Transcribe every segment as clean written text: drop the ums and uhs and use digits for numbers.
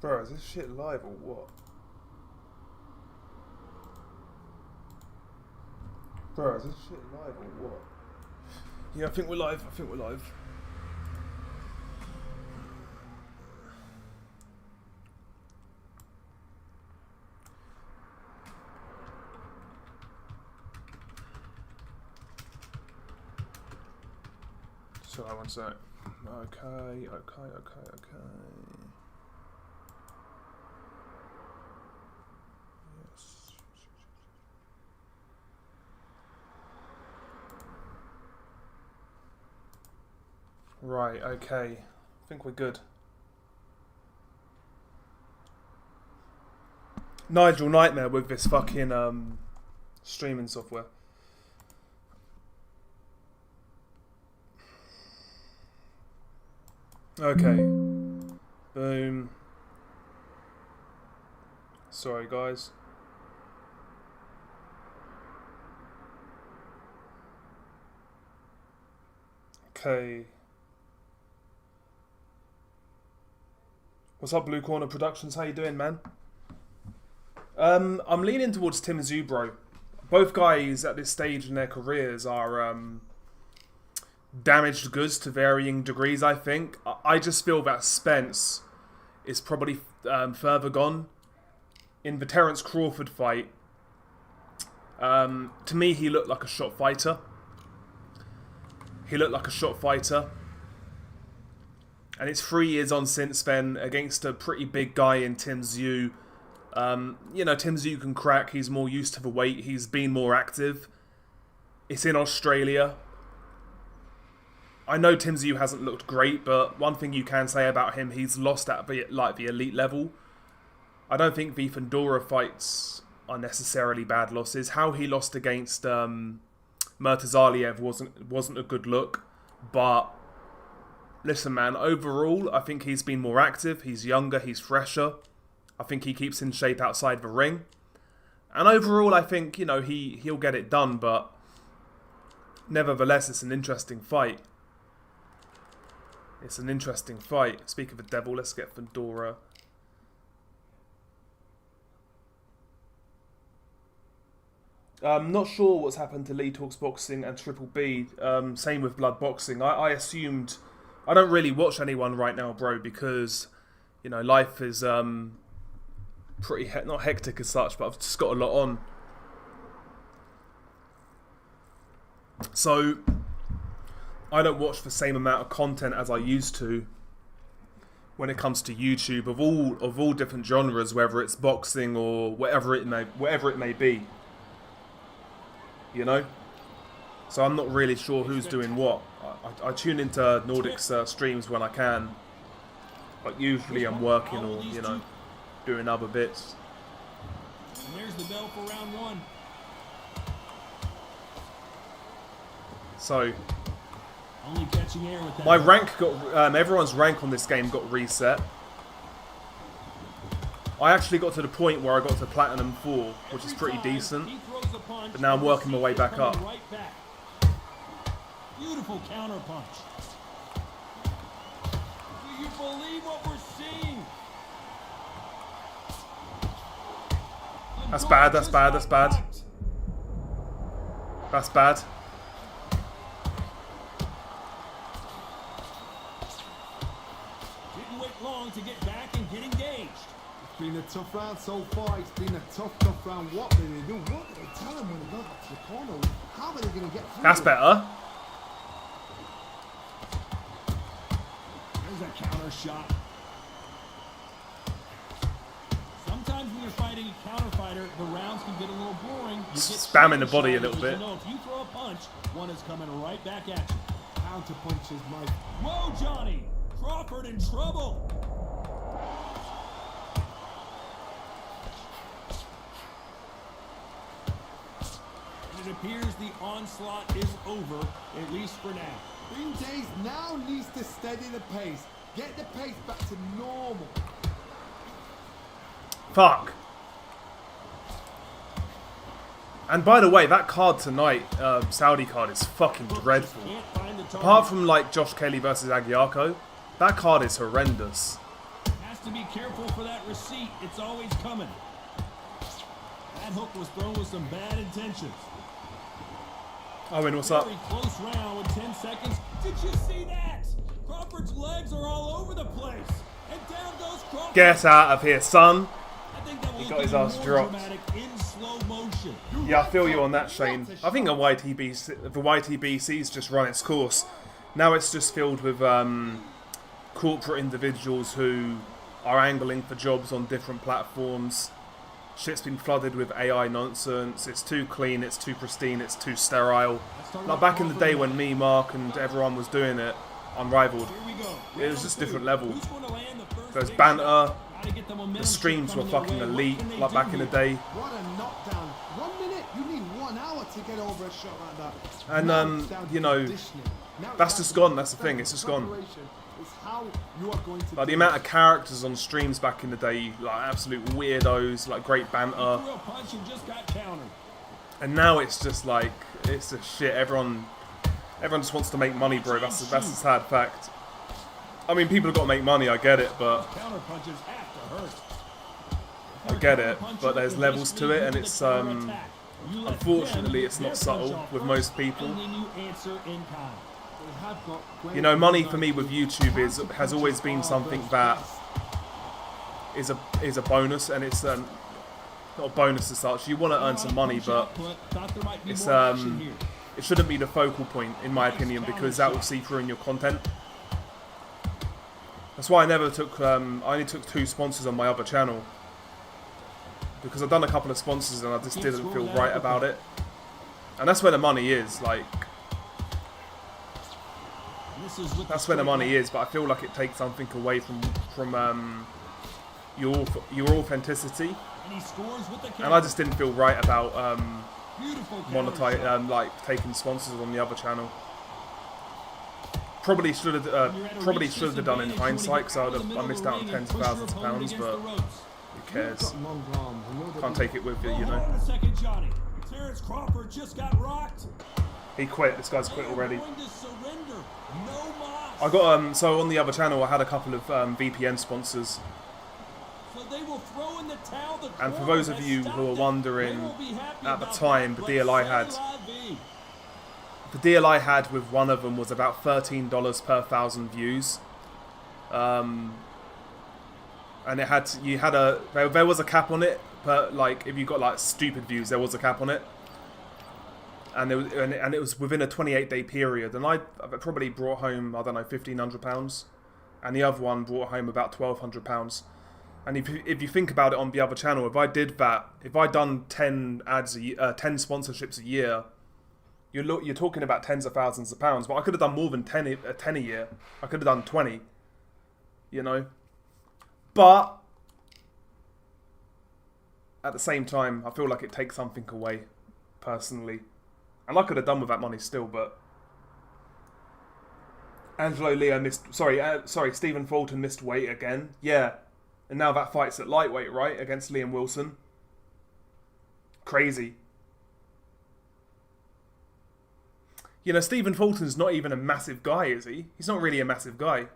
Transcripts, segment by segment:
Bro, is this shit live or what? Bro, is this shit live or what? Yeah, I think we're live. I think we're live. So one sec. Okay. Yes. Right, okay. I think we're good. Nigel Nightmare with this fucking streaming software. Okay. Boom. Sorry, guys. Okay. What's up, Blue Corner Productions? How you doing, man? I'm leaning towards Tim Tszyu, bro. Both guys at this stage in their careers are damaged goods to varying degrees, I think. I just feel that Spence is probably further gone. In the Terence Crawford fight, to me, he looked like a shot fighter. And it's 3 years on since then against a pretty big guy in Tim Tszyu. You know, Tim Tszyu can crack. He's more used to the weight. He's been more active. It's in Australia. I know Tim Tszyu hasn't looked great, but one thing you can say about him, he's lost at the elite level. I don't think the Fundora fights are necessarily bad losses. How he lost against Murtazaliev wasn't a good look, but listen, man, overall, I think he's been more active, he's younger, he's fresher. I think he keeps in shape outside the ring. And overall, I think, you know, he'll get it done, but nevertheless, it's an interesting fight. Speak of the devil, let's get Fundora. I'm not sure what's happened to Lee Talks Boxing and Triple B. Same with Blood Boxing. I assumed... I don't really watch anyone right now, bro, because, you know, life is pretty... not hectic as such, but I've just got a lot on. So, I don't watch the same amount of content as I used to when it comes to YouTube of all different genres, whether it's boxing or whatever it may be. You know? So I'm not really sure who's doing what. I tune into Nordics streams when I can. But usually I'm working or, you know, doing other bits. And there's the bell for round one. So, only catching air with that. my rank got... everyone's rank on this game got reset. I actually got to the point where I got to Platinum 4, which is pretty decent. But now I'm working my way back up. Right back. Beautiful counter punch. Do you believe what we're seeing? That's bad, that's bad, that's bad. That's bad. Didn't wait long to get back and get engaged. It's been a tough round so far. It's been a tough round. What do they do? What do they tell them when they go back to the corner? How are they going to get through? That's better. There's a counter shot. Sometimes when you're fighting a counter fighter, the rounds can get a little boring. You get Spamming the body a little bit. You know, if you throw a punch, one is coming right back at you. Counter punches, Mike. Whoa, Johnny! Crawford in trouble. It appears the onslaught is over, at least for now. Green Days now needs to steady the pace. Get the pace back to normal. Fuck. And by the way, that card tonight, Saudi card, is fucking dreadful. Apart from like Josh Kelly versus Aguiarco, that card is horrendous. Has to be careful for that receipt. It's always coming. That hook was thrown with some bad intentions. Owen, what's up? Very close round with 10 seconds. Did you see that? Crawford's legs are all over the place. And down goes Crawford. Get out of here, son. I think that He was got his even ass more dropped. dramatic in slow motion. Yeah, I feel you on that, Shane. I think the YTBC's just run its course. Now it's just filled with corporate individuals who are angling for jobs on different platforms. Shit's been flooded with AI nonsense. It's too clean, it's too pristine, it's too sterile. Like back in the day when me, Mark, and everyone was doing it, Unrivaled, it was just different level. There's banter, the streams were fucking elite, like back in the day. What a knockdown. 1 minute, you need 1 hour to get over a shot like that. And, you know, that's just gone, that's the thing, it's just gone. Like the amount of characters on streams back in the day, like absolute weirdos, like great banter. And now it's just like, it's just shit. Everyone just wants to make money, bro. That's a sad fact. I mean, people have got to make money. I get it, but there's levels to it, and it's unfortunately it's not subtle with most people. You know, money for me with YouTube has always been something that is a bonus, and it's not a bonus as such. You want to earn some money, but it's it shouldn't be the focal point, in my opinion, because that will see through in your content. That's why I never took. I only took 2 sponsors on my other channel, because I've done a couple of sponsors and I just didn't feel right about it. And that's where the money is, like. That's where the money is, but I feel like it takes something away from your authenticity, and I just didn't feel right about like taking sponsors on the other channel. Probably should have done in hindsight, because I missed out on tens of thousands of pounds, but who cares? Can't take it with you, you know. He quit. This guy's quit already. I got so on the other channel I had a couple of VPN sponsors. And for those of you who are wondering, at the time the deal I had with one of them was about $13 per 1,000 views. And it had there was a cap on it, but like if you got like stupid views, there was a cap on it. And it was within a 28-day period, and I probably brought home, I don't know, £1,500, and the other one brought home about £1,200. And if you think about it on the other channel, if I did that, if I'd done 10 ads, 10 sponsorships a year, you're talking about tens of thousands of pounds. But I could have done more than 10 a year. I could have done 20, you know. But at the same time, I feel like it takes something away, personally. And I could have done with that money still, but Stephen Fulton missed weight again. Yeah. And now that fight's at lightweight, right? Against Liam Wilson. Crazy. You know, Stephen Fulton's not even a massive guy, is he? He's not really a massive guy.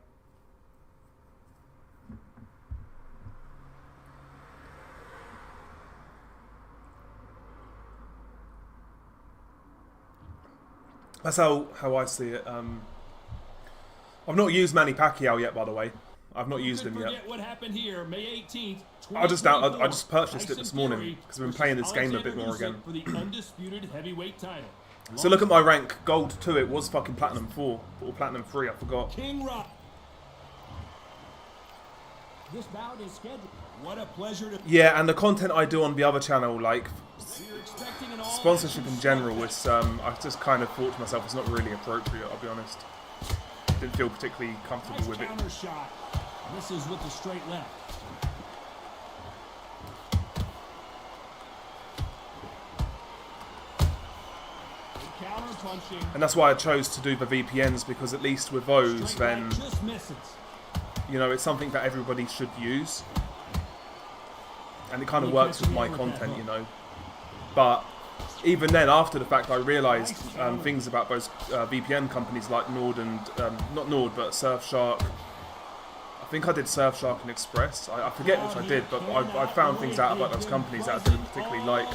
That's how I see it. I've not used Manny Pacquiao yet, by the way. I've not used him yet. What happened here, May 18th, I just purchased it this morning because I've been playing this game a bit more again. For the undisputed heavyweight title. So look at my rank. Gold 2, it was fucking Platinum 4. Or Platinum 3, I forgot. King Rock. This bout is scheduled. What a pleasure to... Yeah, and the content I do on the other channel, like sponsorship in general, is I just kind of thought to myself, it's not really appropriate, I'll be honest. Didn't feel particularly comfortable with it. Counter shot. This is with the straight left. Counter punching. And that's why I chose to do the VPNs, because at least with those, then, you know, it's something that everybody should use. And it kind of works with my content, you know. But even then, after the fact, I realised things about those VPN companies like Nord and not Nord, but Surfshark. I think I did Surfshark and Express. I forget which I did, but I found things out about those companies that I didn't particularly like.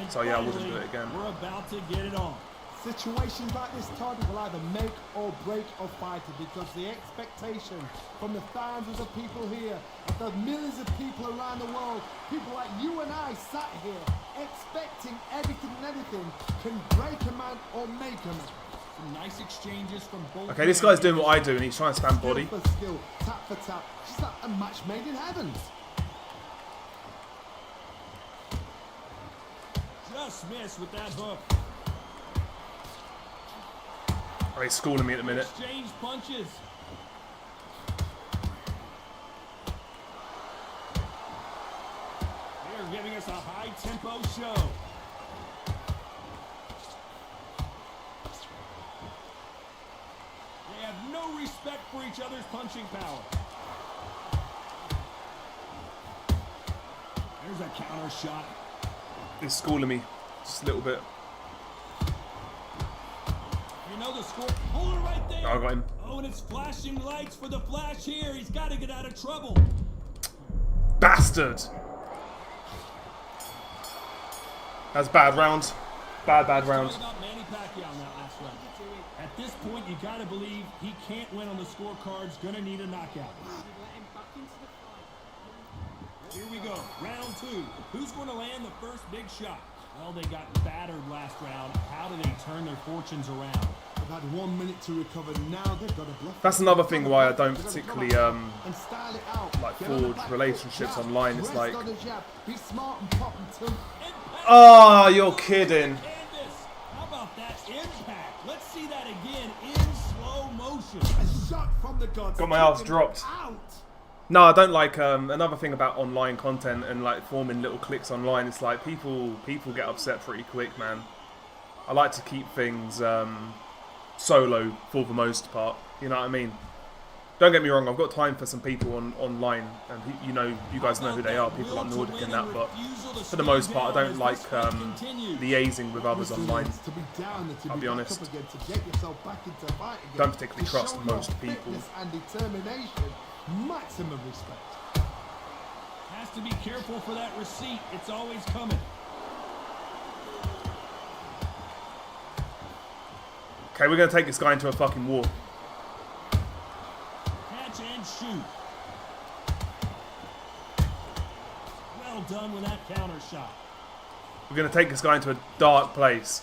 So yeah, I wouldn't do it again. We're about to get it on. Situations like this, Todd, will either make or break a fighter because the expectation from the thousands of people here, of the millions of people around the world, people like you and I sat here expecting everything and anything can break a man or make a man. Some nice exchanges from both. Okay, this guy's doing what I do and he's trying to spam body. Skill for skill, tap for tap. She's like a match made in heaven. Just missed with that hook. Oh, he's schooling me at the minute. Exchange punches. They're giving us a high-tempo show. They have no respect for each other's punching power. There's a counter shot. He's schooling me just a little bit. You know the score. Hold it right there. Oh, I got him. Oh, and it's flashing lights for the Flash here. He's got to get out of trouble. Bastard! That's bad round. Bad round. About Manny Pacquiao in that last round. At this point, you got to believe he can't win on the scorecards. Gonna need a knockout. Here we go. Round two. Who's going to land the first big shot? Well, they got battered last round. How do they turn their fortunes around? They've had 1 minute to recover. Now they've got a bluff. That's another thing why I don't particularly like forge relationships online. It's like, be smart and pop until. oh, you're kidding. How about that impact? Let's see that again in slow motion. A shot from the gods. Got my ass dropped. Out. No, I don't like another thing about online content and like forming little cliques online. It's like people get upset pretty quick, man. I like to keep things solo for the most part. You know what I mean? Don't get me wrong. I've got time for some people online, and you guys know who they are. People like Nordic and that, but for the most part, I don't like liaising with others online. I'll be honest. Don't particularly trust most people. Maximum respect. Has to be careful for that receipt. It's always coming. Okay, we're going to take this guy into a fucking war. Catch and shoot. Well done with that counter shot. We're going to take this guy into a dark place.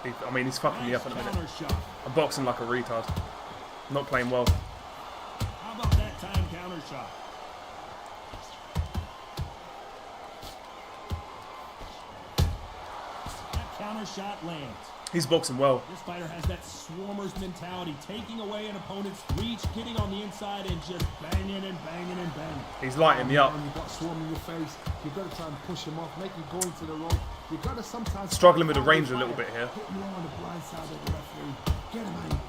I mean, he's fucking me up in a minute. I'm boxing like a retard. Not playing well. How about that time counter shot? That counter shot lands. He's boxing well. This fighter has that swarmer's mentality, taking away an opponent's reach, getting on the inside and just banging and banging and banging. He's lighting me up. You've got swarm in your face. You've got to try and push him off, make him go into the rope. You've got to sometimes struggling with the range a little bit here. Hit him on the blind side of the referee. Get him out.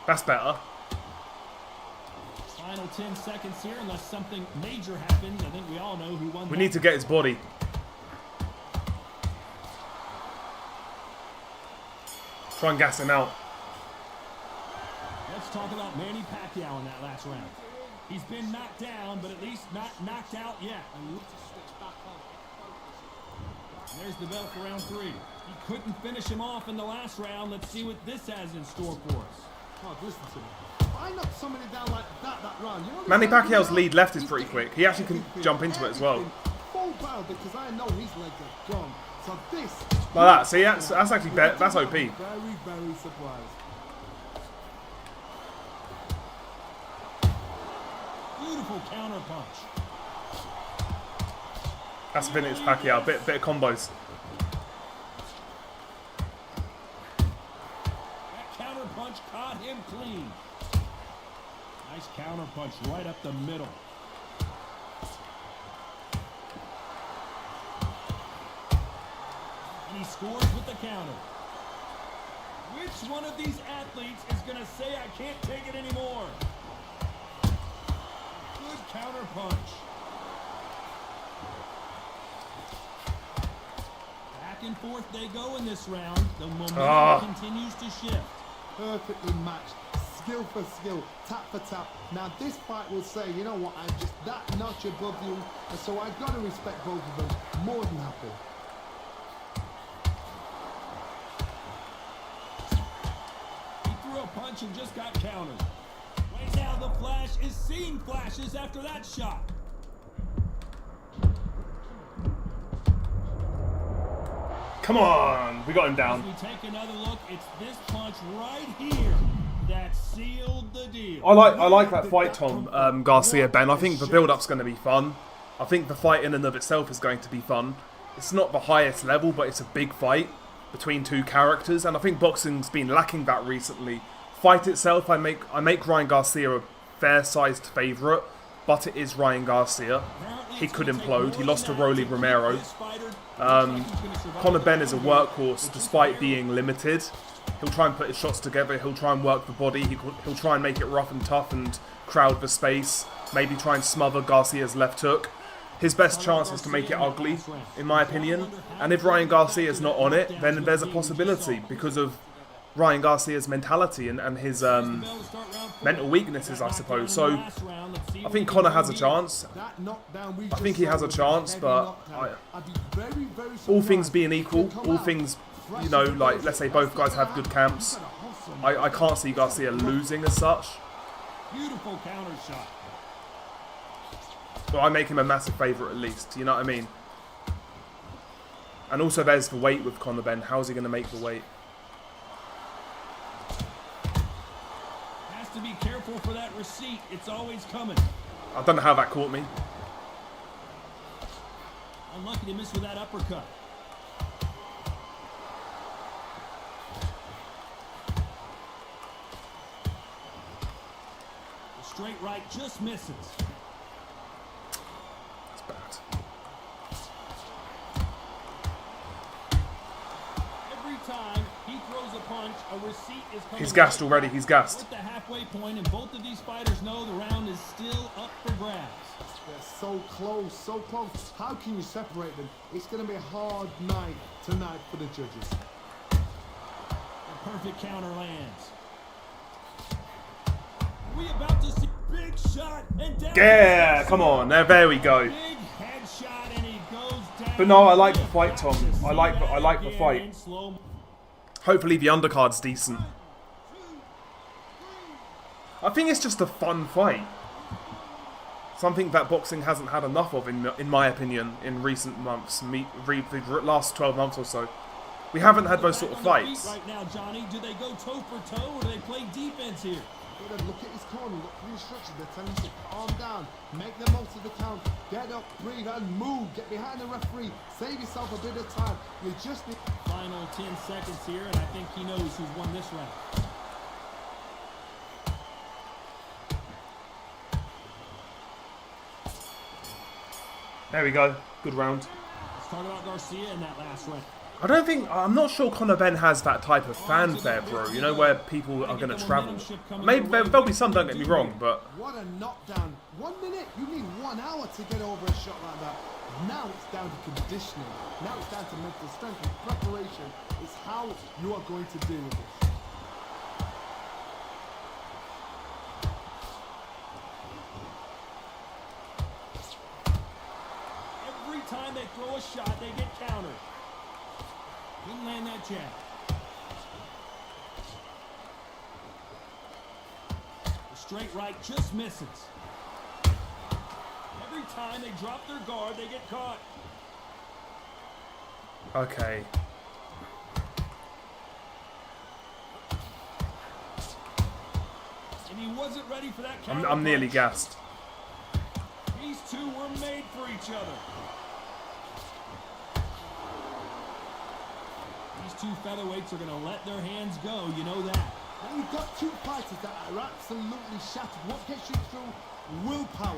That's better. Final 10 seconds here, unless something major happens. I think we all know who won. We need to get his body. Try and gas him out. Let's talk about Manny Pacquiao in that last round. He's been knocked down, but at least not knocked out yet. There's the bell for round three. He couldn't finish him off in the last round. Let's see what this has in store for us. Oh, listen to me. I knocked somebody down like that round. You know, Manny Pacquiao's lead left is pretty quick. He actually can jump into it as well. Full barrel because I know his legs are gone. So this. Like that. See, that's actually that's OP. Very, very surprised. Beautiful counter punch. That's vintage Pacquiao. Bit of combos. That counter punch caught him clean. Nice counter punch right up the middle. And he scores with the counter. Which one of these athletes is going to say, I can't take it anymore? Good counter punch. Back and forth they go in this round. The momentum continues to shift. Perfectly matched. skill for skill, tap for tap. Now this fight will say, you know what, I'm just that notch above you, and so I've got to respect both of them. More than happy. He threw a punch and just got countered. Right now the Flash is seeing flashes after that shot. Come on, we got him down. As we take another look, it's this punch right here that sealed the deal. I like that fight, Tom, Garcia, Ben. I think the build-up's going to be fun. I think the fight in and of itself is going to be fun. It's not the highest level, but it's a big fight between two characters, and I think boxing's been lacking that recently. Fight itself, I make Ryan Garcia a fair-sized favourite, but it is Ryan Garcia. He could implode. He lost to Rolly Romero. Conor Benn is a workhorse despite being limited. He'll try and put his shots together. He'll try and work the body. He'll try and make it rough and tough and crowd the space. Maybe try and smother Garcia's left hook. His best chance is to make it ugly, in my opinion. And if Ryan Garcia's not on it, then there's a possibility because of Ryan Garcia's mentality and his mental weaknesses, I suppose. So I think Conor has a chance. I think he has a chance, but all things being equal, all things, you know, like let's say both guys have good camps, I can't see Garcia losing as such. Beautiful counter shot. But I make him a massive favourite at least, you know what I mean? And also there's the weight with Conor Benn. How's he going to make the weight? Has to be careful for that receipt. It's always coming. I don't know how that caught me. Unlucky to miss with that uppercut. The straight right just misses. It's bad. Every time he throws a punch, a receipt is coming. He's gassed already. He's gassed. We're at the halfway point, and both of these fighters know the round is still up for grabs. They're so close, so close. How can you separate them? It's going to be a hard night tonight for the judges. A perfect counter lands. We about to see big shot and down. Yeah, come on. There we go. Big headshot and he goes down. But no, I like the fight, Tom. I like the fight. Slow. Hopefully the undercard's decent. I think it's just a fun fight. Something that boxing hasn't had enough of, in my opinion, in recent months. The last 12 months or so. We haven't had those sort of fights. Right now, Johnny, do they go toe for toe or do they play defense here? Look at his corner, look for the instructions. They're telling you to calm down, make the most of the count, get up, breathe and move, get behind the referee, save yourself a bit of time. You just need... Final 10 seconds here, and I think he knows who's won this round. There we go. Good round. Let's talk about Garcia in that last round. I'm not sure Conor Benn has that type of fanfare, bro. You know, where people are going to travel. Maybe there'll be some, don't get me wrong, but... What a knockdown. 1 minute, you need 1 hour to get over a shot like that. Now it's down to conditioning. Now it's down to mental strength and preparation. It's how you are going to deal with this. Every time they throw a shot, they get countered. Didn't land that jab. The straight right just misses. Every time they drop their guard, they get caught. Okay. And he wasn't ready for that counter. I'm nearly gassed. These two were made for each other. These two featherweights are going to let their hands go, you know that. Now you've got two fighters that are absolutely shattered. What gets you through? Willpower.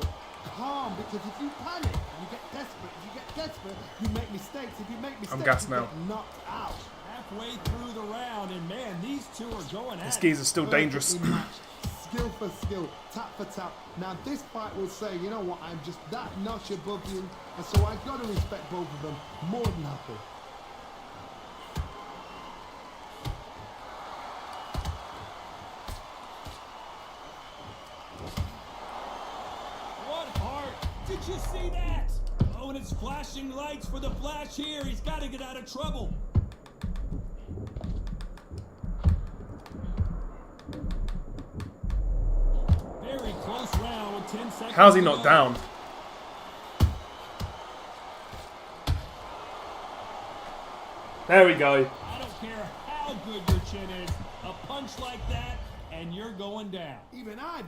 Calm, because if you panic, you get desperate. If you get desperate, you make mistakes. If you make mistakes, I'm gassed you now. get knocked out. Halfway through the round, and man, these two are going at These it. skis are still dangerous. Perfectly matched. Skill for skill, tap for tap. Now this fight will say, you know what, I'm just that notch above you, and so I've got to respect both of them. More than happy. you see that? Oh, and it's flashing lights for the Flash here. He's got to get out of trouble. Very close round with 10 seconds. How's he not down? There we go. I don't care how good your chin is. A punch like that, and you're going down. Even I.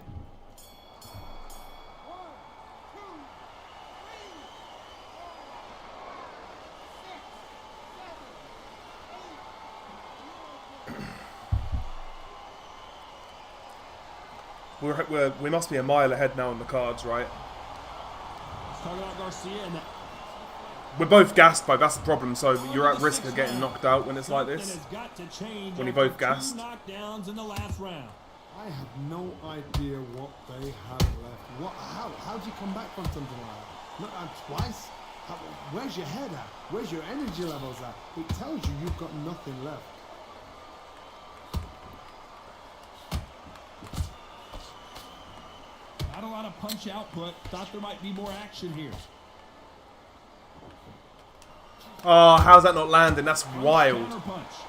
We must be a mile ahead now on the cards, right? Let's talk about Garcia and We're both gassed, though. That's the problem. So you're at risk of getting knocked out when it's like this. When you're both gassed. Knockdowns in the last round. I have no idea what they have left. How do you come back from something like that? Not twice? Where's your head at? Where's your energy levels at? It tells you you've got nothing left. Not a lot of punch output. Thought there might be more action here. Oh, how's that not landing? That's wild. Counterpunch.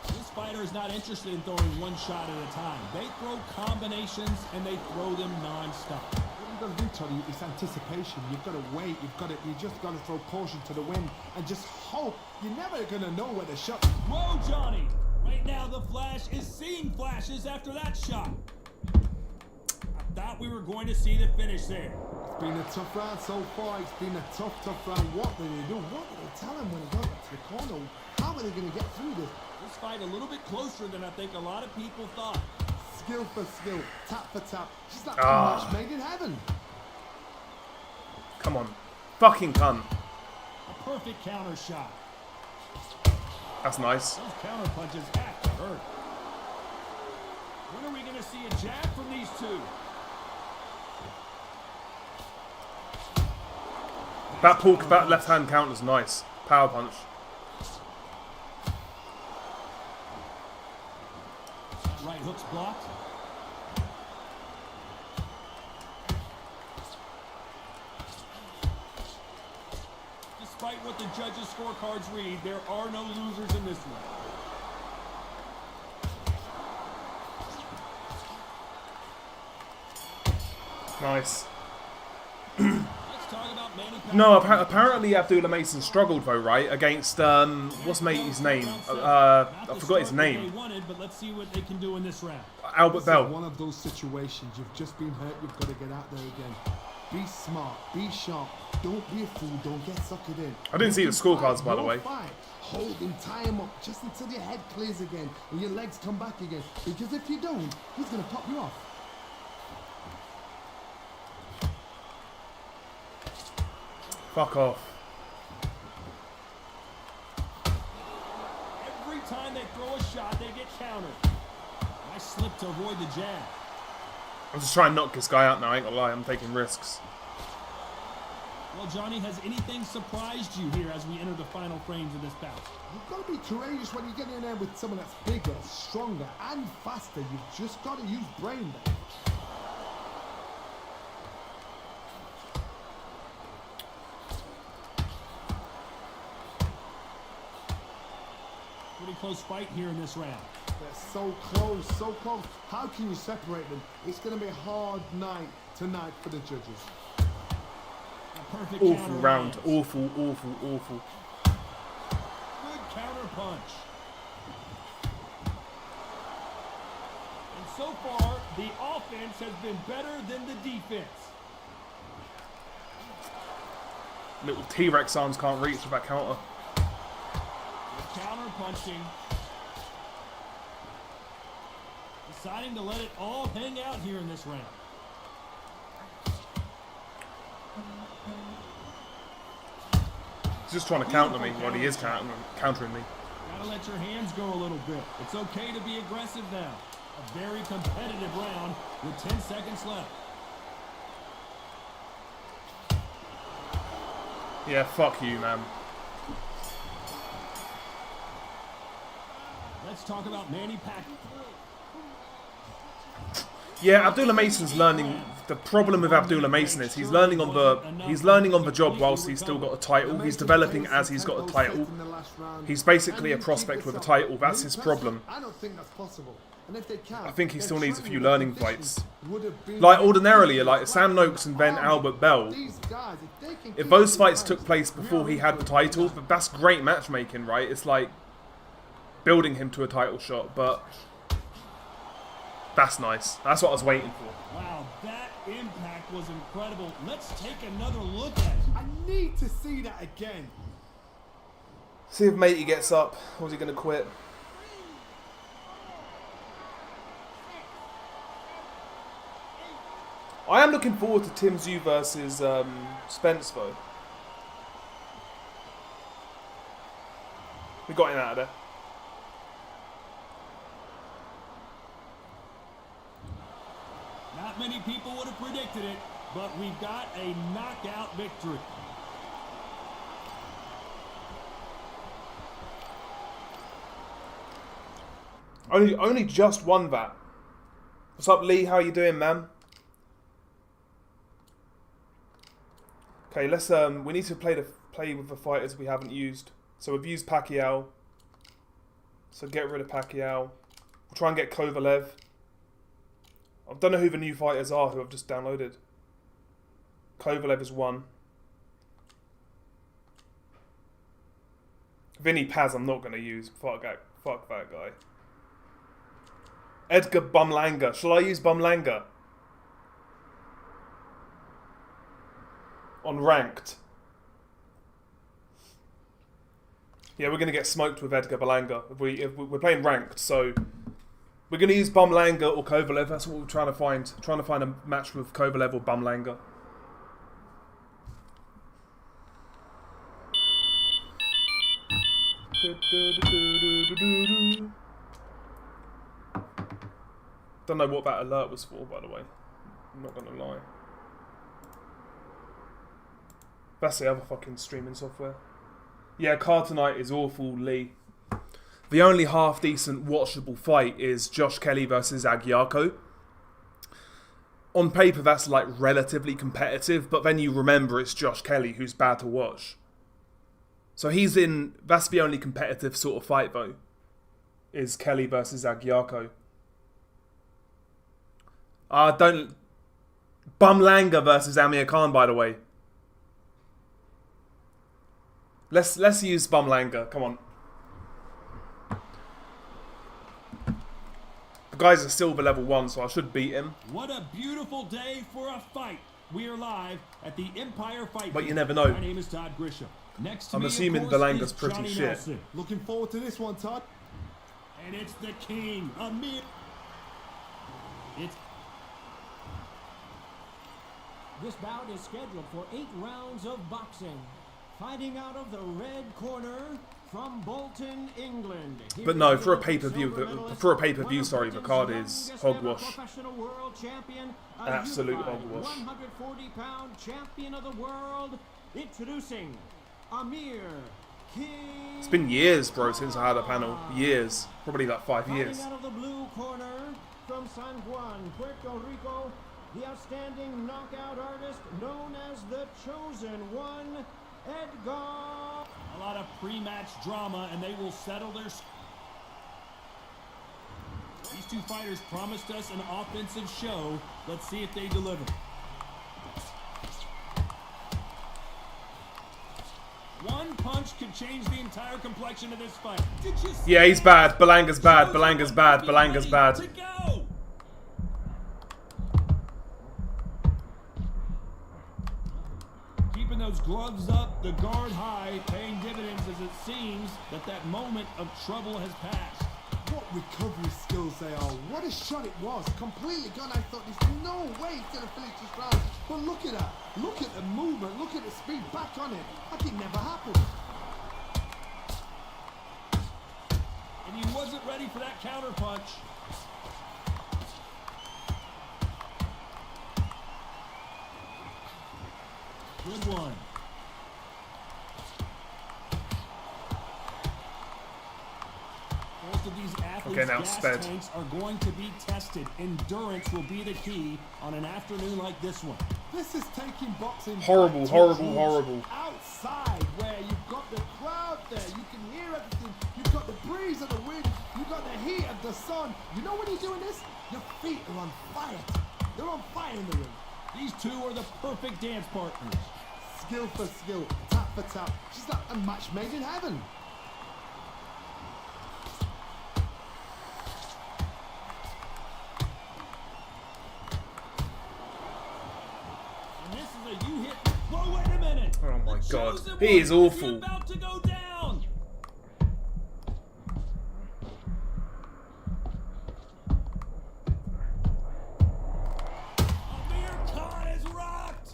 This fighter is not interested in throwing one shot at a time. They throw combinations and they throw them non-stop. What you've got to do, Tony, is anticipation. You've got to wait. You just got to throw caution to the wind and just hope. You're never going to know where the shot. Whoa, Johnny! Right now, the Flash is seeing flashes after that shot. I thought we were going to see the finish there. It's been a tough round so far. It's been a tough round. What did they do? What did they tell him when he got to the corner? How are they going to get through this? This fight a little bit closer than I think a lot of people thought. Skill for skill, tap for tap. Just like a match made in heaven. Come on. Fucking cunt. A perfect counter shot. That's nice. Those counter punches have to hurt. When are we going to see a jab from these two? That left hand counter's nice. Power punch. Right hook's blocked. Despite what the judges' scorecards read, there are no losers in this one. Nice. Let's talk about Manny Pacquiao. No, apparently Abdullah Mason struggled though, right? Against, what's his name? I forgot his name. But let's see what they can do in this round. Albert Bell. One of those situations. You've just been hurt. You've got to get out there again. Be smart. Be sharp. Don't be a fool. Don't get suckered in. I didn't see the scorecards, by the way. Fight. Hold him. Tie him up just until your head clears again and your legs come back again. Because if you don't, he's going to pop you off. Fuck off. Every time they throw a shot, they get countered. Nice slip to avoid the jab. I'm just trying to knock this guy out now, I ain't gonna lie, I'm taking risks. Well, Johnny, has anything surprised you here as we enter the final frames of this bout? You've got to be courageous when you get in there with someone that's bigger, stronger, and faster. You've just got to use brain there. Pretty close fight here in this round. They're so close, so close. How can you separate them? It's going to be a hard night tonight for the judges. A perfect Awful round. lands. Awful, awful, awful. Good counter punch. And so far, the offense has been better than the defense. Little T-Rex arms can't reach with that counter. Counter punching. Deciding to let it all hang out here in this round. He's just trying to counter me. Well, he is countering me. Gotta let your hands go a little bit. It's okay to be aggressive now. A very competitive round with 10 seconds left. Yeah, fuck you, man. Let's talk about Manny Pacquiao. Yeah, Abdullah Mason's learning. The problem with Abdullah Mason is he's learning on the job whilst he's still got a title. He's developing as he's got a title. He's basically a prospect with a title. That's his problem. I don't think that's possible. And if they can, I think he still needs a few learning fights. Like ordinarily, like Sam Noakes and then Albert Bell. If those fights took place before he had the title, that's great matchmaking, right? It's like building him to a title shot, but that's nice. That's what I was waiting for. Wow, that impact was incredible. Let's take another look at it. I need to see that again. See if Matey gets up, or is he going to quit? I am looking forward to Tim Tszyu versus Spence, though. We got him out of there. Not many people would have predicted it, but we've got a knockout victory. Only just won that. What's up, Lee? How you doing, man? Okay, let's we need to play with the fighters we haven't used. So we've used Pacquiao. So get rid of Pacquiao. We'll try and get Kovalev. I don't know who the new fighters are who I've just downloaded. Kovalev is one. Vinny Paz I'm not going to use. Fuck that guy. Edgar Bumlanger. Shall I use Bumlanger? On ranked. Yeah, we're going to get smoked with Edgar Bumlanger. If we're playing ranked, so we're going to use Bumlanger or Kovalev. That's what we're trying to find. Trying to find a match with Kovalev or Bumlanger. Don't know what that alert was for, by the way. I'm not going to lie. That's the other fucking streaming software. Yeah, Card Tonight is awful, Lee. The only half-decent watchable fight is Josh Kelly versus Aguiarco. On paper, that's like relatively competitive, but then you remember it's Josh Kelly who's bad to watch. So that's the only competitive sort of fight, though, is Kelly versus Aguiarco. Bumlanger versus Amir Khan, by the way. Let's use Bumlanger. Come on. The guy's a silver level 1, so I should beat him. What a beautiful day for a fight. We are live at the Empire Fight. But you never know. My name is Todd Grisham. Next to I'm me, assuming of course, Bumlanger's is pretty Johnny shit. Nelson. Looking forward to this one, Todd. And it's the king, Amir. This bout is scheduled for 8 rounds of boxing. Fighting out of the red corner from Bolton, England. But no, for a pay-per-view, the card is hogwash. Absolute hogwash. 140-pound champion of the world, introducing Amir King. It's been years, bro, since I had a panel. Years. Probably like 5 years. Fighting out of the blue corner from San Juan, Puerto Rico, the outstanding knockout artist known as the Chosen One, Edgar. A lot of pre-match drama, and they will settle their... These two fighters promised us an offensive show. Let's see if they deliver. One punch could change the entire complexion of this fight. Did you see? Yeah, he's bad. Belanga's bad. Belanga's bad. Belanga's bad. To go. Keeping those gloves up, the guard high, paying dividends as it seems that moment of trouble has passed. What recovery skills they are. What a shot it was. Completely gone. I thought there's no way he's going to finish this round. But look at that. Look at the movement. Look at the speed. Back on it. Like it never happened. And he wasn't ready for that counter punch. Good one. Most of these athletes' getting gas outsped. tanks are going to be tested. Endurance will be the key on an afternoon like this one. This is taking boxing Horrible, back to horrible, rules horrible. outside, where you've got the crowd there, you can hear everything, you've got the breeze of the wind, you've got the heat of the sun. You know when you're doing this? Your feet are on fire. They're on fire in the ring. These two are the perfect dance partners. Skill for skill, tap for tap. She's like a match made in heaven. And this is a you hit. Whoa, wait a minute. Oh my The God. chosen He one is awful. about to go down. Amir Khan is rocked.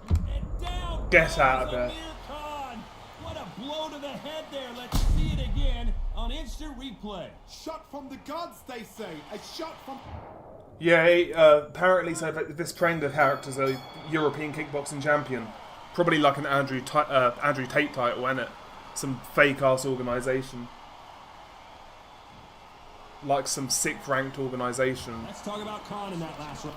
And down Get out of goes there. Amir Khan. What a blow to the head there. Let's see it again on instant replay. Shot from the gods, they say. A shot from... Yeah, apparently, so this trainer character's a European kickboxing champion. Probably like an Andrew Tate title, isn't it? Some fake-ass organisation. Like some sick-ranked organisation. Let's talk about Khan in that last round.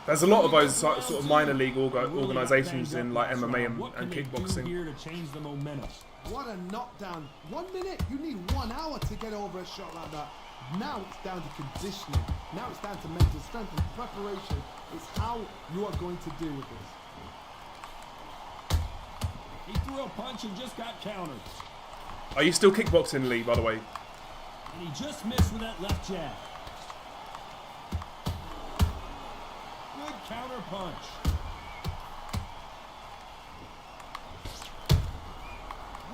There's a lot of those sort of minor league organisations in like MMA and kickboxing. Here to change the momentum. What a knockdown. 1 minute, you need 1 hour to get over a shot like that. Now it's down to conditioning. Now it's down to mental strength and preparation. It's how you are going to deal with this. He threw a punch and just got countered. Are you still kickboxing, Lee, by the way? And he just missed with that left jab. Good counter punch.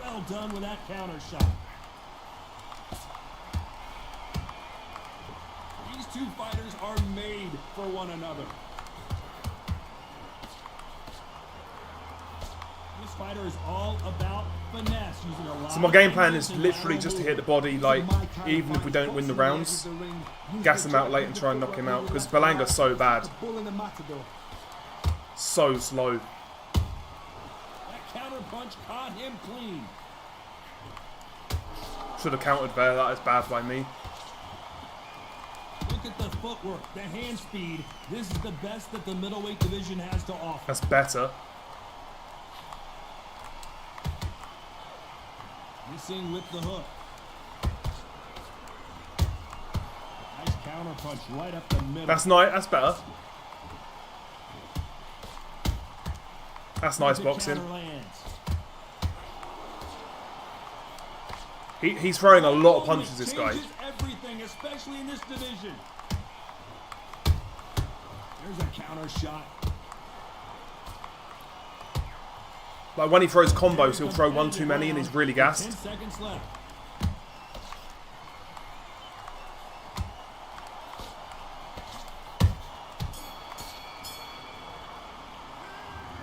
Well done with that counter shot. These two fighters are made for one another. This fighter is all about finesse, using a lot So my of game plan angles is and literally lateral just to hit the movement. body, like, even if we don't win the rounds, gas him out late and try and knock him out, because Belanga's so bad. Bull in the matador. So slow. That counter punch caught him clean. Should have countered there, that is bad by me. Look at the footwork, the hand speed. This is the best that the middleweight division has to offer. That's better. Missing with the hook. Nice counter punch right up the middle. That's nice, that's better. That's nice The boxing. counter lands. He's throwing a lot of punches, this guy. Changes everything, especially in this division. There's a counter shot. Like when he throws combos, he'll throw one too many and he's really 10 gassed. seconds left.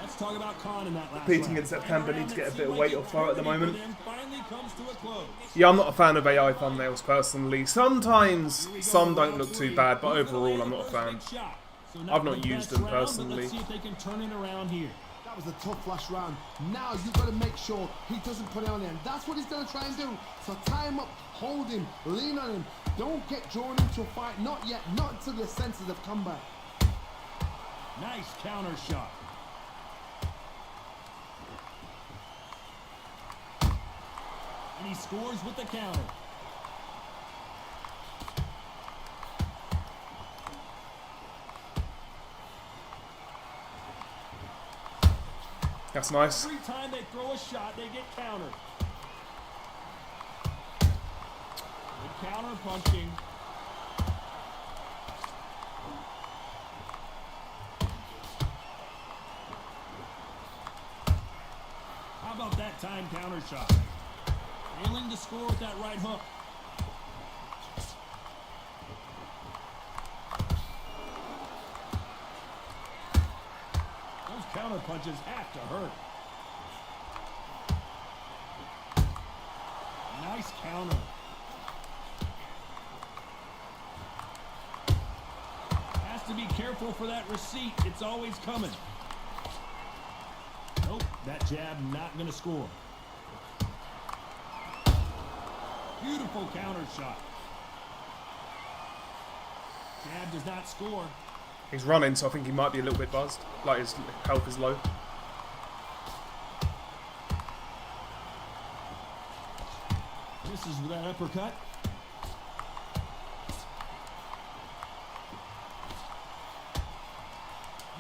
Let's talk about Khan in that last Competing round. in September, need to get a bit of Seemed weight like off her at the eternity for moment. them finally comes to a close. Yeah, I'm not a fan of AI thumbnails personally. Sometimes some don't look too bad, but overall I'm not a fan. I've not used them personally. Let's see if they can turn it around here. That was a tough last round. Now you've got to make sure he doesn't put it on him. That's what he's going to try and do. So tie him up, hold him, lean on him. Don't get drawn into a fight. Not yet. Not until your senses have come back. Nice counter shot. And he scores with the counter. That's nice. Every time they throw a shot, they get countered. Good counter punching. How about that time counter shot? Failing to score with that right hook. Those counter punches have to hurt. Nice counter. Has to be careful for that receipt. It's always coming. Nope, that jab not going to score. Beautiful counter shot. Jab does not score. He's running, so I think he might be a little bit buzzed. Like his health is low. Misses with that uppercut.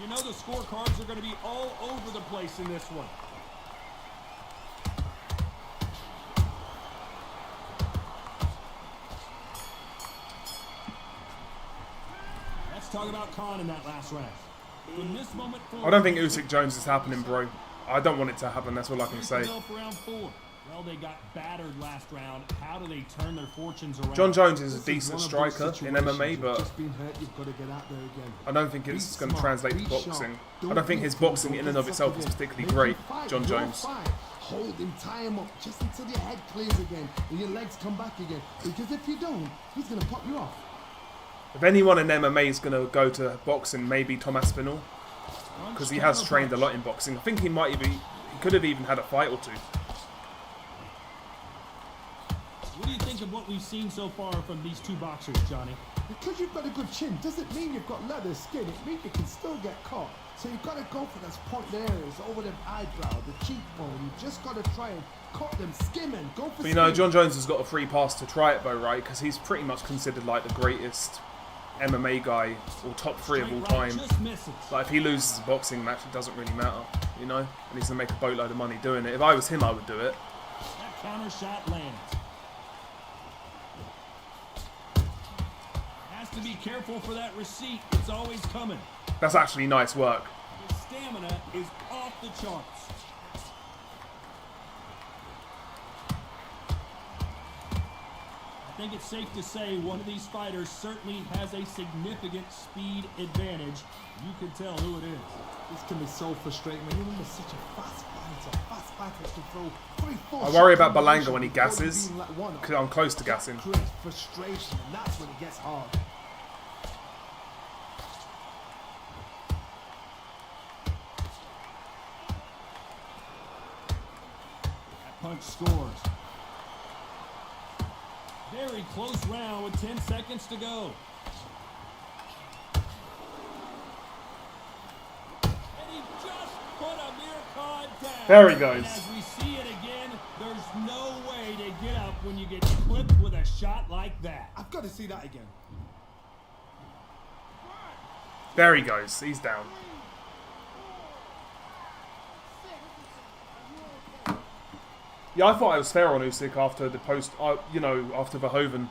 You know the scorecards are going to be all over the place in this one. Let's talk about Khan in that last round. From this moment forward, I don't think Usyk Jones is happening, bro. I don't want it to happen. That's all I can say. here's the bell for round 4. Well, they got battered last round. How do they turn their fortunes around? John Jones is a This decent one of those striker in situations, MMA, you've but just been hurt, you've got to get out there again. I don't think it's Be going to smart, translate be to sharp. boxing. I Don't don't think be his fooled, boxing don't in and get of itself sucked is in. particularly Make great, him fight, John don't Jones. fight. Hold him, tie him up, just until your head clears again and your legs come back again. Because if you don't, he's going to pop you off. If anyone in MMA is going to go to boxing, maybe Tom Aspinall, because he has trained a lot in boxing. I think he could have even had a fight or two. What do you think of what we've seen so far from these two boxers, Johnny? Because you've got a good chin doesn't mean you've got leather skin. It means you can still get caught. So you've got to go for those point areas, over them eyebrow, the cheekbone. You've just got to try and cut them, skim and go for But you know, skin. John Jones has got a free pass to try it though, right? Because he's pretty much considered like the greatest MMA guy, or top 3 of all Straight right, time. just misses. Like, if he loses a boxing match, it doesn't really matter, you know? And he's going to make a boatload of money doing it. If I was him, I would do it. That counter shot lands. Has to be careful for that receipt. It's always coming. That's actually nice work. His stamina is off the charts. I think it's safe to say one of these fighters certainly has a significant speed advantage. You can tell who it is. This can be so frustrating when you're such a fast fighter. Fast fighters can throw 3-4 I worry shots about in Berlanga when he before you gasses, being like one. because I'm close to gassing. Creates frustration, and that's when it gets hard. That punch scores. Very close round with 10 seconds to go. And he just put Amir Khan down. There he goes. And as we see it again, there's no way to get up when you get clipped with a shot like that. I've got to see that again. There he goes. He's down. Yeah, I thought I was fair on Usyk after the after Verhoeven.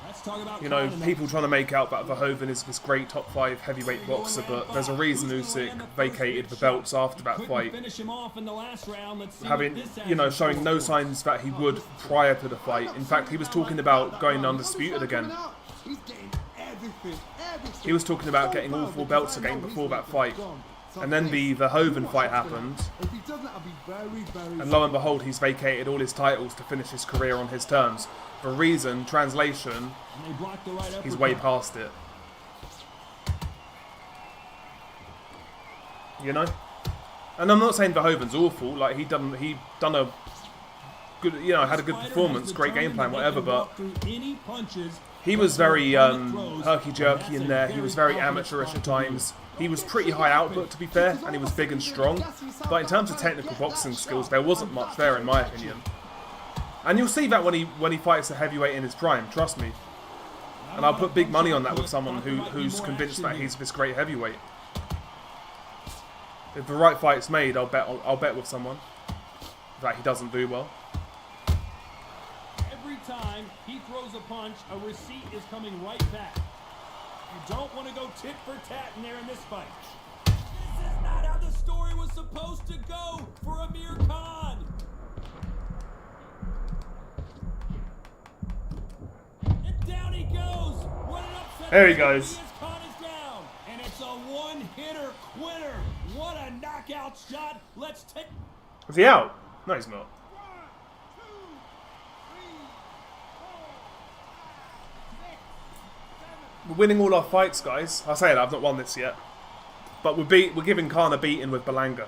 Let's talk about You know, Khan and people trying to make out that Verhoeven is this great top 5 heavyweight boxer, but there's a reason Usyk vacated the belts after that couldn't fight, finish him off in the last round. Let's see having, what this you know, has in showing store no for him. signs that he would prior to the fight. In fact, he was talking about going undisputed again. He's getting everything. He was talking about getting all 4 belts again before that fight. And then the Verhoeven fight happened, If he doesn't, I'll be very, very. and lo and behold, he's vacated all his titles to finish his career on his terms. For reason, translation, And they block the right he's uppercut. way past it. You know? And I'm not saying Verhoeven's awful, like he done a good, you know, had a good Fighter performance, has great game determined plan, that they whatever, can but walk through any punches he was that their very opponent throws, herky-jerky and in that's there. a He was very very confident amateurish spot at to be in. times. He was pretty high output, to be fair, and he was big and strong. But in terms of technical boxing skills, there wasn't much there, in my opinion. And you'll see that when he fights a heavyweight in his prime, trust me. And I'll put big money on that with someone who's convinced that he's this great heavyweight. If the right fight's made, I'll bet with someone that he doesn't do well. Every time he throws a punch, a receipt is coming right back. You don't want to go tit for tat in there in this fight. This is not how the story was supposed to go for Amir Khan. And down he goes. What an upset. There he goes. Khan is down. And it's a one-hitter quitter. What a knockout shot. Let's take... Is he out? No, he's not. We're winning all our fights, guys. I say that, I've not won this yet. But we're giving Khan a beating with Berlanga.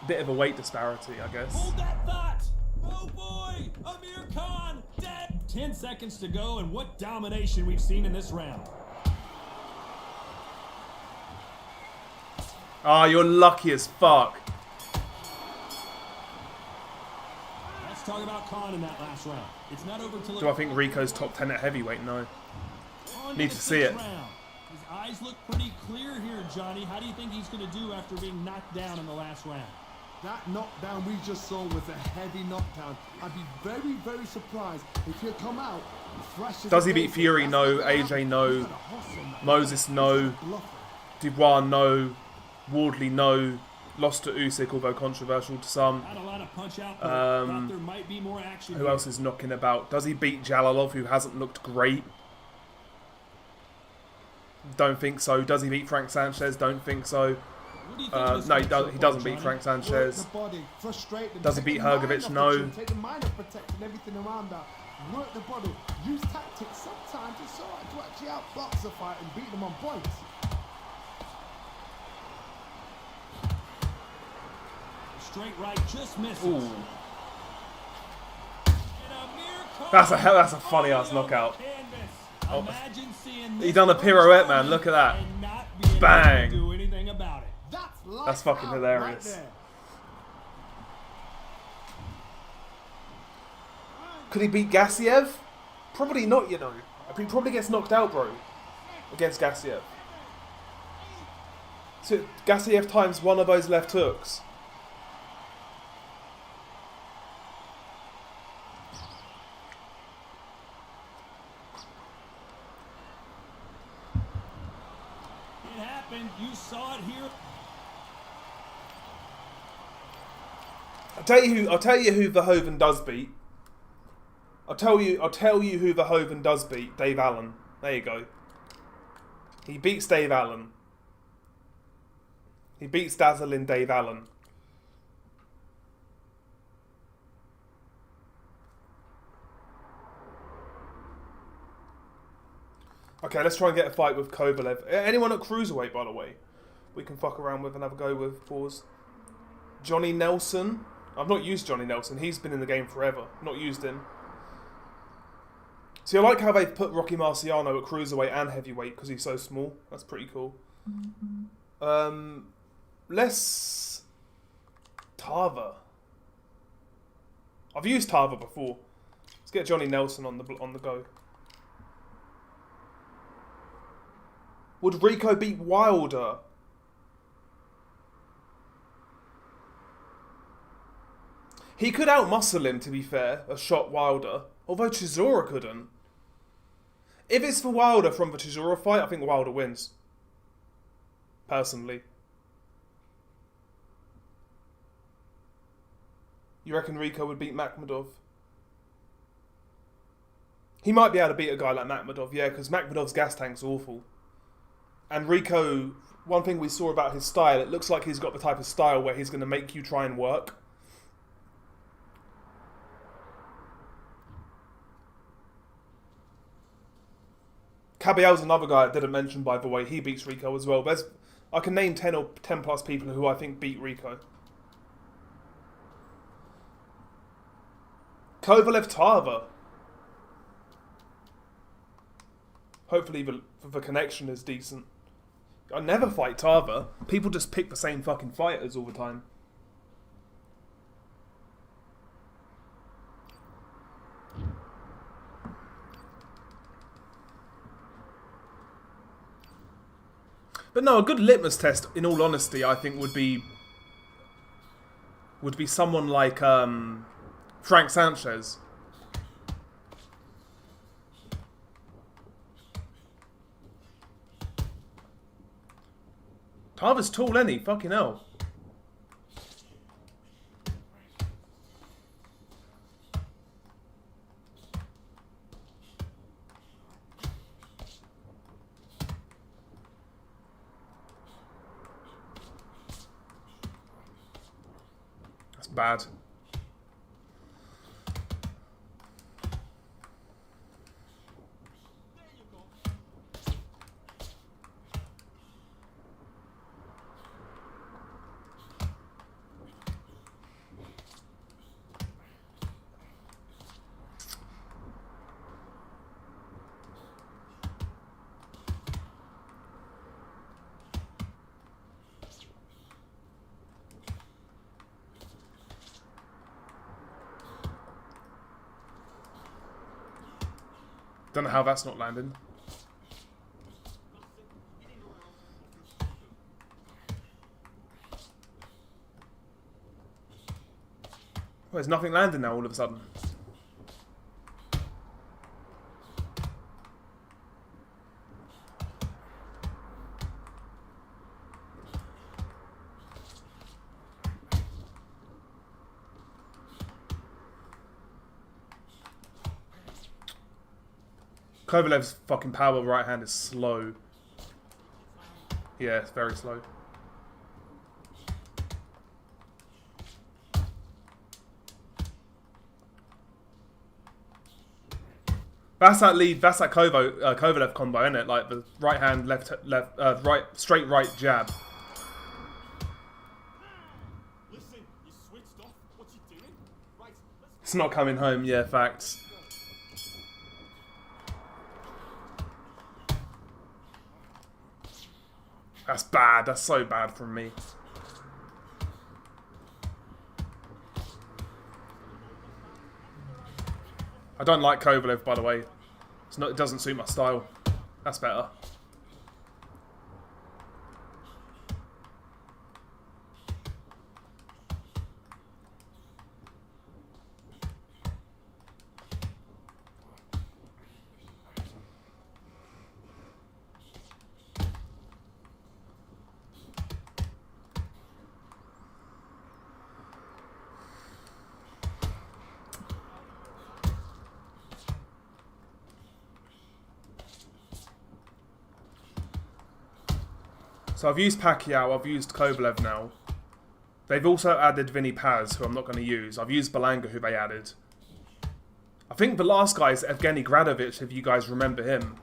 Bit of a weight disparity, I guess. Hold that thought. Amir Khan dead. 10 seconds to go, and what domination we've seen in this round. Ah, you're lucky as fuck. Let's talk about Khan in that last round. It's not over till Do I think Rico's top 10 at heavyweight? No. Need to see it. Round. His eyes look pretty clear here, Johnny. How do you think he's going to do after being knocked down in the last round? That knockdown we just saw was a heavy knockdown. I'd be very, very surprised if he'll come out fresh as Does he a beat daisy. Fury? That's No. not gonna AJ? happen. No. He's got a hustle, man. Moses? No. He's a bluffer. Dubois? No. Wardley? No. Lost to Usyk, although controversial to some. Not a lot of punch out, but thought there might be more action Who here. else is knocking about? Does he beat Jalalov, who hasn't looked great? Don't think so. Does he beat Frank Sanchez? Don't think so. What do you think of this No, fight so he far, doesn't beat Johnny? Frank Work Sanchez. the body, frustrate them, Does he take beat the mind Hrgovic? off the No. chin, take the mind off protecting everything around that. Work the body, use tactics. Sometimes it's alright to actually outbox a fight and beat them on points. Straight right, just misses. Ooh. And Amir Khan That's a funny ass on the knockout. canvas. Oh. Imagine seeing He this done a pirouette, man. performance Look at that. and not being Bang. able to do anything about it. That's fucking out hilarious. Right there. Could he beat Gassiev? Probably not, you know. He probably gets knocked out, bro. Against Gassiev. So Gassiev times one of those left hooks. It happened. You saw it here. I'll tell you who Verhoeven does beat. I'll tell you who Verhoeven does beat. Dave Allen. There you go. He beats Dave Allen. He beats dazzling Dave Allen. Okay, let's try and get a fight with Kovalev. Anyone at cruiserweight, by the way, we can fuck around with and have a go with. Pause. Johnny Nelson. I've not used Johnny Nelson. He's been in the game forever. Not used him. See, I like how they've put Rocky Marciano at cruiserweight and heavyweight because he's so small. That's pretty cool. Let's Tava. I've used Tava before. Let's get Johnny Nelson on the go. Would Rico beat Wilder? He could outmuscle him, to be fair, a shot Wilder. Although Chisora couldn't. If it's for Wilder from the Chisora fight, I think Wilder wins. Personally. You reckon Rico would beat Makhmudov? He might be able to beat a guy like Makhmudov, yeah, because Makhmudov's gas tank's awful. And Rico, one thing we saw about his style, it looks like he's got the type of style where he's going to make you try and work. Cabiel's another guy I didn't mention, by the way. He beats Rico as well. I can name 10 or 10 plus people who I think beat Rico. Kovalev Tava. Hopefully the connection is decent. I never fight Tava. People just pick the same fucking fighters all the time. But no, a good litmus test, in all honesty, I think would be someone like Frank Sanchez. Tava's tall, ain't he? Fucking hell. That's bad. Don't know how that's not landing. Well, there's nothing landing now all of a sudden. Kovalev's fucking power right hand is slow. Yeah, it's very slow. That's that lead. That's that Kovalev combo, isn't it? Like the right hand, left, right, straight right jab. Listen, you switched off. What you doing? Right, It's not coming home. Yeah, facts. That's bad. That's so bad from me. I don't like Kovalev, by the way. It's not. It doesn't suit my style. That's better. So I've used Pacquiao, I've used Kovalev now. They've also added Vinny Paz, who I'm not going to use. I've used Belanga, who they added. I think the last guy is Evgeny Gradovich, if you guys remember him.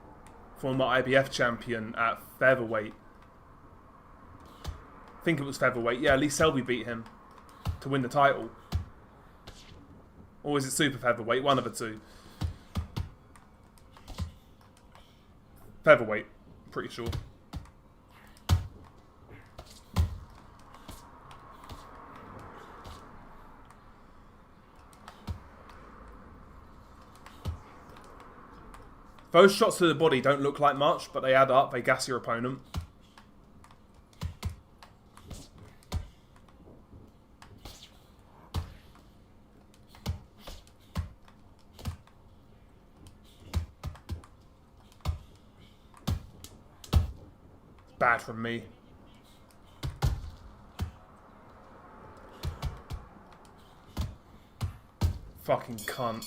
Former IBF champion at featherweight. I think it was featherweight. Yeah, Lee Selby beat him to win the title. Or is it super featherweight? One of the two. Featherweight, pretty sure. Those shots to the body don't look like much, but they add up. They gas your opponent. Bad from me. Fucking cunt.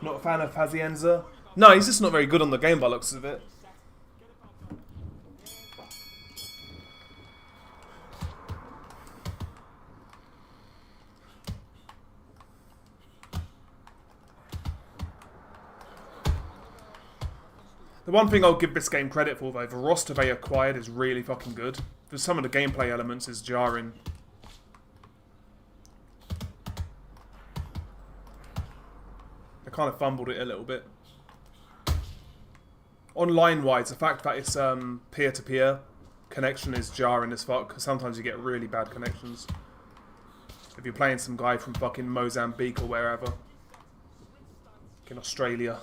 Not a fan of Pazienza? No, he's just not very good on the game by looks of it. The one thing I'll give this game credit for though, the roster they acquired is really fucking good. There's some of the gameplay elements is jarring. Kind of fumbled it a little bit. Online-wise, the fact that it's peer-to-peer connection is jarring as fuck, because sometimes you get really bad connections. If you're playing some guy from fucking Mozambique or wherever. In Australia.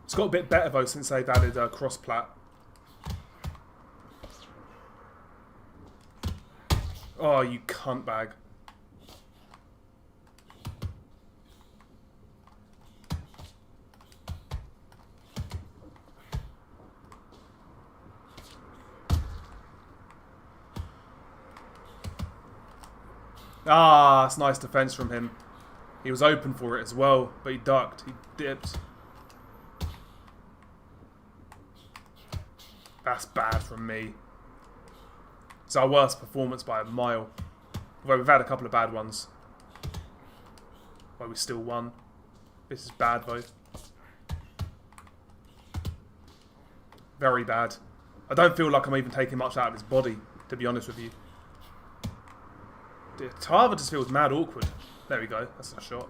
It's got a bit better though since they've added cross-plat. Oh, you cunt bag. Ah, it's nice defense from him. He was open for it as well, but he ducked. He dipped. That's bad from me. It's our worst performance by a mile. Although we've had a couple of bad ones. But we still won. This is bad though. Very bad. I don't feel like I'm even taking much out of his body, to be honest with you. Tava just feels mad awkward. There we go. That's a shot.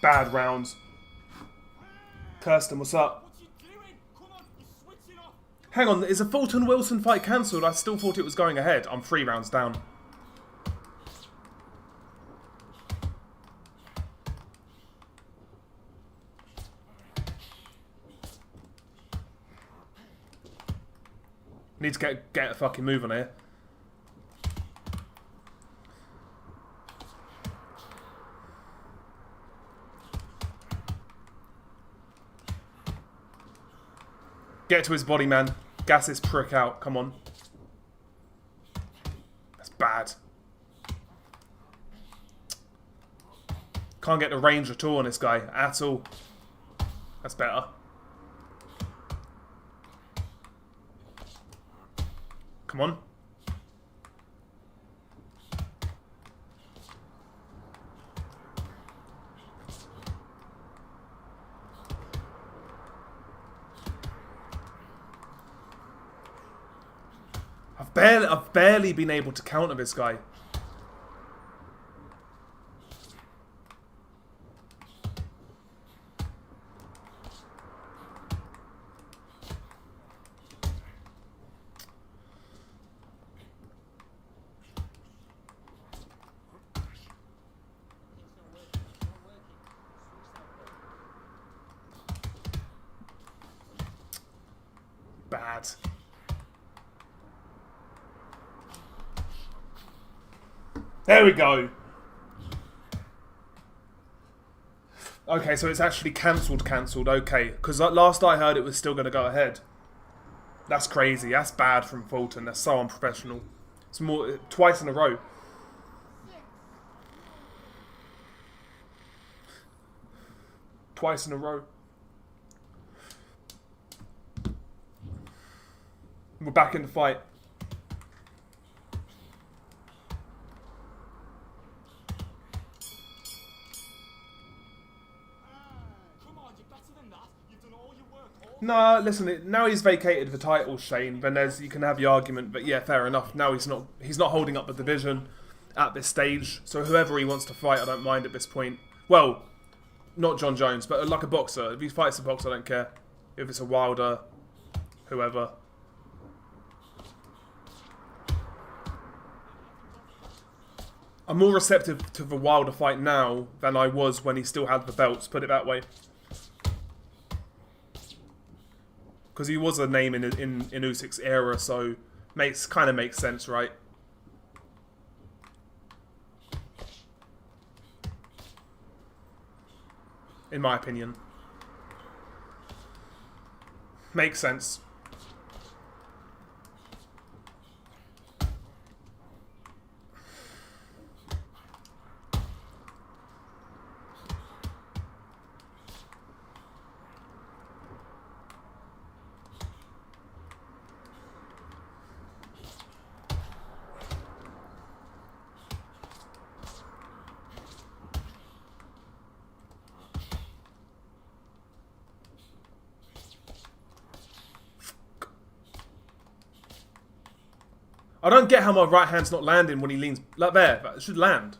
Bad rounds. Kirsten, what's up? What you doing? Come on, you're switching off. Hang on, is a Fulton Wilson fight cancelled? I still thought it was going ahead. I'm 3 rounds down. Need to get a fucking move on here. Get to his body, man. Gas this prick out. Come on. That's bad. Can't get the range at all on this guy. At all. That's better. Come on. I've barely been able to counter this guy. Bad. There we go. Okay, so it's actually cancelled. Okay, because last I heard it was still going to go ahead. That's crazy. That's bad from Fulton. That's so unprofessional. It's more twice in a row. Twice in a row. We're back in the fight. No, listen. Now he's vacated the title, Shane. Then you can have the argument, but yeah, fair enough. Now he's not holding up the division at this stage. So whoever he wants to fight, I don't mind at this point. Well, not John Jones, but like a boxer. If he fights a boxer, I don't care. If it's a Wilder, whoever. I'm more receptive to the Wilder fight now than I was when he still had the belts. Put it that way. Because he was a name in Usyk's era, so kind of makes sense, right? In my opinion. Makes sense. I don't get how my right hand's not landing when he leans like there. But it should land.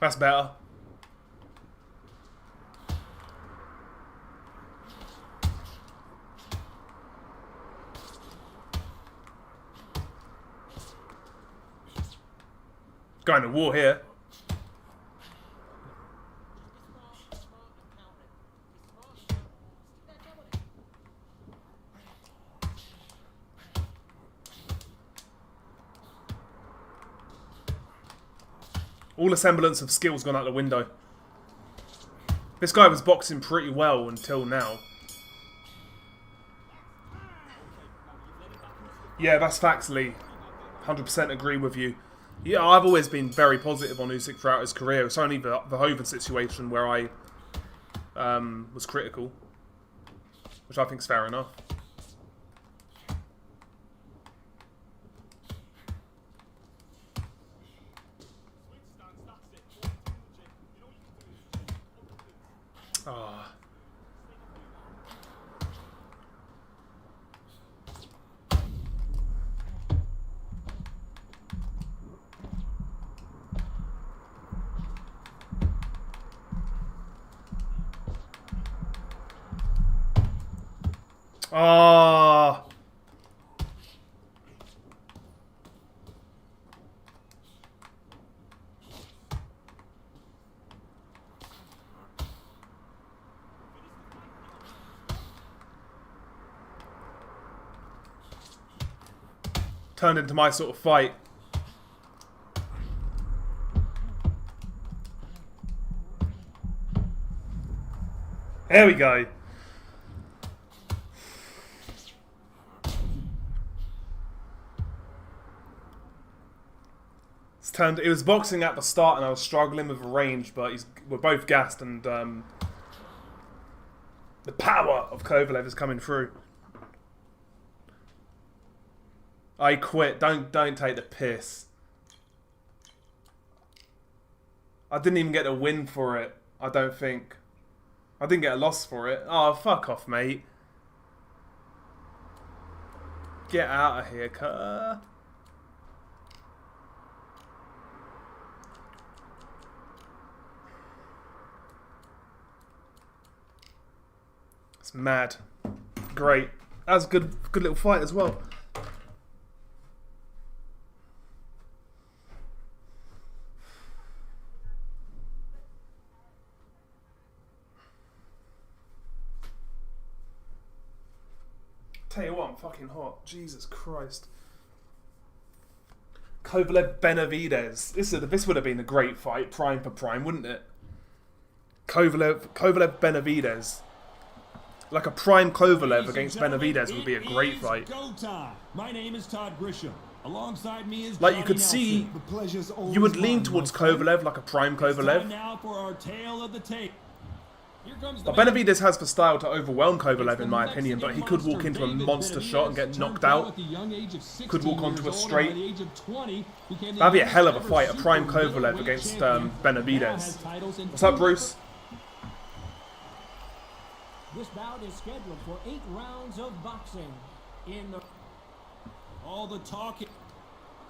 That's better. Going to war here. All the semblance of skill's gone out the window. This guy was boxing pretty well until now. Yeah, that's facts, Lee. 100% agree with you. Yeah, I've always been very positive on Usyk throughout his career. It's only the Hoven situation where I was critical. Which I think is fair enough. Ah. Turned into my sort of fight. There we go. It was boxing at the start and I was struggling with range, but we're both gassed and the power of Kovalev is coming through. I quit. Don't take the piss. I didn't even get a win for it, I don't think. I didn't get a loss for it. Oh, fuck off, mate. Get out of here, cuh. It's mad. Great. That was a good little fight as well. Tell you what, I'm fucking hot. Jesus Christ. Kovalev Benavidez. This would have been a great fight, prime for prime, wouldn't it? Kovalev Benavidez. Like a prime Kovalev against Benavidez would be a great fight. Go time. My name is Todd Grisham. Alongside me is like you could see, you would lean towards Kovalev, like a prime Kovalev. Now for our tale of the tape. But Benavidez has the style to overwhelm Kovalev in my opinion, but he could walk into a monster shot and get knocked out. Could walk onto a straight. That'd be a hell of a fight, a prime Kovalev against Benavidez. What's up, Bruce? This bout is scheduled for 8 rounds of boxing. All the talking.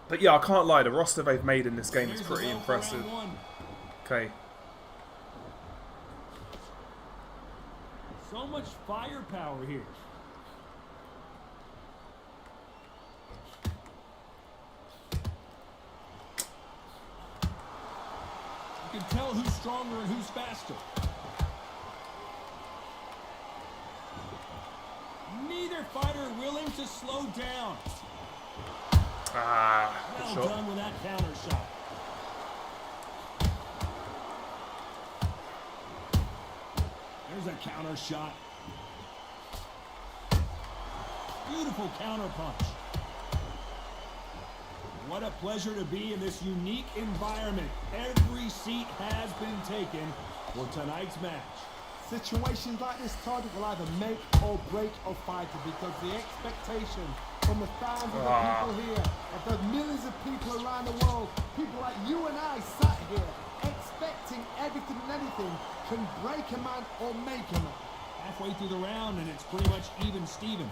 But yeah, I can't lie, the roster they've made in this game is pretty impressive. Okay. So much firepower here. You can tell who's stronger and who's faster. Neither fighter willing to slow down. Well done with that counter shot. There's a counter shot. Beautiful counter punch. What a pleasure to be in this unique environment. Every seat has been taken for tonight's match. Situations like this, Todd, will either make or break a fighter because the expectation from the thousands of people here, of the millions of people around the world, people like you and I sat here expecting everything and anything can break a man or make a man. Halfway through the round and it's pretty much even Steven.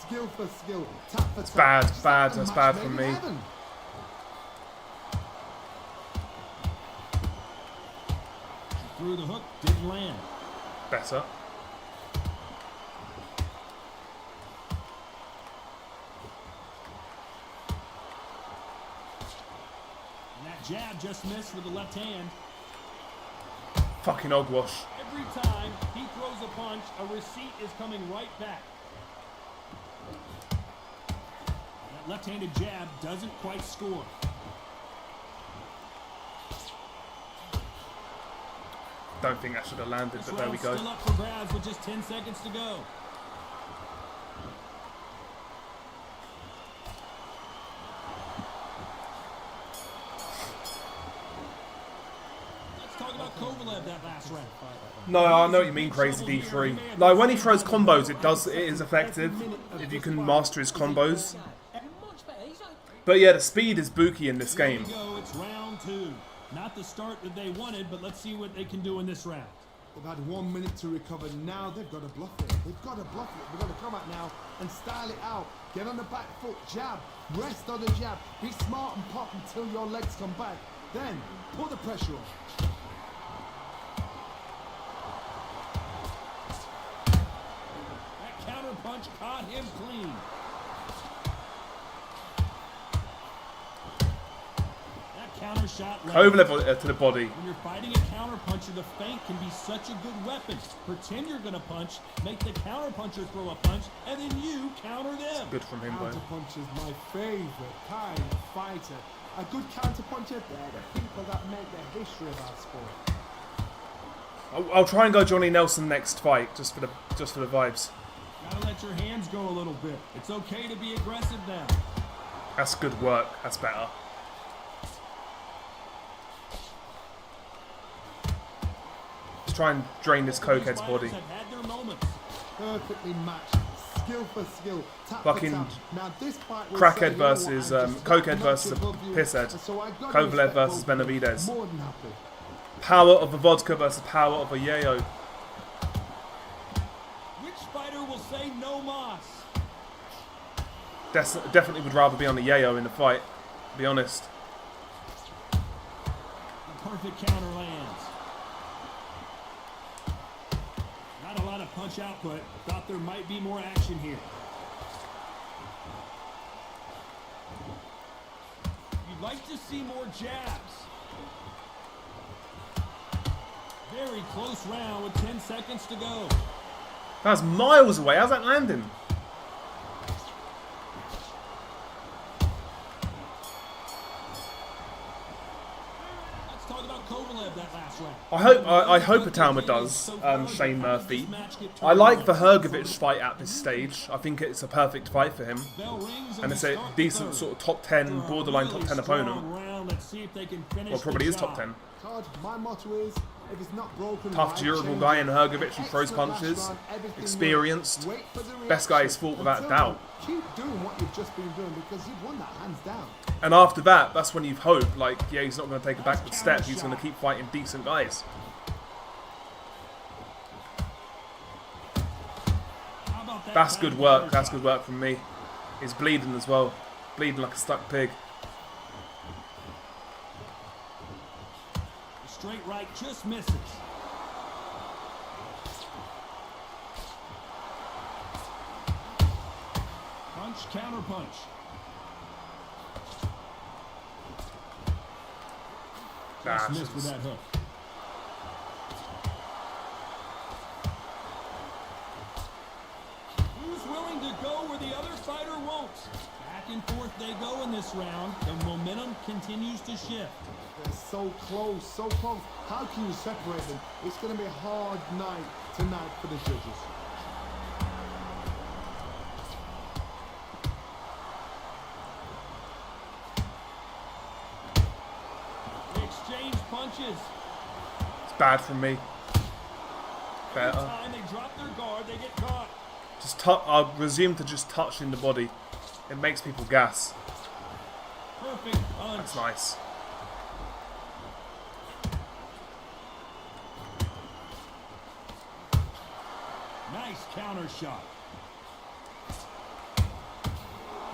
Skill for skill, tap for tap. It's bad, that's bad for me. Through the hook, didn't land. Better. And that jab just missed with the left hand. Fucking hogwash. Every time he throws a punch, a receipt is coming right back. That left-handed jab doesn't quite score. Don't think that should have landed, but there we go. Still up for grabs with just 10 seconds to go. Let's talk about Kovalev that last round. No, I know what you mean, Crazy D3. Like when he throws combos, it is effective if you can master his combos. But yeah, the speed is booky in this game. Here we go. It's round 2. Not the start that they wanted, but let's see what they can do in this round. They've had 1 minute to recover. Now they've got to bluff it. They've got to bluff it. They've got to come out now and style it out. Get on the back foot, jab, rest on the jab. Be smart and pop until your legs come back. Then put the pressure on. That counter punch punch caught him clean. That counter shot left. Kovalev to the body. When you're fighting a counter puncher, the feint can be such a good weapon. Pretend you're going to punch, make the counter puncher throw a punch, and then you counter them. Good from him, Counter though. punch is my favorite kind of fighter. A good counter puncher, they're the people that make the history of our sport. I'll try and go Johnny Nelson next fight, just for the vibes. Gotta let your hands go a little bit. It's okay to be aggressive now. That's good work. That's better. Let's try and drain this cokehead's body. Have had their moments. Perfectly matched, skill for skill, tap Fucking for tap. Now this fight will crackhead say, you know what, versus, I'm just cokehead not versus a above you. pisshead. And so I gotta Kovalev respect versus both of them. Benavidez. More than happy. Power of a vodka versus power of a yayo. Which fighter will say no mas? Definitely would rather be on the yayo in the fight, to be honest. The perfect counter lands. Not a lot of punch output. Thought there might be more action here. You'd like to see more jabs. Very close round with 10 seconds to go. That was miles away. How's that landing? Let's talk about Kovalev that last round. I hope Atama does, Shane Murphy. I like the Hrgovic fight at this stage. I think it's a perfect fight for him. Bell rings And we it's a start the decent third. sort of top 10, borderline top 10 opponent. Strong round. Let's see if they can finish Well, probably the is top job. 10. Card, my motto is, if it's not broken, Tough, why durable change guy it? in Hrgovic who throws Excellent last punches. round, everything Experienced. worked. Wait for the Best guy reaction. he's fought without Until doubt. then, keep doing what you've just been doing because you've won that hands down. And after that, that's when you've hoped, like, yeah, he's not going to take a backward step. He's going to keep fighting decent guys. How about that That's time good work. counter That's shot? good work from me. He's bleeding as well. Bleeding like a stuck pig. The straight right just misses. Punch, counter punch. Just missed with that hook. Who's willing to go where the other fighter won't? Back and forth they go in this round. The momentum continues to shift. They're so close, so close. How can you separate them? It's going to be a hard night tonight for the judges. They exchange punches. It's bad from me. Every Better. time they drop their guard, they get caught. I'll resume to just touching the body. It makes people gas. Perfect punch. That's nice. Nice counter shot.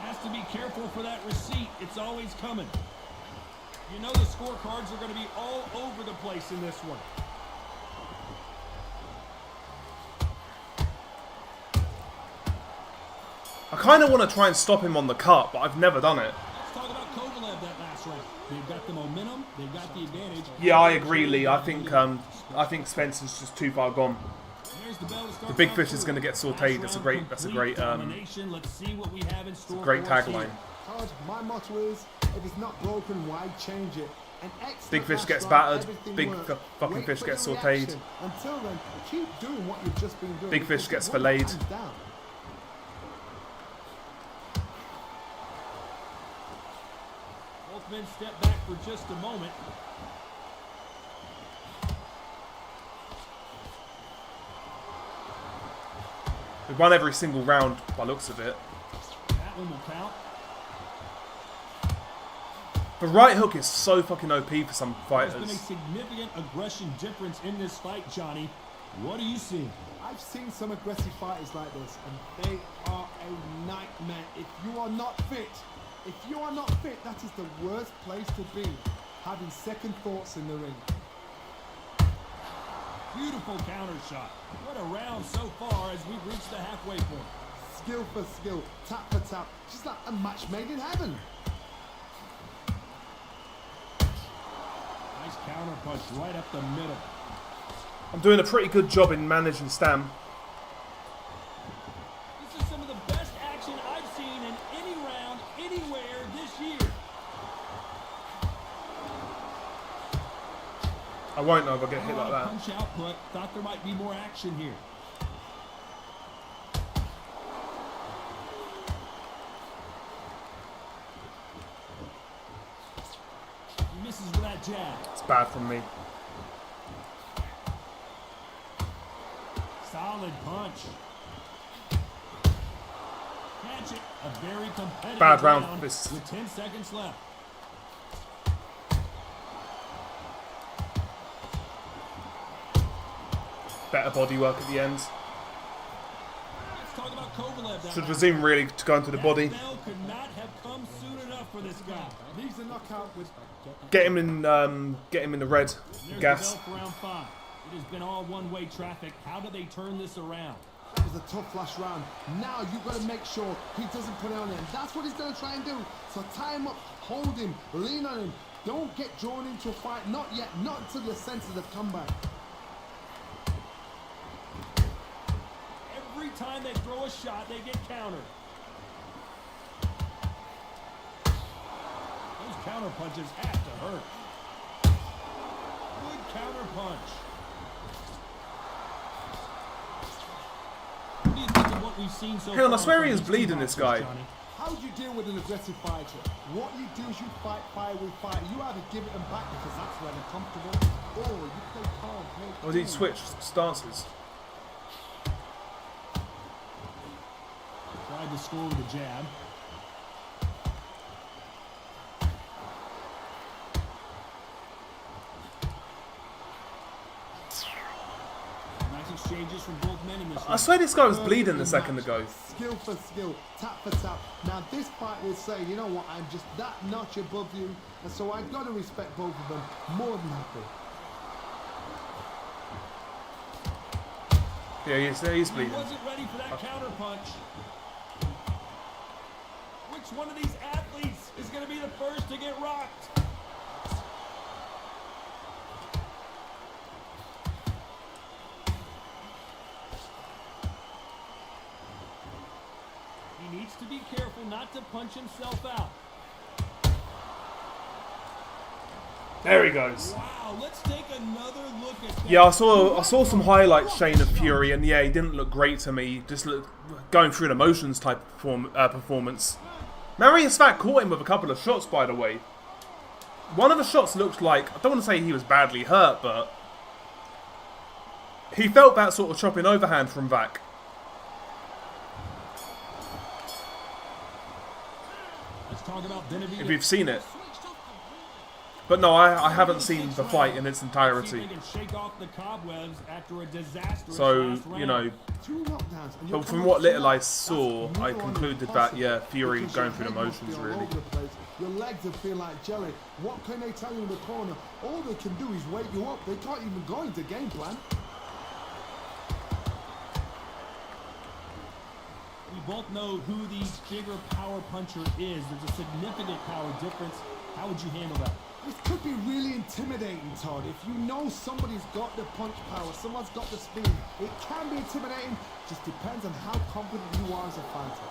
Has to be careful for that receipt. It's always coming. You know the scorecards are going to be all over the place in this one. I kind of want to try and stop him on the cut, but I've never done it. Let's talk about Kovalev that last round. They've got the momentum. They've got the advantage. Yeah, I agree, Lee. I think Spencer's just too far gone. There's the bell to start The big round fish is two. going to get sautéed. Last That's a round, great complete domination. Let's see what we have in store great for us tagline. here. Card, my motto is, if it's not broken, why change it? An excellent Big fish last gets round, battered, everything big worked. fucking Wait fish for gets the sautéed. reaction. Until then, keep doing what you've just been doing. Big fish because gets you've won that filleted. hands down. Both men step back for just a moment. We've won every single round by looks of it. That one will count. The right hook is so fucking OP for some There's been a fighters. significant aggression difference in this fight, Johnny. What do you see? I've seen some aggressive fighters like this, and they are a nightmare. If you are not fit, that is the worst place to be. Having second thoughts in the ring. Beautiful counter shot. What a round so far as we've reached the halfway point. skill for skill, tap for tap, just like a match made in heaven. Nice counter punch right up the middle. I'm doing a pretty good job in managing Stam. This is some of the best action I've seen in any round, anywhere this year. I won't know if I get hit like that. Punch output. Thought there might be more action here. He misses with that jab. It's bad from me. Solid punch. Catch it. A very competitive Bad round for this. with 10 seconds left. Better body work at the end. Let's talk about Kovalev. Should resume really to go into the body. That bell could not have come soon enough for this guy. Leaves a knockout with... Get him in the red There's gas. the bell for round 5. It has been all one-way traffic. How do they turn this around? That was a tough last round. Now you've got to make sure he doesn't put it on him. That's what he's going to try and do. So tie him up, hold him, lean on him. Don't get drawn into a fight. Not yet. Not until your senses have come back. Every time they throw a shot, they get countered. Those counter punches have to hurt. Good counter punch. What do you think of what we've seen so Hang on, I far swear from he is these two bleeding, this boxers, guy. Johnny? How do you deal with an aggressive fighter? What you do is you fight fire with fire. You either give it them back because that's where they're comfortable, or you play calm, play Or did he cool. switch stances? Tried to score with a jab. Nice exchanges from both men in this I round. swear this guy was bleeding a second ago. Skill for skill, tap for tap. Now this fight will say, you know what, I'm just that notch above you, and so I've got to respect both of them more than happy. Yeah, he's He bleeding. wasn't ready for that counter punch. Which one of these athletes is going to be the first to get rocked? He needs to be careful not to punch himself out. There he goes. Wow, let's take another look at that. Yeah, I saw some highlights, Shane, of Fury, and yeah, he didn't look great to me. Just looked going through the motions type performance. Marius Fat caught him with a couple of shots, by the way. One of the shots looked like, I don't want to say he was badly hurt, but he felt that sort of chopping overhand from Vac. Let's talk about Benavidez. If you've seen it. But no, I haven't seen the fight in its See if entirety. they can shake off the cobwebs after a disastrous So, last round. you know, Two knockdowns, and you're but from coming what up little to I that. saw, That's I neither concluded that, impossible, yeah, Fury because going your through the head must motions, be all really. over the place. Your legs will feel like jelly. What can they tell you in the corner? All they can do is wake you up. They can't even go into game plan. We both know who the bigger power puncher is. There's a significant power difference. How would you handle that? This could be really intimidating, Todd. If you know somebody's got the punch power, someone's got the speed, it can be intimidating. Just depends on how confident you are as a fighter.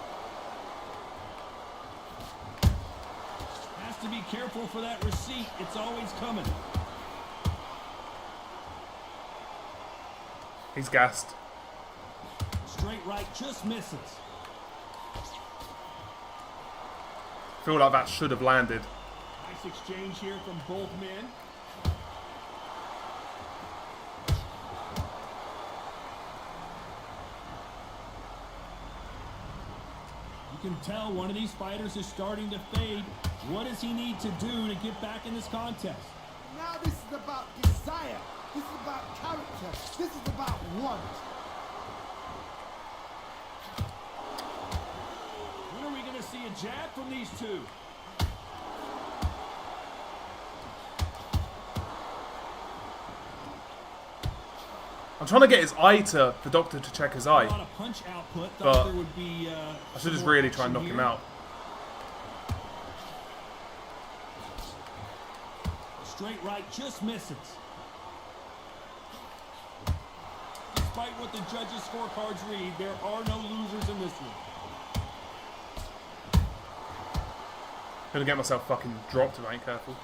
Has to be careful for that receipt. It's always coming. He's gassed. Straight right just misses. Feel like that should have landed. Nice exchange here from both men. You can tell one of these fighters is starting to fade. What does he need to do to get back in this contest? Now this is about desire. This is about character. This is about want. When are we going to see a jab from these two? I'm trying to get his eye to the doctor to check his eye. A lot of punch output. But Thought there would be, I should just really try and knock him out. Straight right just misses. Despite what the judges' scorecards read, there are no losers in this one. Gonna get myself fucking dropped if I ain't careful.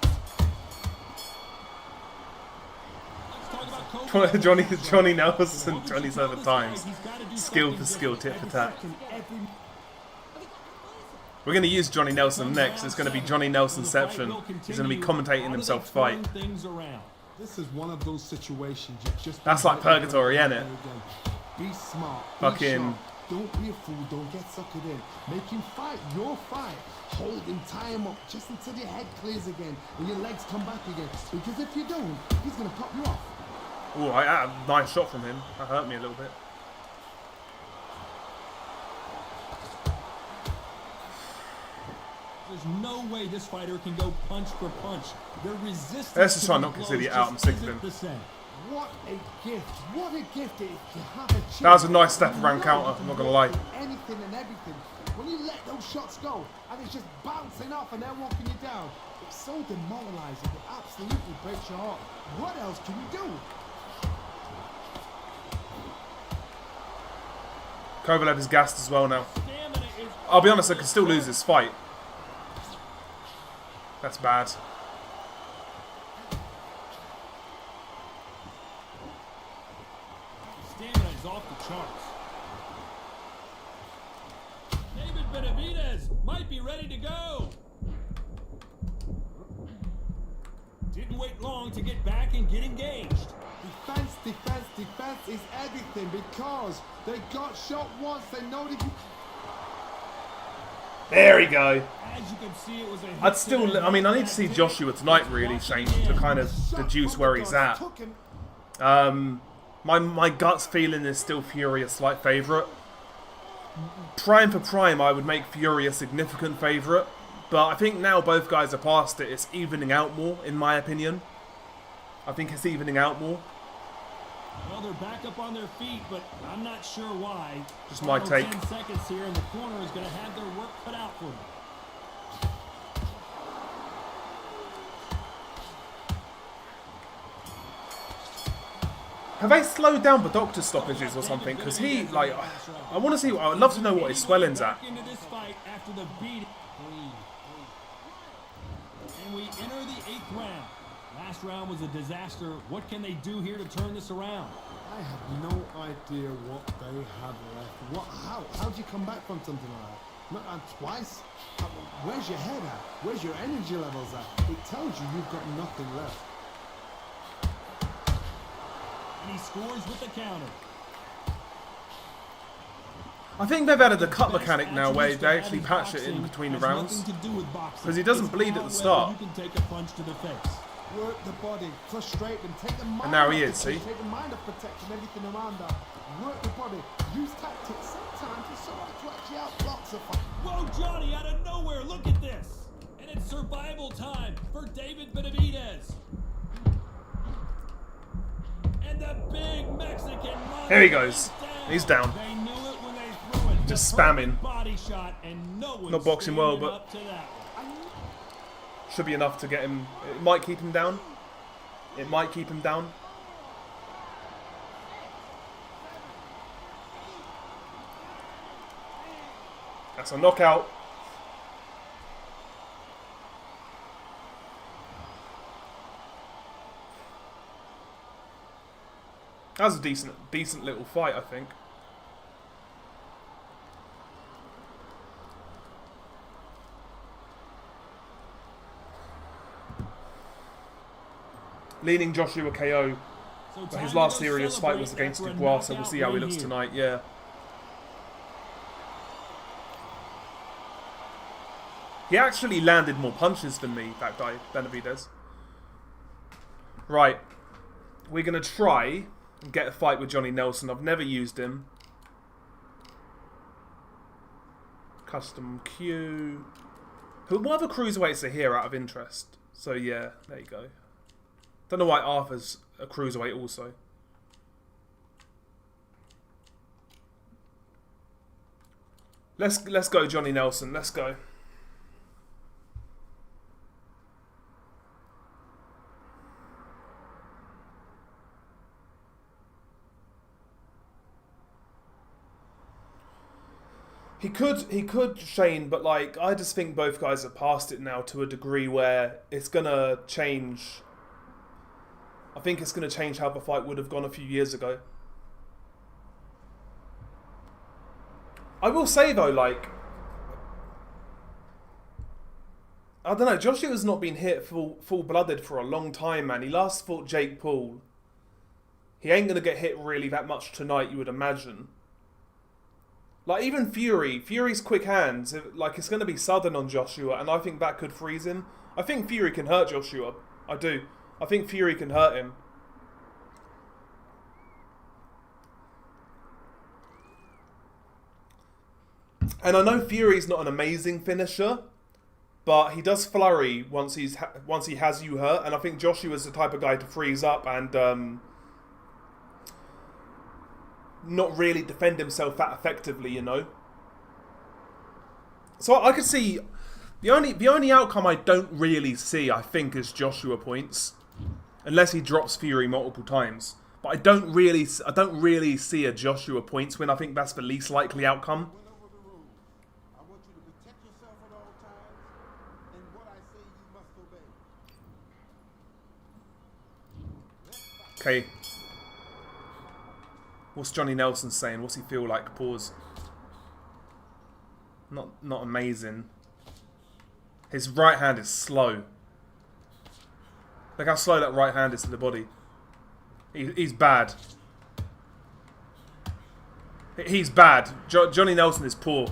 Johnny Nelson, 27 times. Skill for skill, tit for tat. We're going to use Johnny Nelson next. It's going to be Johnny Nelsonception. He's going to be commentating himself fight. This is one of those situations you just... That's like purgatory, ain't it? Be smart. Fucking... Don't be a fool. Don't get suckered in. Make him fight your fight. Hold him, tie him up, just until your head clears again and your legs come back again. Because if you don't, he's going to pop you off. Oh, I had a nice shot from him. That hurt me a little bit. There's no way this fighter can go punch for punch. Their resistance. Let's just try and knock this idiot out. I'm sick of him. What a gift! What a gift it is to have a chance. That was a nice step around counter. I'm not gonna lie. Anything and everything. When you let those shots go and it's just bouncing off and they're walking you down, it's so demoralizing. It absolutely breaks your heart. What else can you do? Kovalev is gassed as well now. I'll be honest, I could still lose this fight. That's bad. Stamina is off the charts. David Benavidez might be ready to go. Didn't wait long to get back and get engaged. Defense, defense, defense is everything because they got shot once. They know they can... There we go. As you can see, it was a I'd still... I mean, I need to see Joshua tonight, really, Shane, to kind of deduce where he's at. My gut's feeling is still Fury a slight favourite. Prime for prime, I would make Fury a significant favourite. But I think now both guys are past it. It's evening out more, in my opinion. I think it's evening out more. Well, they're back up on their feet, but I'm not sure why. Just my take. 10 seconds here, and the corner is going to have their work cut out for them. Have they slowed down the doctor's stoppages or something? Because he, like, I want to see. I'd love to know what his swelling's at. Into this fight after the beating. And we enter the 8th round. Last round was a disaster. What can they do here to turn this around? I have no idea what they have left. How do you come back from something like that? Not twice? Where's your head at? Where's your energy levels at? It tells you you've got nothing left. And he scores with the counter. I think they've added a cut mechanic now where they actually patch it in between the rounds. Because he doesn't bleed at the start. You can take a punch to the face. Work the body, frustrate them, take the mind. And now he is, see? Take the mind of protecting everything around that. Work the body, use tactics sometimes to somebody to actually outblocks a fight. Whoa, Johnny, out of nowhere, look at this. And it's survival time for David Benavidez. And the big Mexican. Here he goes. He's down. They knew it when they threw it. Just spamming. Body shot, and no one's Not boxing well, but up to that. should be enough to get him. It might keep him down. It might keep him down. That's a knockout. That was a decent little fight, I think. Leading Joshua KO. But his last serious fight was against Dubois, so we'll see how he looks tonight, yeah. He actually landed more punches than me, that guy, Benavidez. Right. We're going to try and get a fight with Johnny Nelson. I've never used him. Custom queue. What other cruiserweights are here out of interest? So yeah, there you go. Don't know why Arthur's a cruiserweight also. Let's go, Johnny Nelson. Let's go. He could Shane, but like I just think both guys are past it now to a degree where it's gonna change. I think it's gonna change how the fight would have gone a few years ago. I will say though, like I don't know, Joshua's not been hit full blooded for a long time, man. He last fought Jake Paul. He ain't gonna get hit really that much tonight, you would imagine. Like, even Fury's quick hands, like, it's going to be sudden on Joshua, and I think that could freeze him. I think Fury can hurt Joshua. I do. I think Fury can hurt him. And I know Fury's not an amazing finisher, but he does flurry once he has you hurt, and I think Joshua's the type of guy to freeze up and not really defend himself that effectively, you know. So I could see the only outcome I don't really see, I think, is Joshua points, unless he drops Fury multiple times. But I don't really see a Joshua points win. I think that's the least likely outcome. Okay. What's Johnny Nelson saying? What's he feel like? Pause. Not amazing. His right hand is slow. Look how slow that right hand is to the body. He's bad. He's bad. Johnny Nelson is poor.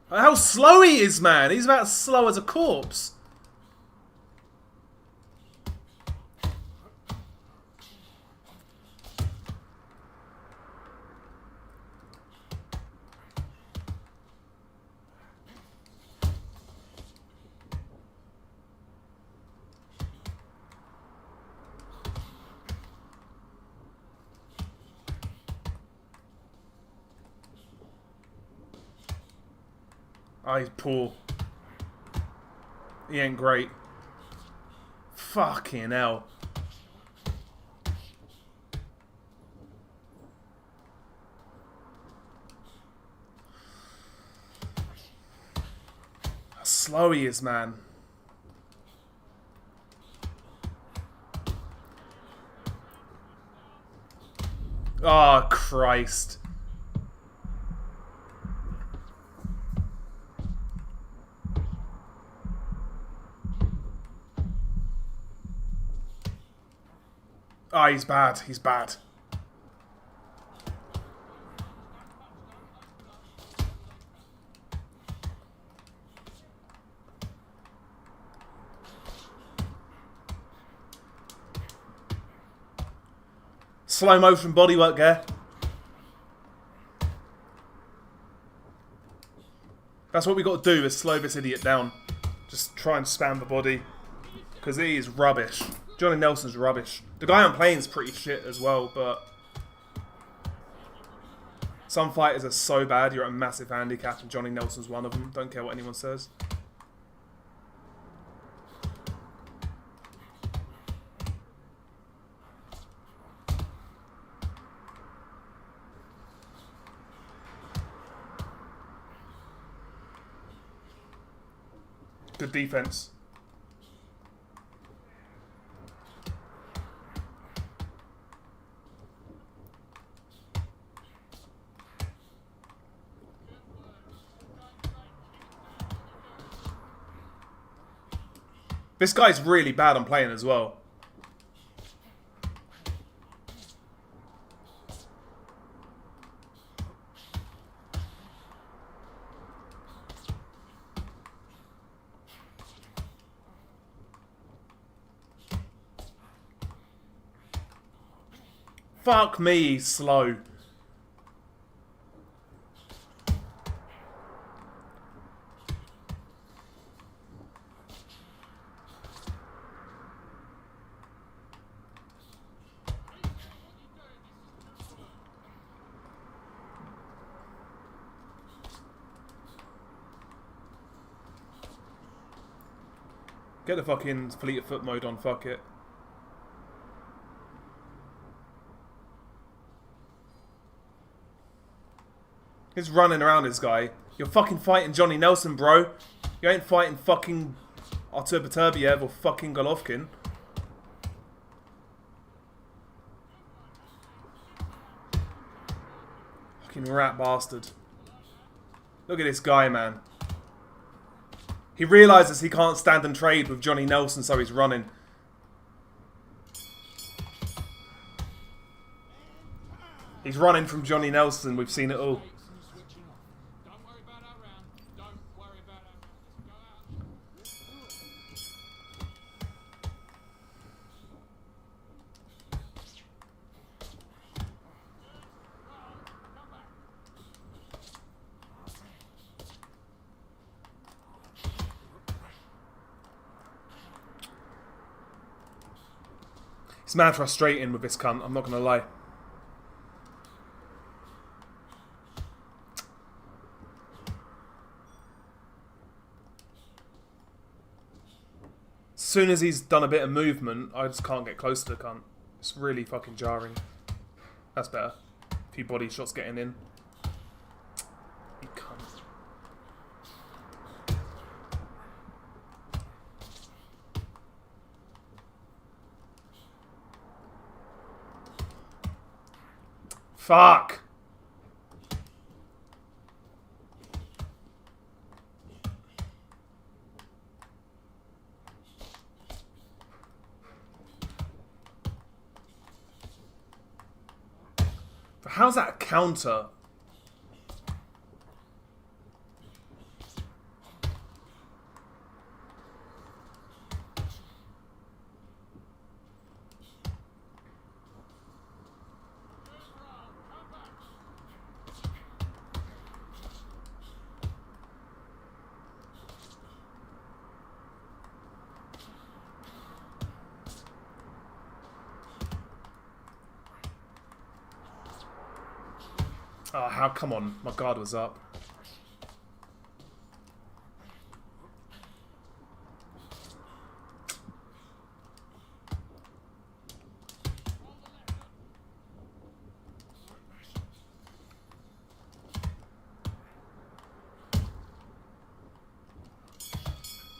How slow he is, man. He's about as slow as a corpse. Oh, he's poor. He ain't great. Fucking hell. How slow he is, man. Oh, Christ. Ah, he's bad. He's bad. Slow motion bodywork there. That's what we got to do, is slow this idiot down. Just try and spam the body. Because he is rubbish. Johnny Nelson's rubbish. The guy I'm playing is pretty shit as well, but some fighters are so bad, you're at a massive handicap, and Johnny Nelson's one of them. Don't care what anyone says. Good defense. This guy's really bad on playing as well. Fuck me, he's slow. Get the fucking fleet of foot mode on, fuck it. He's running around, this guy. You're fucking fighting Johnny Nelson, bro. You ain't fighting fucking Artur Beterbiev or fucking Golovkin. Fucking rat bastard. Look at this guy, man. He realises he can't stand and trade with Johnny Nelson, so he's running. He's running from Johnny Nelson. We've seen it all. It's mad frustrating with this cunt, I'm not gonna lie. As soon as he's done a bit of movement, I just can't get close to the cunt. It's really fucking jarring. That's better. A few body shots getting in. You cunt. Fuck! How's that a counter? Oh, how? Come on. My guard was up.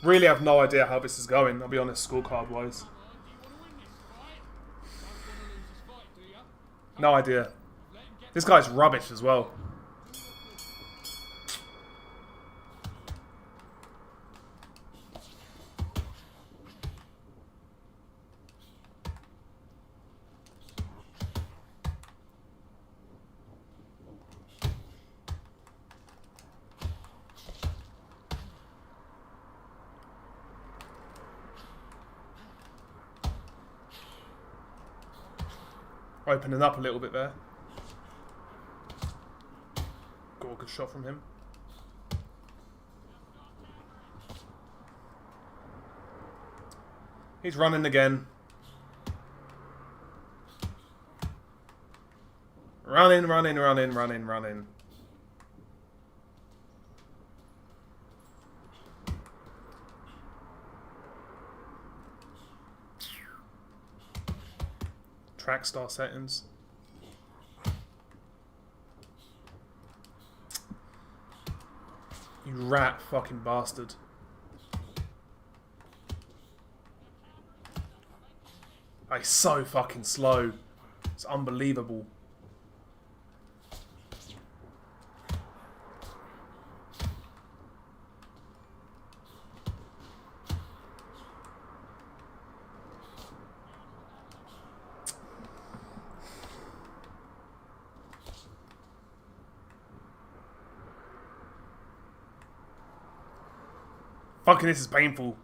Really have no idea how this is going, I'll be honest, scorecard-wise. No idea. This guy's rubbish as well. Opening up a little bit there. Got a good shot from him. He's running again. Running, running, running, running, running. Track star settings. You rat fucking bastard. He's so fucking slow. It's unbelievable. Fucking this is painful.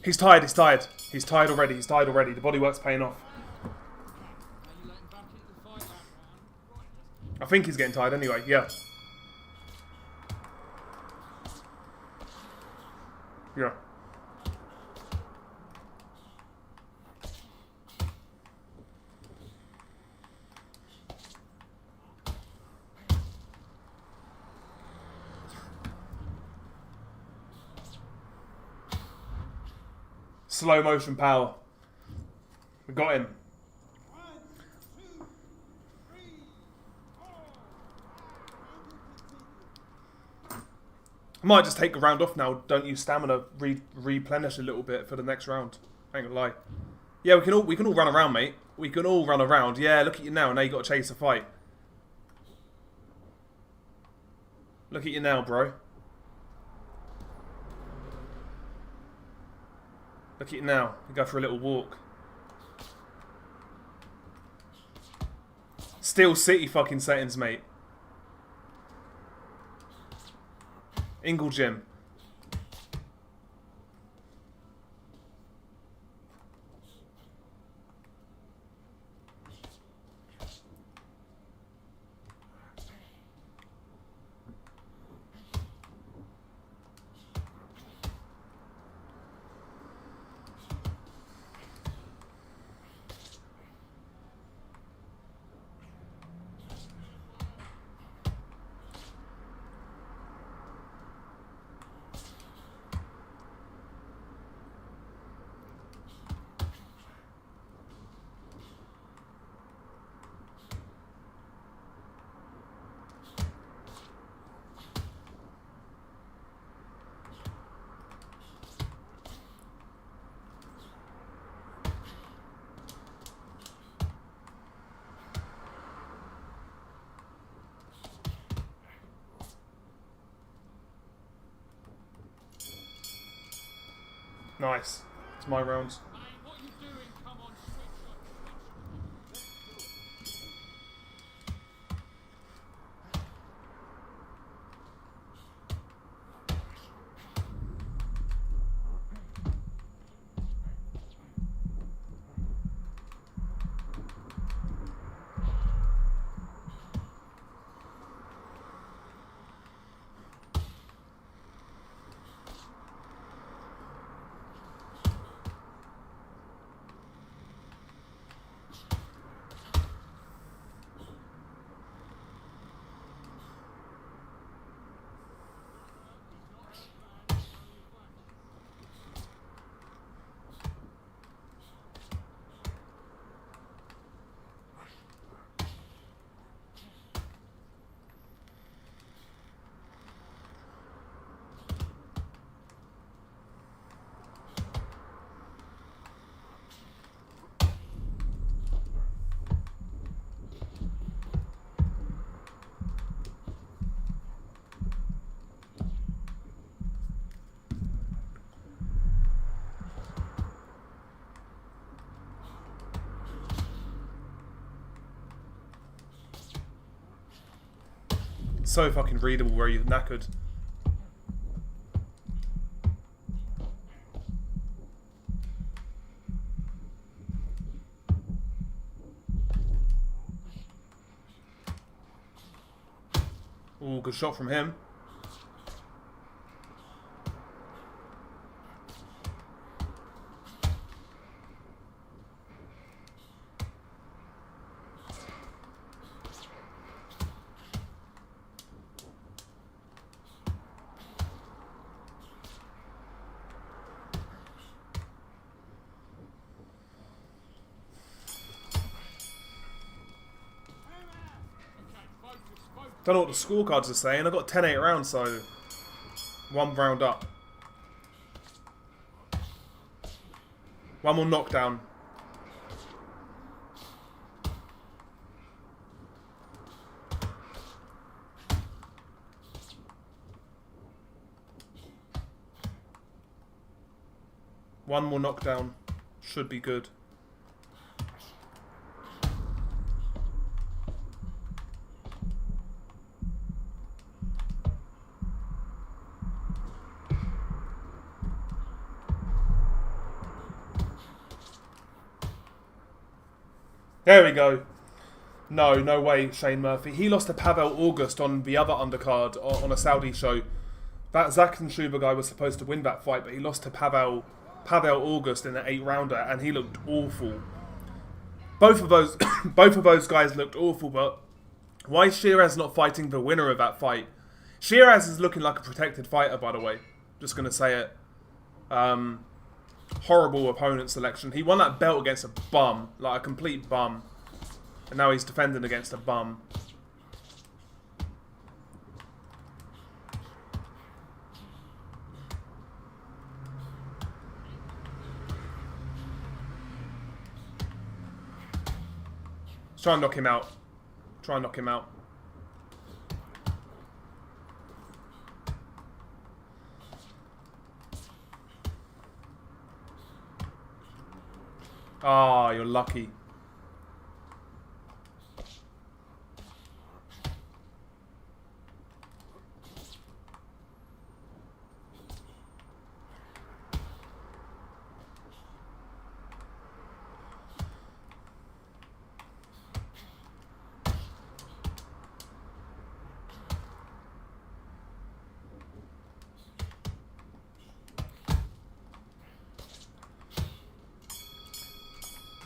He's tired, he's tired. He's tired already, he's tired already. The bodywork's paying off. I think he's getting tired anyway, yeah. Yeah. Slow motion power. We got him. 1, 2, 3, 4, 5. Might just take a round off now. Don't use stamina. Replenish a little bit for the next round. I ain't gonna lie. Yeah, we can all run around, mate. We can all run around. Yeah, look at you now. Now you got to chase a fight. Look at you now, bro. Look at you now. You go for a little walk. Steel City fucking settings, mate. Ingle Gym. Nice. It's my rounds. So fucking readable where you're knackered. Ooh, good shot from him. Don't know what the scorecards are saying. I got 10-8 rounds, so one round up. One more knockdown. One more knockdown. Should be good. There we go. No, no way, Shane Murphy. He lost to Pavel August on the other undercard on a Saudi show. That Zakhenshuber guy was supposed to win that fight, but he lost to Pavel August in an 8-rounder, and he looked awful. Both of those both of those guys looked awful, but why is Shiraz not fighting the winner of that fight? Shiraz is looking like a protected fighter, by the way. Just gonna say it. Horrible opponent selection. He won that belt against a bum, like a complete bum. And now he's defending against a bum. Let's try and knock him out. Try and knock him out. Ah, you're lucky.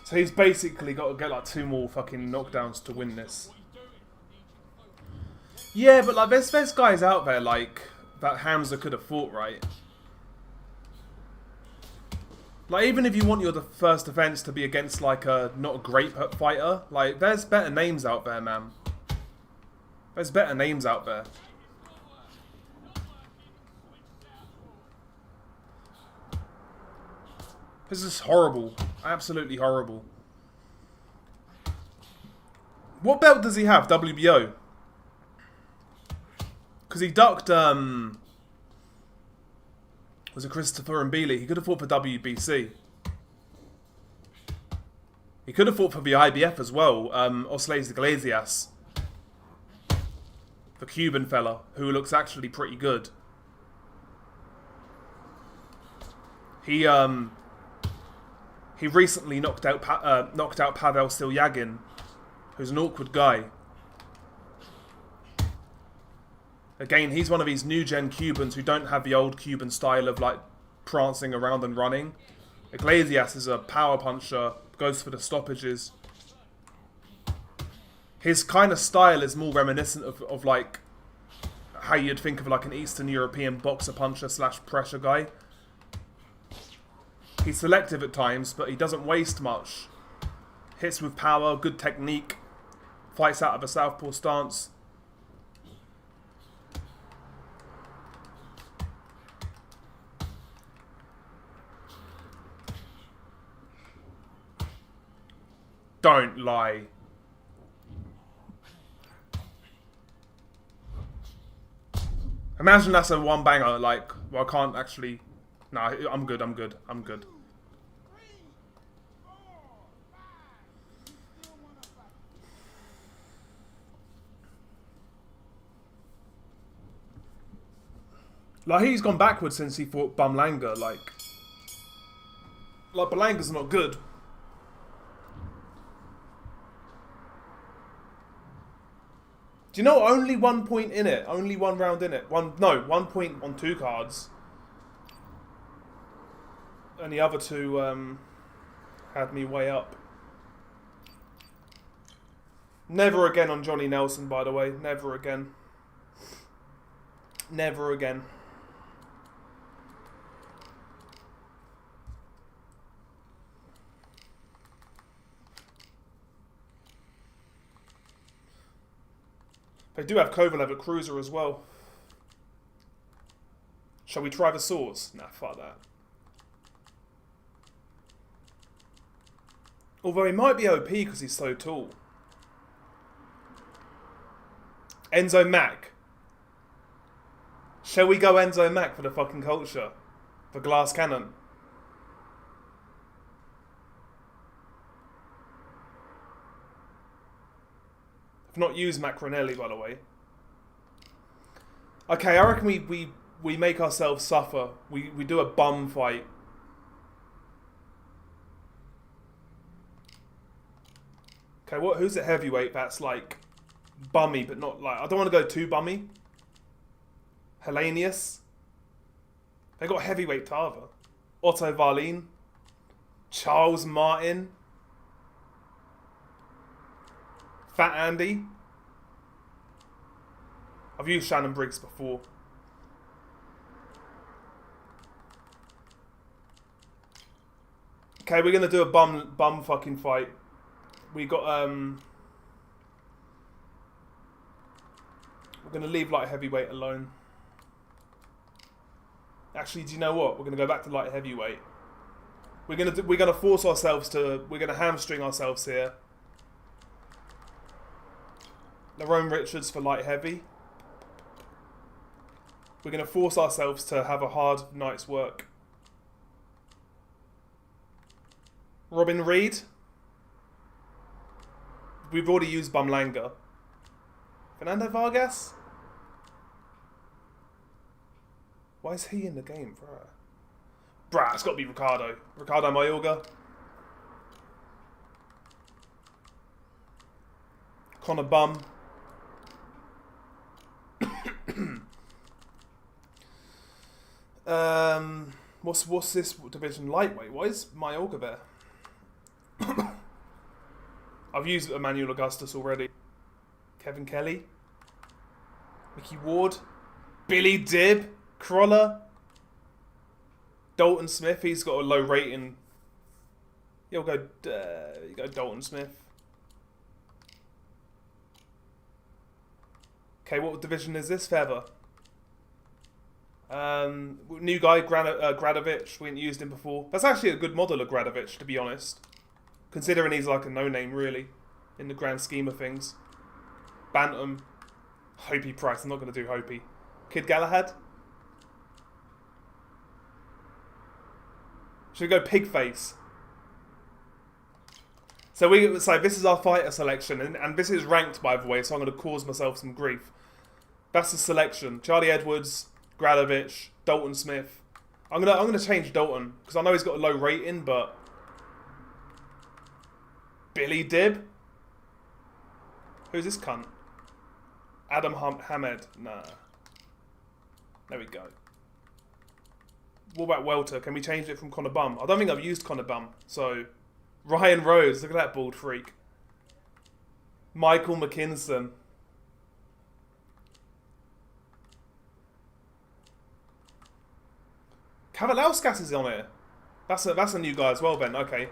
So he's basically got to get like 2 more fucking knockdowns to win this. Yeah, but like there's guys out there like that Hamza could have fought, right? Like even if you want your first defense to be against like a not a great fighter, like there's better names out there, man. There's better names out there. This is horrible. Absolutely horrible. What belt does he have? WBO? Because he ducked, was it Christopher Mbili? He could have fought for WBC. He could have fought for the IBF as well. Osles Iglesias. The Cuban fella, who looks actually pretty good. He recently knocked out Pavel Silyagin, who's an awkward guy. Again, he's one of these new-gen Cubans who don't have the old Cuban style of like prancing around and running. Iglesias is a power puncher, goes for the stoppages. His kind of style is more reminiscent of like how you'd think of like an Eastern European boxer puncher / pressure guy. He's selective at times, but he doesn't waste much. Hits with power, good technique. Fights out of a southpaw stance. Don't lie. Imagine that's a one banger, like, well, I can't actually... Nah, I'm good. Like, he's gone backwards since he fought Bumlanga, like Berlanga's not good. Do you know, only 1 point in it, only 1 round in it. 1 point on 2 cards. And the other 2 had me way up. Never again on Johnny Nelson, by the way. Never again. Never again. They do have Kovalev at cruiser as well. Shall we try the swords? Nah, fuck that. Although he might be OP because he's so tall. Enzo Mack. Shall we go Enzo Mack for the fucking culture? For Glass Cannon? I've not used Macronelli, by the way. Okay, I reckon we make ourselves suffer. We do a bum fight. Okay, who's at heavyweight that's like bummy, but not like... I don't want to go too bummy. Hellenius. They got heavyweight Tava. Otto Varlin. Charles Martin. Fat Andy. I've used Shannon Briggs before. Okay, we're gonna do a bum fucking fight. We got we're gonna leave light heavyweight alone. Actually, do you know what? We're gonna go back to light heavyweight. We're gonna force ourselves to. We're gonna hamstring ourselves here. Lerone Richards for light heavy. We're gonna force ourselves to have a hard night's work. Robin Reed. We've already used Bumlanga. Fernando Vargas? Why is he in the game, bruh? It's got to be Ricardo. Ricardo Mayorga. Connor Bum. What's this division? Lightweight. Why is Mayorga there? I've used Emmanuel Augustus already. Kevin Kelly. Mickey Ward. Billy Dibb. Crawler. Dalton Smith. He's got a low rating. You'll go. You go Dalton Smith. Okay, what division is this? Feather. New guy, Gradovic. We ain't used him before. That's actually a good model of Gradovic, to be honest. Considering he's like a no-name, really, in the grand scheme of things. Bantam. Hopi Price. I'm not going to do Hopi. Kid Galahad. Should we go Pigface? So this is our fighter selection, and this is ranked, by the way, so I'm going to cause myself some grief. That's the selection. Charlie Edwards, Gradovic, Dalton Smith. I'm gonna change Dalton, because I know he's got a low rating, but... Billy Dibb? Who's this cunt? Adam Hamed? Nah. There we go. What about Welter? Can we change it from Connor Bum? I don't think I've used Connor Bum, so... Ryan Rhodes, look at that bald freak. Michael McKinson. Kavalauskas is on here. That's a new guy as well, Ben. Okay.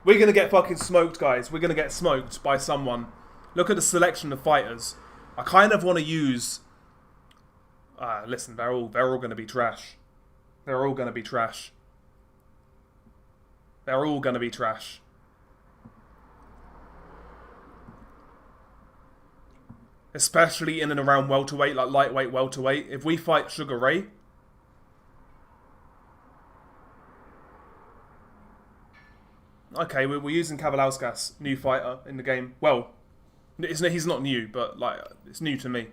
We're going to get fucking smoked, guys. We're going to get smoked by someone. Look at the selection of fighters. I kind of want to use... listen, they're all going to be trash. They're all going to be trash. They're all going to be trash. Especially in and around welterweight, like lightweight welterweight. If we fight Sugar Ray... Okay, we're using Kavalauskas, new fighter in the game. Well, he's not new, but like it's new to me.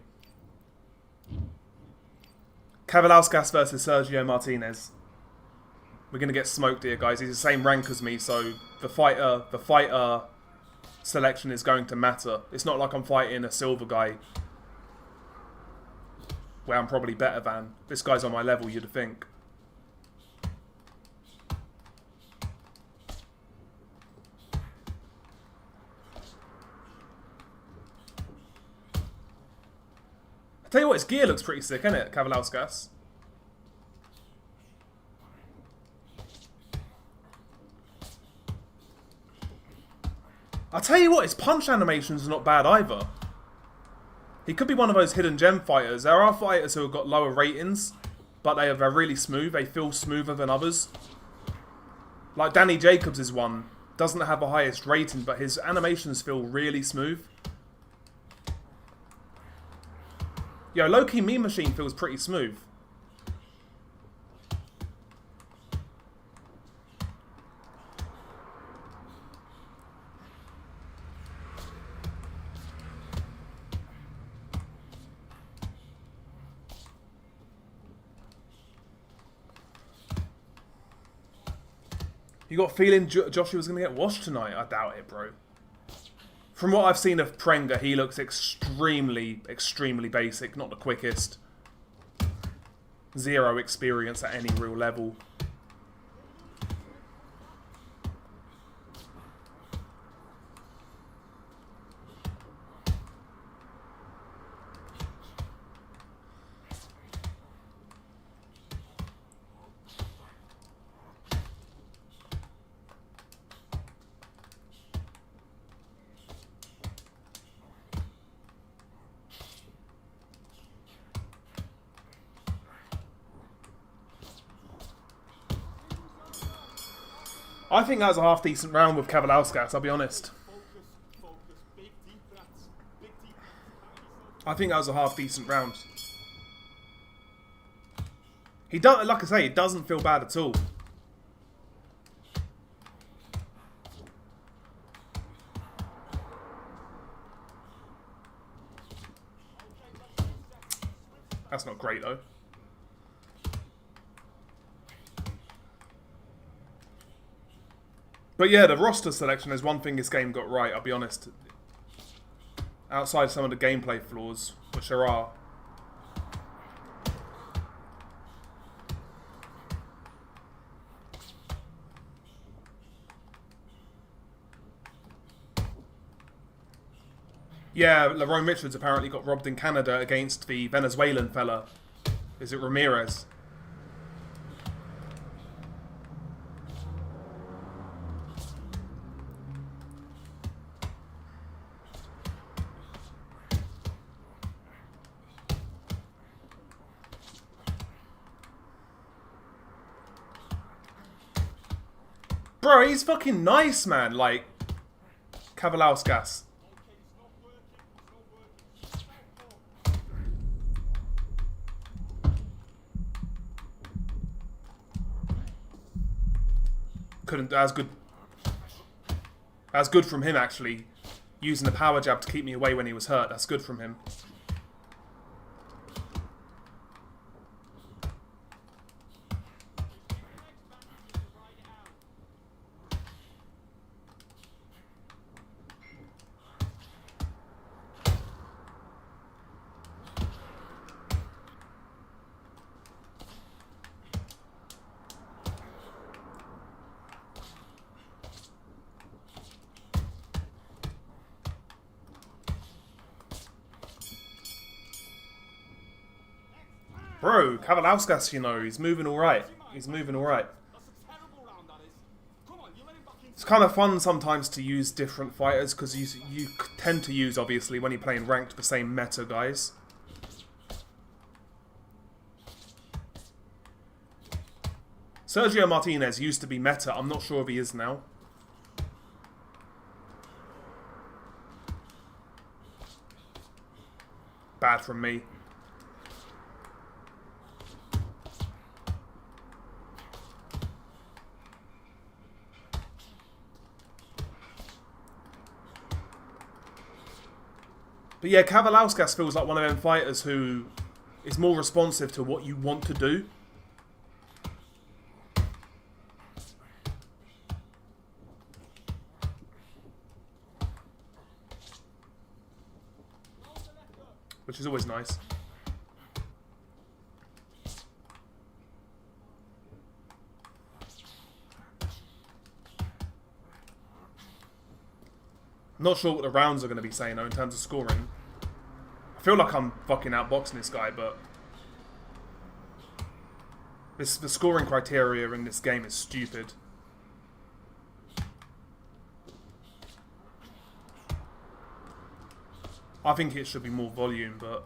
Kavalauskas versus Sergio Martinez. We're gonna get smoked here, guys. He's the same rank as me, so the fighter selection is going to matter. It's not like I'm fighting a silver guy where I'm probably better than. This guy's on my level, you'd think. I tell you what, his gear looks pretty sick, isn't it, Kavalauskas? I tell you what, his punch animations are not bad either. He could be one of those hidden gem fighters. There are fighters who have got lower ratings, but they're really smooth. They feel smoother than others. Like Danny Jacobs is one. Doesn't have the highest rating, but his animations feel really smooth. Yo, low-key Mean Machine feels pretty smooth. You got a feeling Joshua was going to get washed tonight? I doubt it, bro. From what I've seen of Prenga, he looks extremely, extremely basic. Not the quickest. Zero experience at any real level. I think that was a half-decent round with Kavalauskas, I'll be honest. I think that was a half-decent round. He don't, like I say, it doesn't feel bad at all. That's not great, though. But yeah, the roster selection is one thing this game got right, I'll be honest. Outside some of the gameplay flaws, which there are. Yeah, Lerone Richards apparently got robbed in Canada against the Venezuelan fella. Is it Ramirez? Bro, he's fucking nice, man. Like, Kavalauskas. Couldn't. That's good. That's good from him, actually. Using the power jab to keep me away when he was hurt. That's good from him. Bro, Kavalauskas, you know, he's moving alright. He's moving alright. It's kind of fun sometimes to use different fighters, because you tend to use, obviously, when you're playing ranked, the same meta guys. Sergio Martinez used to be meta. I'm not sure if he is now. Bad from me. But yeah, Kavalauskas feels like one of them fighters who is more responsive to what you want to do. Which is always nice. Not sure what the rounds are going to be saying though in terms of scoring. I feel like I'm fucking outboxing this guy, but the scoring criteria in this game is stupid. I think it should be more volume, but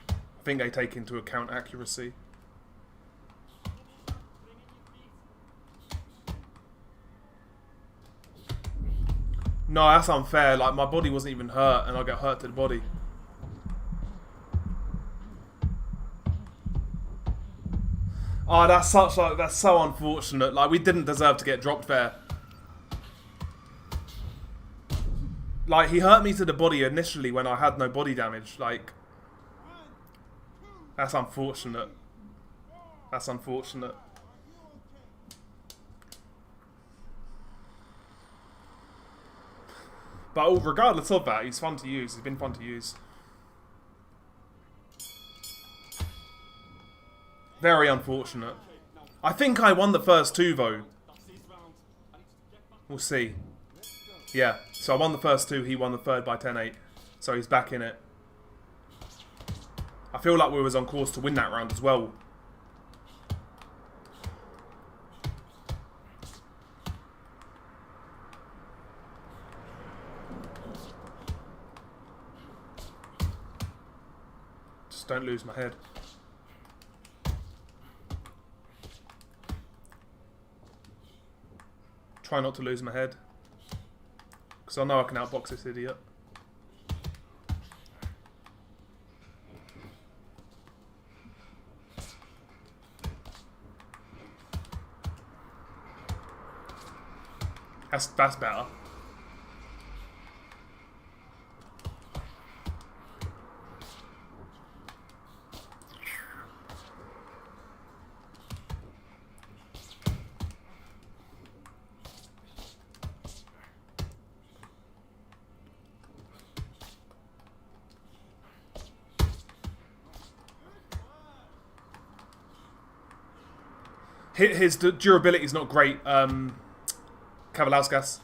I think they take into account accuracy. No, that's unfair. Like, my body wasn't even hurt, and I got hurt to the body. Oh, that's so unfortunate. Like, we didn't deserve to get dropped there. Like, he hurt me to the body initially when I had no body damage. Like, that's unfortunate. That's unfortunate. But regardless of that, he's fun to use. He's been fun to use. Very unfortunate. I think I won the first 2 though. We'll see. Yeah, so I won the first 2, he won the third by 10-8. So he's back in it. I feel like we was on course to win that round as well. Just don't lose my head. Try not to lose my head. Because I know I can outbox this idiot. That's better. His durability is not great. Kavalauskas.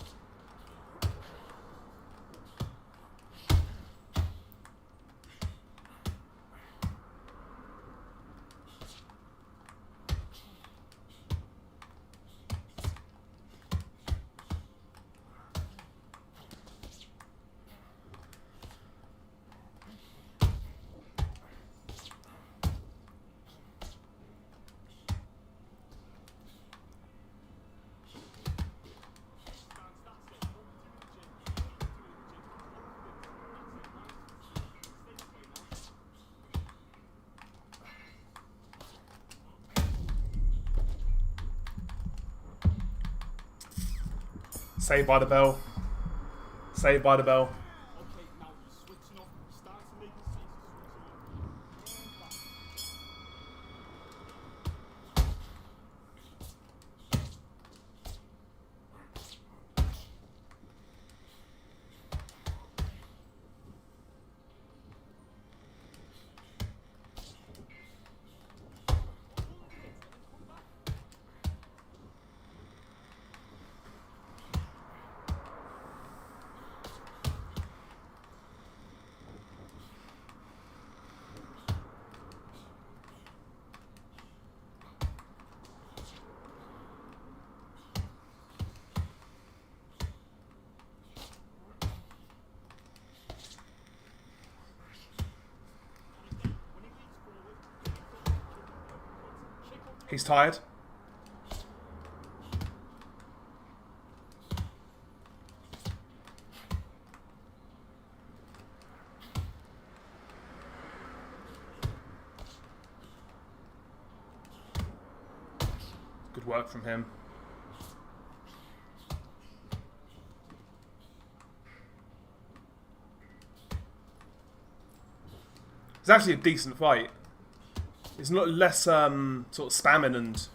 Saved by the bell. Saved by the bell. Okay, now you're switching off. Starting to make it safe to switch He's tired. Good work from him. It's actually a decent fight. It's not less sort of spamming and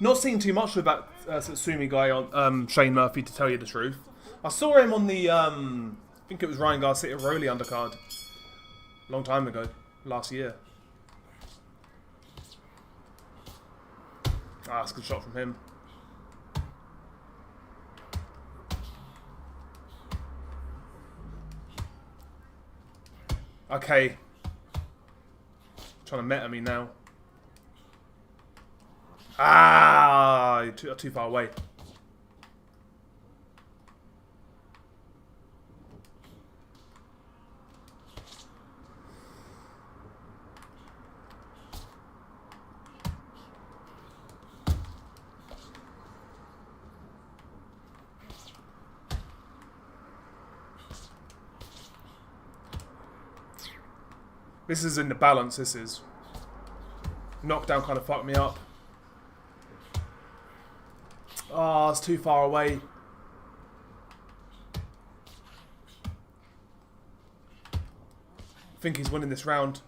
not seen too much with that Satsumi guy on Shane Murphy, to tell you the truth. I saw him on the I think it was Ryan Garcia Rowley undercard a long time ago, last year. Ah, that's a good shot from him. Okay. Trying to meta me now. Ah, you're too far away. This is in the balance, this is. Knockdown kind of fucked me up. Oh, it's too far away. I think he's winning this round.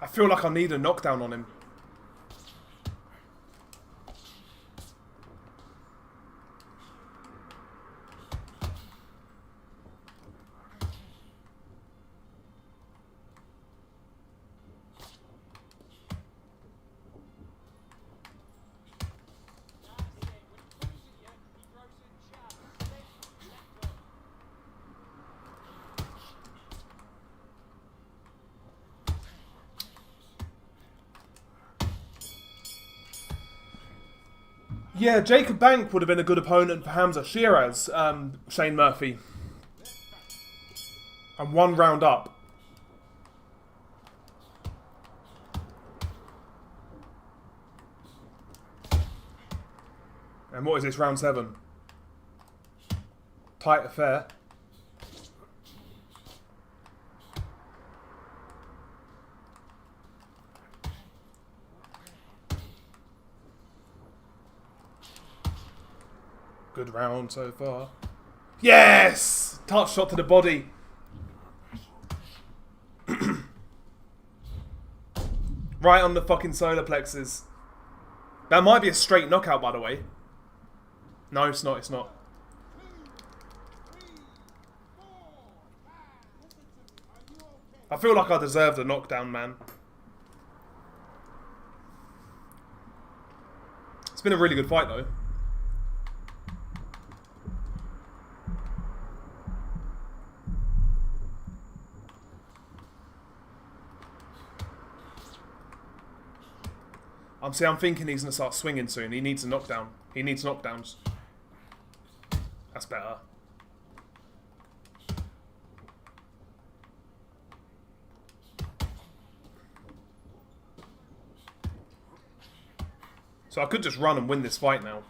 I feel like I need a knockdown on him. Yeah, Jacob Bank would have been a good opponent for Hamza Shiraz, Shane Murphy. And 1 round up. And what is this, round 7? Tight affair. Good round so far. Yes! Touch shot to the body. Right on the fucking solar plexus. That might be a straight knockout, by the way. No, it's not, it's not. I feel like I deserved a knockdown, man. It's been a really good fight, though. I'm thinking he's going to start swinging soon. He needs a knockdown. He needs knockdowns. That's better. So I could just run and win this fight now.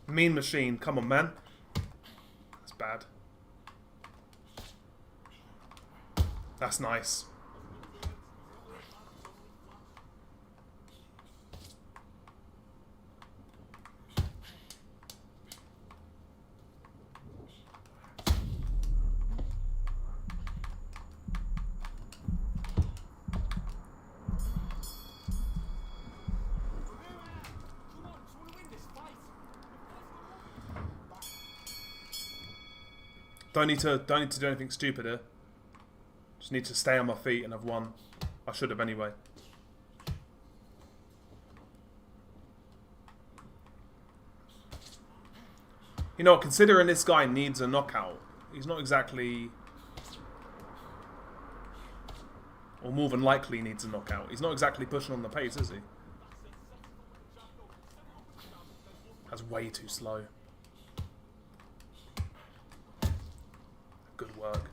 Mean Machine, come on, man. That's bad. That's nice. Don't need to do anything stupid here. Just need to stay on my feet and I've won. I should have anyway. You know, considering this guy needs a knockout, he's not exactly, or more than likely needs a knockout. He's not exactly pushing on the pace, is he? That's way too slow. Good work.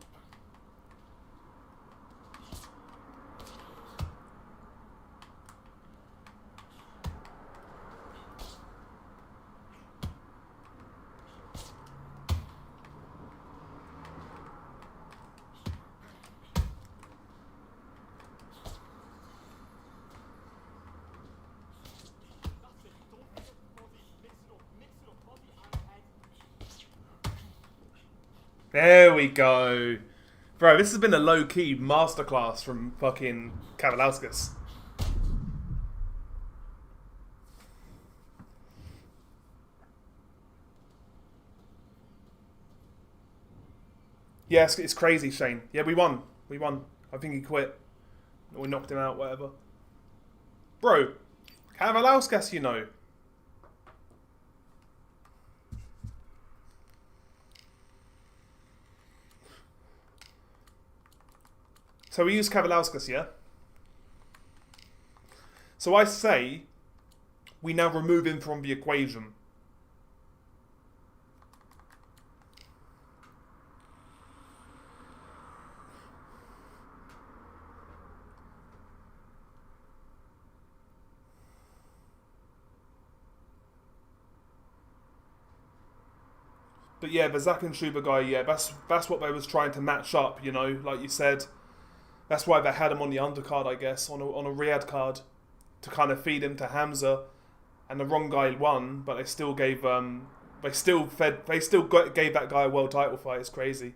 There we go. Bro, this has been a low-key masterclass from fucking Kavalauskas. Yes, it's crazy, Shane. Yeah, we won. We won. I think he quit. Or we knocked him out, whatever. Bro, Kavalauskas, you know. So we use Kavalauskas, yeah? So I say we now remove him from the equation. But yeah, the Zack and Shuba guy, yeah, that's what they was trying to match up, you know, like you said. That's why they had him on the undercard, I guess, on a Riyadh card, to kind of feed him to Hamza, and the wrong guy won, but they still gave gave that guy a world title fight. It's crazy.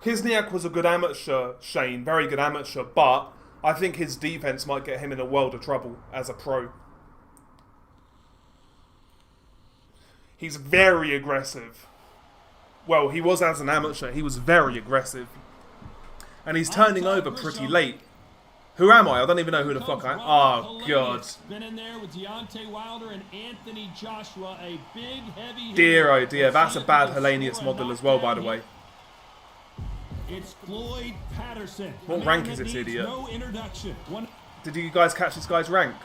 Kisniak was a good amateur, Shane, very good amateur, but I think his defense might get him in a world of trouble as a pro. He's very aggressive. Well, he was as an amateur. He was very aggressive. And he's turning over pretty late. Who am I? I don't even know who the fuck I am. Oh, God. Been in there with Deontay Wilder and Anthony Joshua, a big, heavy dear, oh dear. That's a bad Hellenius model as well, by the way. It's Floyd Patterson. What rank is this idiot? No introduction. Did you guys catch this guy's rank?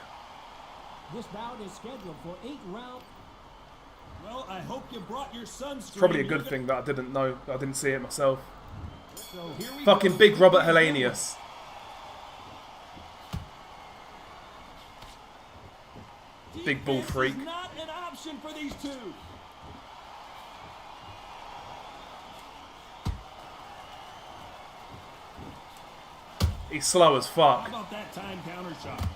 This bout is scheduled for 8 rounds. Well, I hope you brought your sunscreen. It's probably a good thing that I didn't know. I didn't see it myself. So fucking big Robert Hellenius. Big bull freak. Is not an option for these two. He's slow as fuck. How about that time counter shot?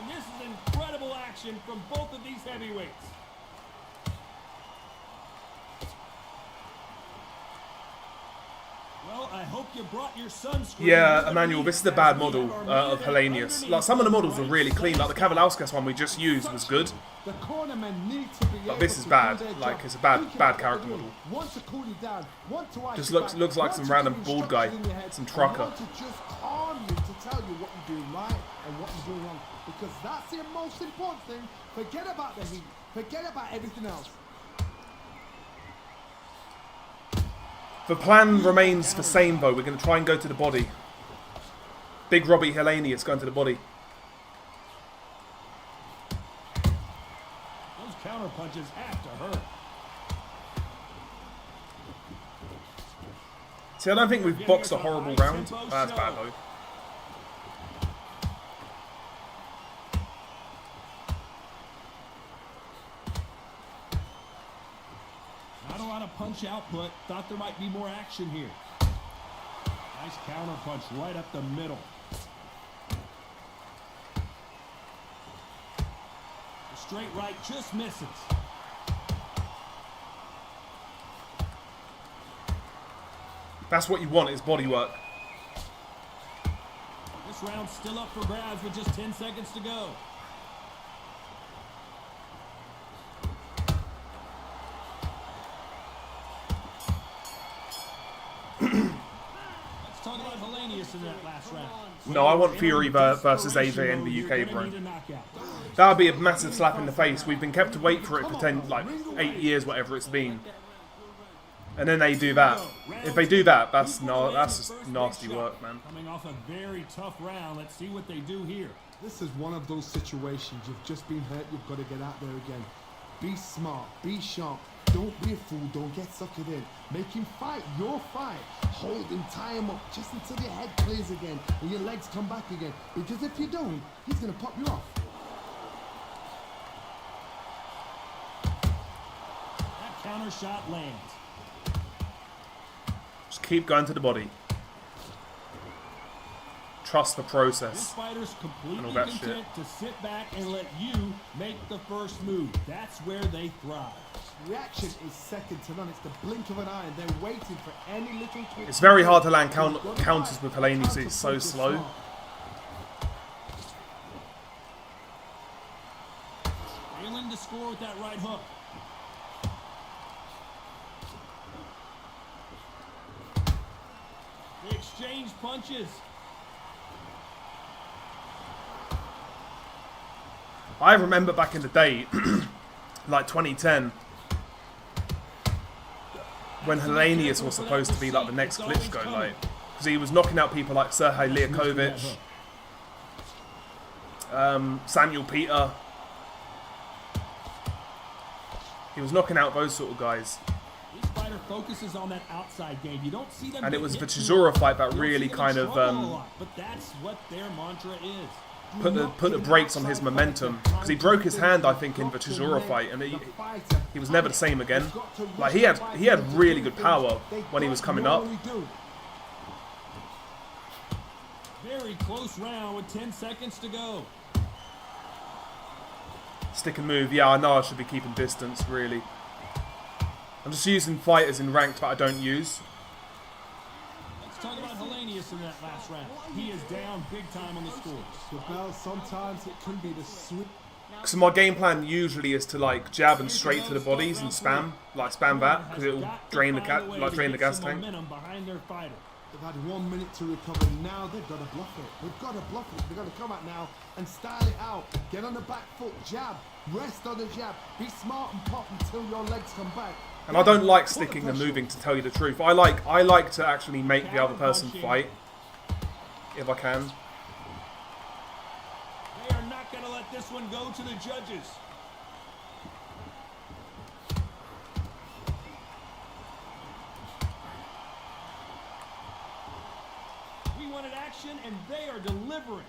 And this is incredible action from both of these heavyweights. Well, I hope you brought your sunscreen. Yeah, Emmanuel, this is the bad model of Hellenius. Like, some of the models are really clean. Like, the Kavalauskas one we just used was good. But this is bad. Like, it's a bad character model. Just looks like some random bald guy. Some trucker. Just calm you to tell you what you're doing right and what you're doing wrong. Because that's the most important thing. Forget about the heat. Forget about everything else. The plan remains the same, though. We're going to try and go to the body. Big Robbie Hellenius going to the body. Those counter punches have to hurt. See, I don't think we've boxed a horrible round. That's bad, though. Not a lot of punch output. Thought there might be more action here. Nice counter punch right up the middle. The straight right just misses. That's what you want, is body work. This round's still up for grabs with just 10 seconds to go. Let's talk about Hellenius in that last round. No, I want Fury versus AJ in the UK, bro. That would be a massive slap in the face. We've been kept to wait for it for 8 years, whatever it's been. And then they do that. If they do that, that's just nasty work, man. Coming off a very tough round, let's see what they do here. This is one of those situations. You've just been hurt. You've got to get out there again. Be smart. Be sharp. Don't be a fool. Don't get suckered in. Make him fight your fight. Hold him, tie him up just until your head clears again and your legs come back again. Because if you don't, he's going to pop you off. That counter shot lands. Just keep going to the body. Trust the This process. fighter's completely all that content to sit back and let you make the first move. That's where they thrive. Reaction is second to none. It's the blink of an eye, and they're waiting for any little twitch. It's very hard to land counters with Hellenius. He's so slow. Failing to score with that right hook. exchange punches. I remember back in the day, like 2010, when Hellenius was supposed to be like the next Klitschko, like, because he was knocking out people like Sergej Liakovic, Samuel Peter. He was knocking out those sort of guys. This fighter focuses on that outside game. You don't see them. And it was the Chisora fight that really kind of but that's what their mantra is. put the brakes on his momentum, because he broke his hand, I think, in the Chisora fight, and he was never the same again. Like, he had really good power when he was coming up. Very close round with 10 seconds to go. Stick and move. Yeah, I know I should be keeping distance, really. I'm just using fighters in ranked that I don't use. Let's talk about Hellenius in that last round. He is down big time on the score. Well, sometimes it can be the sweet. So my game plan usually is to like jab and straight to the bodies and spam that, because it'll drain the gas tank. Behind their fighter. They've had 1 minute to recover. Now they've got to bluff it. They've got to bluff it. They've got to come out now and style it out. Get on the back foot, jab, rest on the jab. Be smart and pop until your legs come back. And I don't like sticking and moving, to tell you the truth. I like to actually make the other person fight, if I can. They are not going to let this one go to the judges. We wanted action, and they are delivering.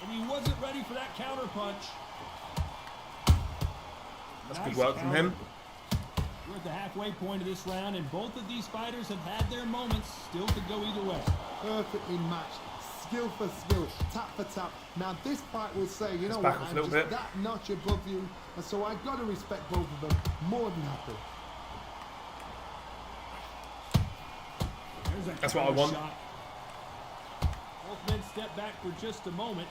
He wasn't ready for that counter punch. That's good work from him. We're at the halfway point of this round, and both of these fighters have had their moments. Still could go either way. Perfectly matched. Skill for skill. Tap for tap. Now this fight will say, you know what, I'm just that notch above you. And so I've got to respect both of them. More than happy. That's what I want. Shot. Both men step back for just a moment.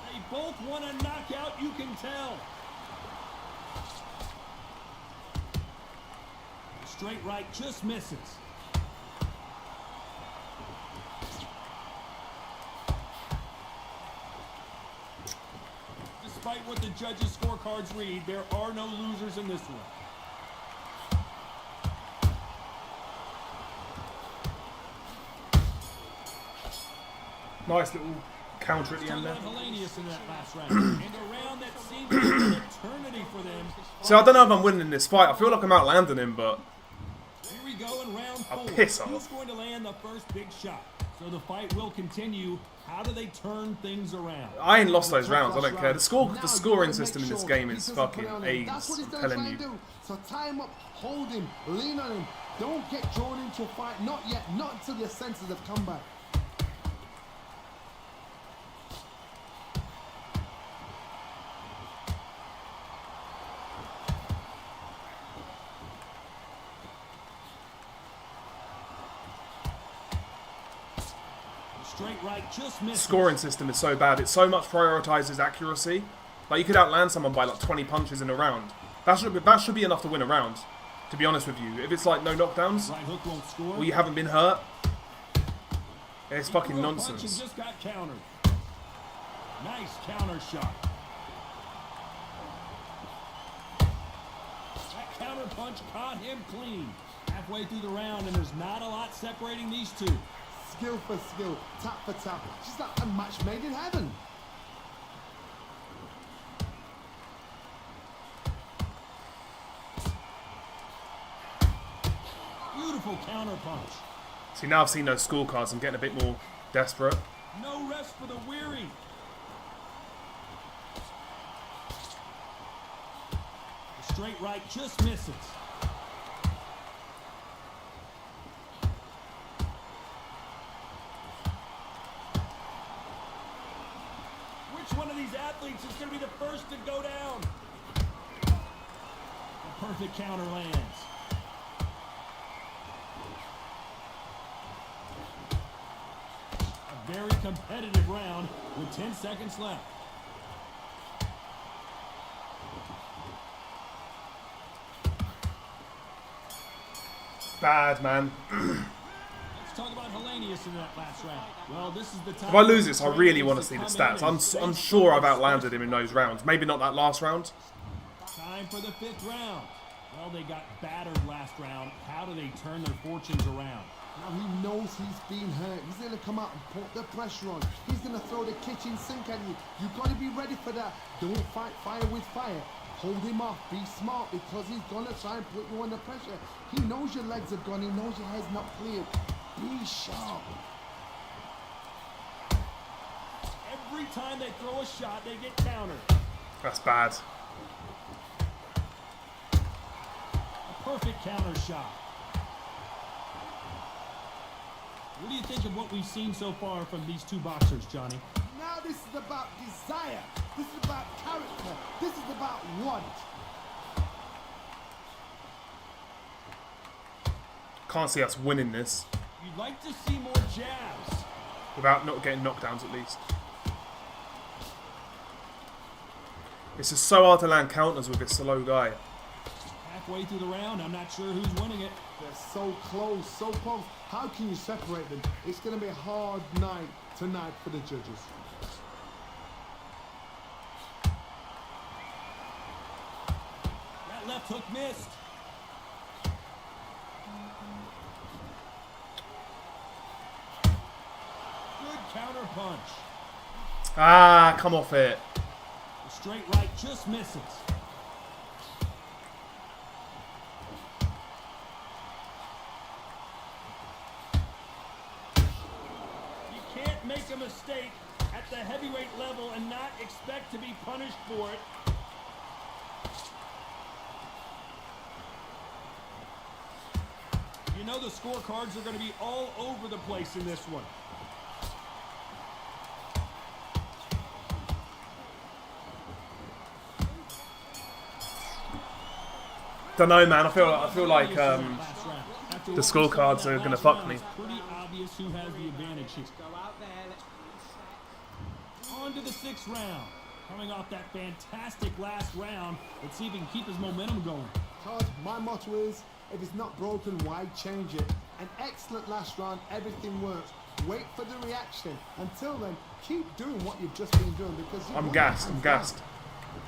They both want a knockout, you can tell. Straight right just misses. Despite what the judges' scorecards read, there are no losers in this one. Nice little counter at the end there. Hellenius in that last round. And a round that seemed to be an eternity for them. So I don't know if I'm winning this fight. I feel like I'm outlanding him, but Here we go in round 4. piss off. Who's going to land the first big shot? So the fight will continue. How do they turn things around? I ain't lost those rounds. I don't care. The scoring system in this game is fucking AIDS. I'm telling you. So tie him up, hold him, lean on him. Don't get drawn into a fight. Not yet. Not until your senses have come back. Straight right just misses. Scoring system is so bad. It so much prioritizes accuracy. Like, you could outland someone by like 20 punches in a round. That should be enough to win a round, to be honest with you. If it's like no knockdowns, Right hook won't score. or you haven't been hurt, it's fucking Punch and nonsense. just got countered. Nice counter shot. That counter punch caught him clean. Halfway through the round, and there's not a lot separating these two. Skill for skill, tap for tap. Just like a match made in heaven. Beautiful counter punch. See, now I've seen those scorecards, I'm getting a bit more desperate. No rest for the weary. The straight right just misses. Which one of these athletes is going to be the first to go down? Perfect counter lands. A very competitive round with 10 seconds left. Bad, man. Let's talk about Hellenius in that last round. Well, this is the time. If I lose this, I really want to see the stats. I'm sure I've outlanded him in those rounds. Maybe not that last round. Time for the 5th round. Well, they got battered last round. How do they turn their fortunes around? Now he knows he's been hurt. He's going to come out and put the pressure on. He's going to throw the kitchen sink at you. You've got to be ready for that. Don't fight fire with fire. Hold him off. Be smart because he's going to try and put you under pressure. He knows your legs are gone. He knows your head's not cleared. Be sharp. Every time they throw a shot, they get countered. That's bad. A perfect counter shot. What do you think of what we've seen so far from these two boxers, Johnny? Now this is about desire. This is about character. This is about want. Can't see us winning this. You'd like to see more jabs. Without not getting knockdowns at least. It's just so hard to land counters with this slow guy. Halfway through the round, I'm not sure who's winning it. They're so close, so close. How can you separate them? It's going to be a hard night tonight for the judges. That left hook missed. Good counter punch. Ah, come off it. The straight right just misses. You can't make a mistake at the heavyweight level and not expect to be punished for it. You know the scorecards are going to be all over the place in this one. Don't know, man. I feel like the scorecards are gonna fuck me. Pretty obvious who has the advantage here. On to the 6th round. Coming off that fantastic last round, let's see if he can keep his momentum going. Todd, my motto is, if it's not broken, why change it? An excellent last round, everything works. Wait for the reaction. Until then, keep doing what you've just been doing because I'm gassed.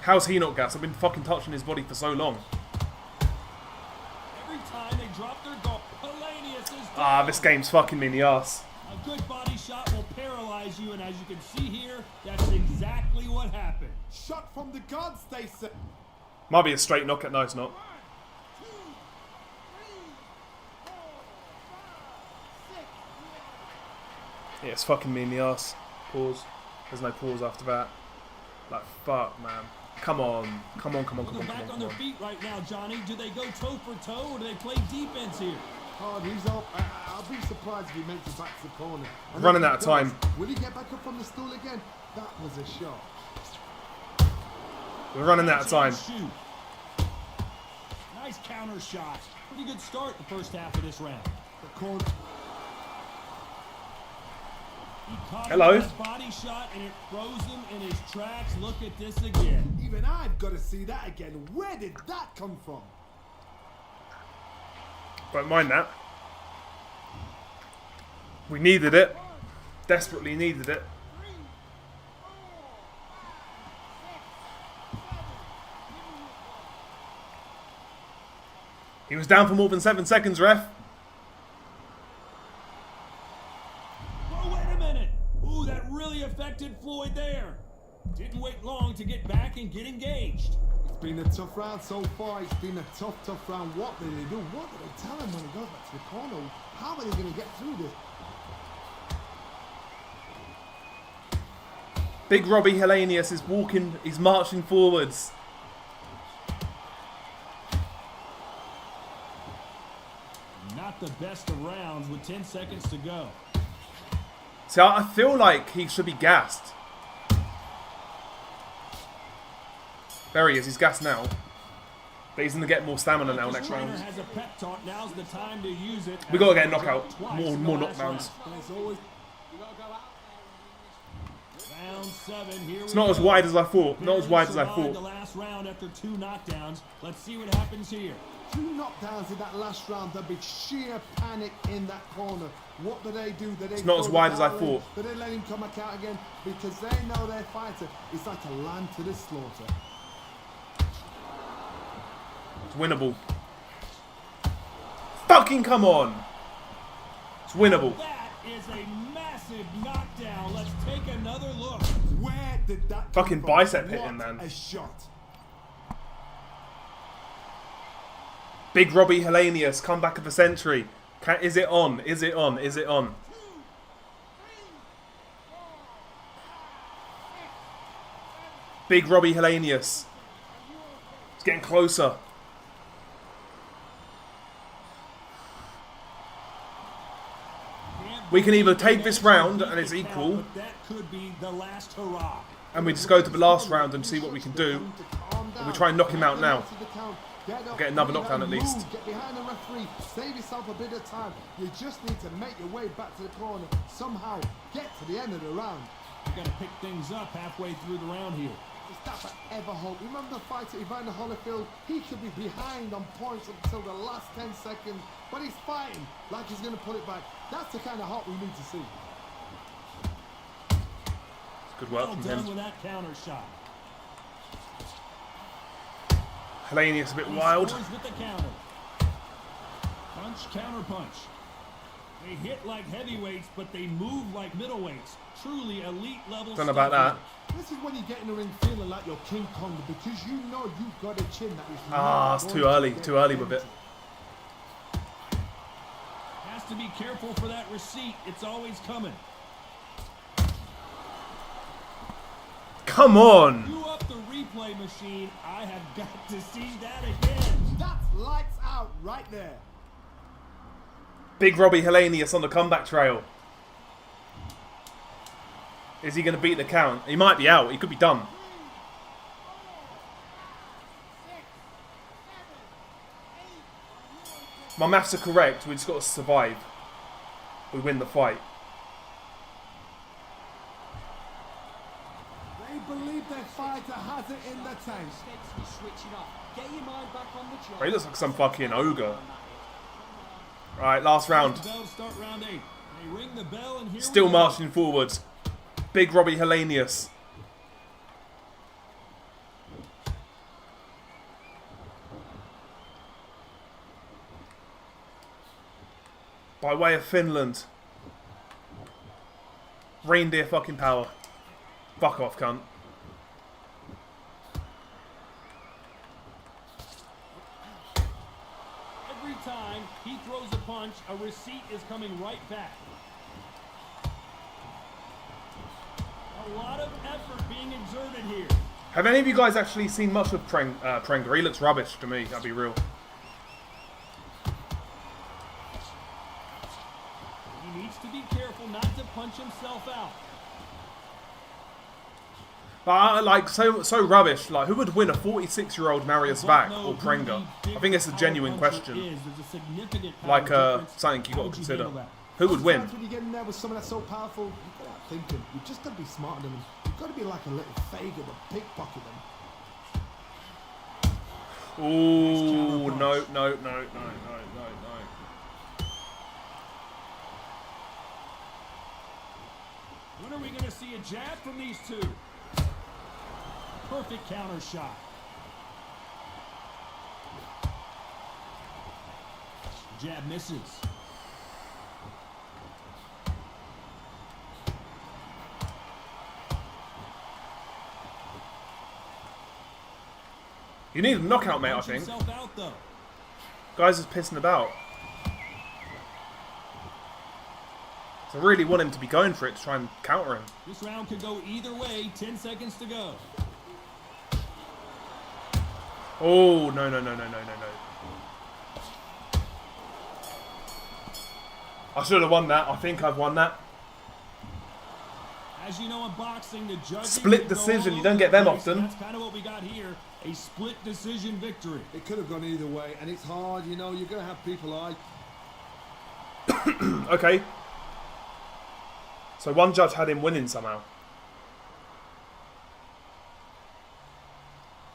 How's he not gassed? I've been fucking touching his body for so long. Every time they drop their goal, Hellenius is down. Ah, this game's fucking me in the ass. A good body shot will paralyze you, and as you can see here, that's exactly what happened. Shot from the gods, they say. Might be a straight knockout. No, it's not. Yeah, it's fucking me in the ass. Pause. There's no pause after that. Like, fuck, man. Come on. Come on. They're back on their feet right now, Johnny. Do they go toe for toe, or do they play defense here? Todd, he's up. I'll be surprised if he makes it back to the corner. And Running if he out of time. Will he get back up from the stool again? That was a shot. We're running out of time. Shoot. Nice counter shot. Pretty good start the first half of this round. The corner. He caught Hello. his body shot and it froze him in his tracks. Look at this again. Even I've got to see that again. Where did that come from? Don't mind that. We needed it. Desperately needed it. He was down for more than 7 seconds, ref. Oh, wait a minute. Ooh, that really affected Floyd there. Didn't wait long to get back and get engaged. It's been a tough round so far. It's been a tough round. What do they do? What do they tell him when he goes back to the corner? How are they going to get through this? Big Robbie Hellenius is walking, he's marching forwards. Not the best of rounds with 10 seconds to go. See, I feel like he should be gassed. There he is, he's gassed now. But he's going to get more stamina now next round. Has a pep talk. Now's the time to use it. We got to get a knockout. More knockdowns. Round 7. Here It's not as wide as I thought. Not as wide as I The thought. last round after 2 knockdowns. Let's see what happens here. 2 knockdowns in that last round. There'll be sheer panic in that corner. What do? It's not as wide as I thought. Do they let him come back out again? Because they know their fighter is like a lamb to the slaughter. It's winnable. Fucking come on! It's winnable. That is a massive knockdown. Let's take another look. Where did that Fucking come from? bicep hit What him, man. a shot. Big Robbie Hellenius, comeback of the century. Is it on? Is it on? Is it on? Big Robbie Hellenius. It's getting closer. We can either take this round and it's equal, But that could be the last hurrah. and we just go to the last round and see what we can do. And we try and knock him out now. Get another knockdown at least. Get behind the referee. Save yourself a bit of time. You just need to make your way back to the corner. Somehow get to the end of the round. We've got to pick things up halfway through the round here. Is that for ever hope? Remember the fight at Evander Holyfield? He could be behind on points until the last 10 seconds, but he's fighting like he's going to put it back. That's the kind of hope we need to see. It's good work Well from done him. with that counter shot. Hellenius a bit He wild. scores with the counter. Punch, counter punch. They hit like heavyweights, but they move like middleweights. Truly elite level. Don't know about that. This is when you get in the ring feeling like you're King Kong because you know you've got a chin that is It's too early. Too early with it. Has to be careful for that receipt. It's always coming. Come on! You up the replay machine. I have got to see that again. That's lights out right there. Big Robbie Hellenius on the comeback trail. Is he going to beat the count? He might be out. He could be done. My maths are correct. We just got to survive. We win the fight. They believe their fighter has it in the tank. He looks like some fucking ogre. Right, last round. Bell to start round 8. They ring the bell and here Still we go. marching forwards. Big Robbie Hellenius. By way of Finland. Reindeer fucking power. Fuck off, cunt. Every time he throws a punch, a receipt is coming right back. A lot of effort being exerted here. Have any of you guys actually seen much of Prenger? He looks rubbish to me, I'll be real. He needs to be careful not to punch himself out. But like so rubbish. Like, who would win a 46-year-old Marius Vac or Prenger? I think it's a genuine question. Like something you got to consider. Who would win? Sometimes when you get in there with someone that's so powerful, you've got to start thinking. You've just got to be smarter than them. You've got to be like a little faggot to pickpocket them. Ooh, no. When are we going to see a jab from these two? Perfect counter shot. Jab misses. You need a knockout, mate, I Punch think. himself out, though. Guys is pissing about. So I really want him to be going for it to try and counter him. This round could go either way. 10 seconds to go. Oh, no. I should have won that. I think I've won that. As you know, in boxing, the judging Split can go decision, all you don't over get the them place, often. and that's kind of what we got here. a split decision victory. It could have gone either way, and it's hard, you know, you're going to have people like... Okay. So one judge had him winning somehow.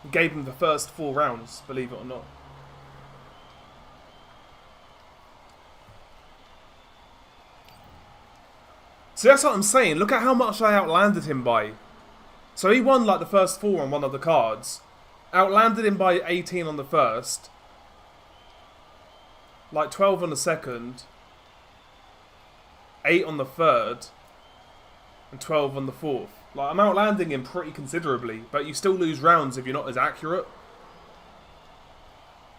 He gave him the first 4 rounds, believe it or not. So that's what I'm saying. Look at how much I outlanded him by. So he won like the first 4 on one of the cards. Outlanded him by 18 on the first. Like 12 on the second. 8 on the third. And 12 on the fourth. Like, I'm outlanding him pretty considerably. But you still lose rounds if you're not as accurate.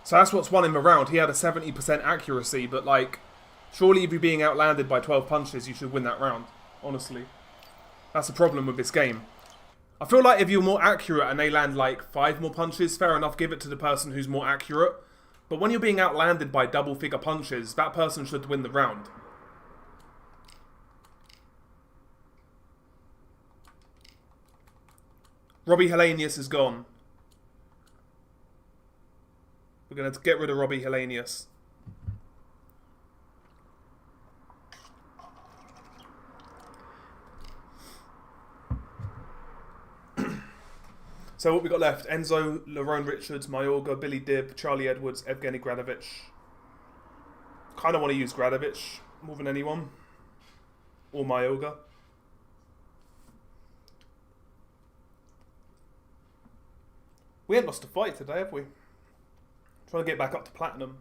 So that's what's won him a round. He had a 70% accuracy. But like, surely if you're being outlanded by 12 punches, you should win that round. Honestly. That's the problem with this game. I feel like if you're more accurate and they land like 5 more punches, fair enough, give it to the person who's more accurate. But when you're being outlanded by double figure punches, that person should win the round. Robbie Hellenius is gone. We're going to get rid of Robbie Hellenius. So what we got left? Enzo, Lerone Richards, Mayorga, Billy Dibb, Charlie Edwards, Evgeny Gradovich. Kind of want to use Gradovich more than anyone. Or Mayorga. We ain't lost a fight today, have we? Trying to get back up to platinum.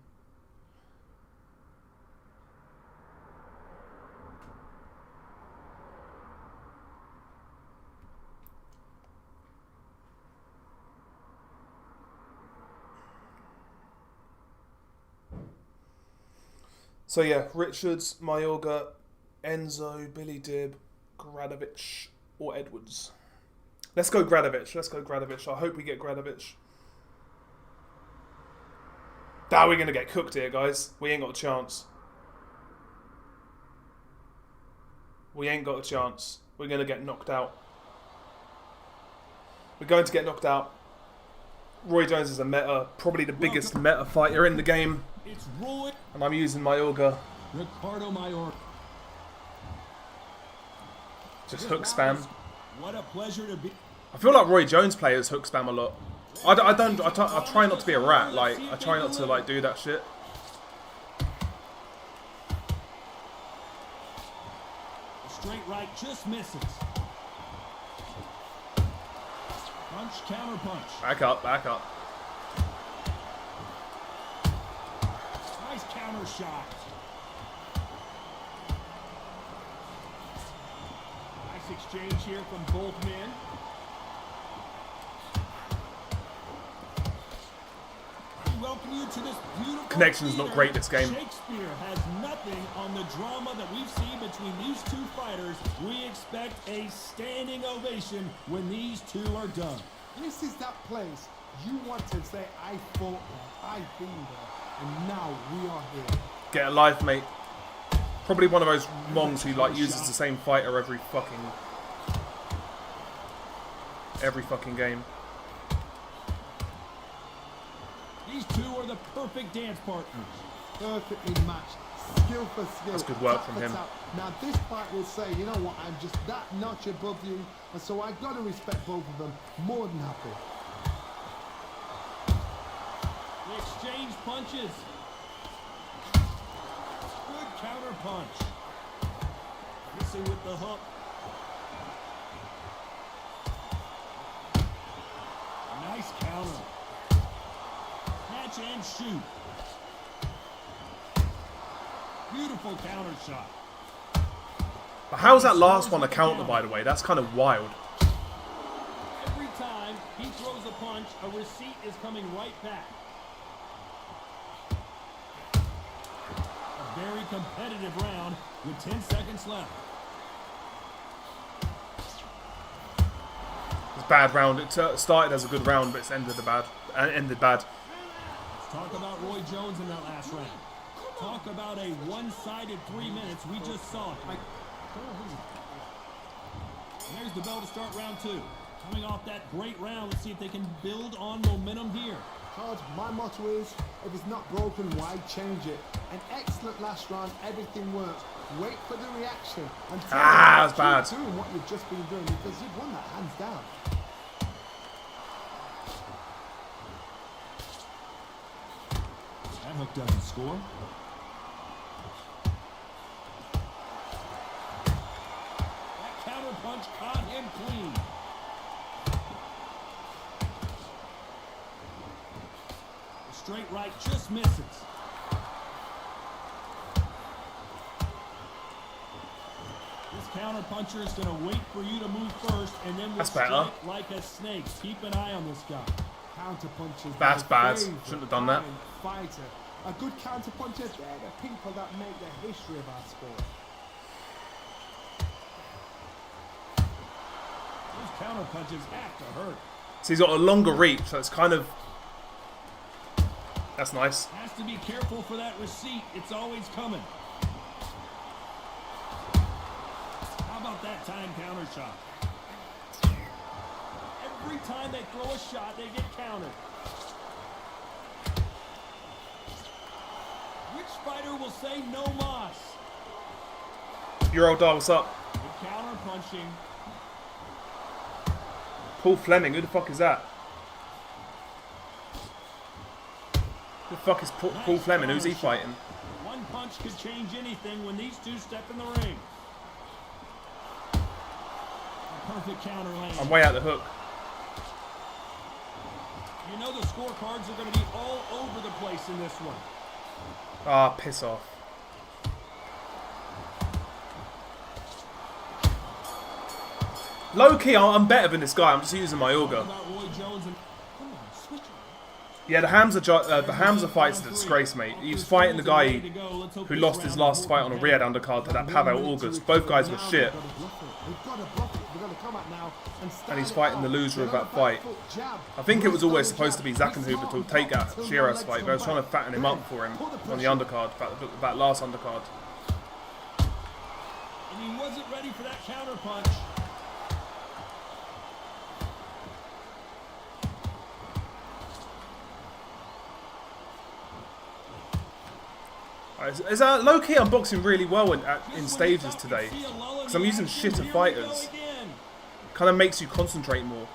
So yeah, Richards, Mayorga, Enzo, Billy Dibb, Gradovich, or Edwards. Let's go Gradovich. Let's go Gradovich. I hope we get Gradovich. We're going to get cooked here, guys. We ain't got a chance. We ain't got a chance. We're going to get knocked out. We're going to get knocked out. Roy Jones is a meta, probably the biggest meta fighter in the game. It's Roy. And I'm using Mayorga. Ricardo Mayorga. Just hook spam. What a pleasure to be. I feel like Roy Jones players hook spam a lot. I try not to be a rat. Like, I try not to like do that shit. Straight right just misses. Punch, counter punch. Back up, back up. Nice counter shot. Nice exchange here from both men. We welcome you to this beautiful Connection's not theater. great this game. Shakespeare has nothing on the drama that we've seen between these two fighters. We expect a standing ovation when these two are done. This is that place you want to say, I fought there, I've been there, and now we are here. Get a life, mate. Probably one of those monks who like uses the same fighter every fucking game. These two are the perfect dance partners. Perfectly matched, skill for skill. That's good work tap from for him. tap. Now this fight will say, you know what, I'm just that notch above you, and so I got to respect both of them. More than happy. They exchange punches. Good counter punch. Missing with the hook. Nice counter. Catch and shoot. Beautiful counter shot. But how's that last one a counter, by the way? That's kind of wild. Every time he throws a punch, a receipt is coming right back. A very competitive round with 10 seconds left. It's a bad round. It started as a good round, but it's ended bad. Let's talk about Roy Jones in that last round. Talk about a one-sided 3 minutes. We just saw it. And there's the bell to start round two. Coming off that great round. Let's see if they can build on momentum here. Todd, my motto is, if it's not broken, why change it? An excellent last round, everything works. Wait for the reaction. And that's bad. Keep doing what you've just been doing because you've won that hands down. That hook doesn't score. That counter punch caught him clean. The straight right just misses. This counter puncher is going to wait for you to move first and then will strike like a snake. Keep an eye on this guy. Counter punches. That's bad. Shouldn't have done that. Fighter. A good counter puncher, they're the people that make the history of our sport. Those counter punches have to hurt. So he's got a longer reach, so it's kind of... That's nice. Has to be careful for that receipt. It's always coming. How about that time counter shot? Every time they throw a shot, they get countered. Which fighter will say no mas? Your old dog, what's up? The counter punching. Paul Fleming, who the fuck is that? Who the fuck is Paul Fleming? Who's he fighting? One punch could change anything when these two step in the ring. A perfect counter lane. I'm way out the hook. You know the scorecards are going to be all over the place in this one. Ah, piss off. Low key, I'm better than this guy. I'm just using my auger. Yeah, the Hamza fight's a disgrace, mate. He was fighting the guy who lost his last fight on a Riyadh undercard to that Pavel August. Both guys were shit. And he's fighting the loser of that fight. I think it was always supposed to be Zakenhuber to take out Shiraz fight, but I was trying to fatten him up for him on the undercard, that last undercard. And he wasn't ready for that counter punch. Is low-key I'm boxing really well in stages today, because I'm using shitter fighters. Kind of makes you concentrate more.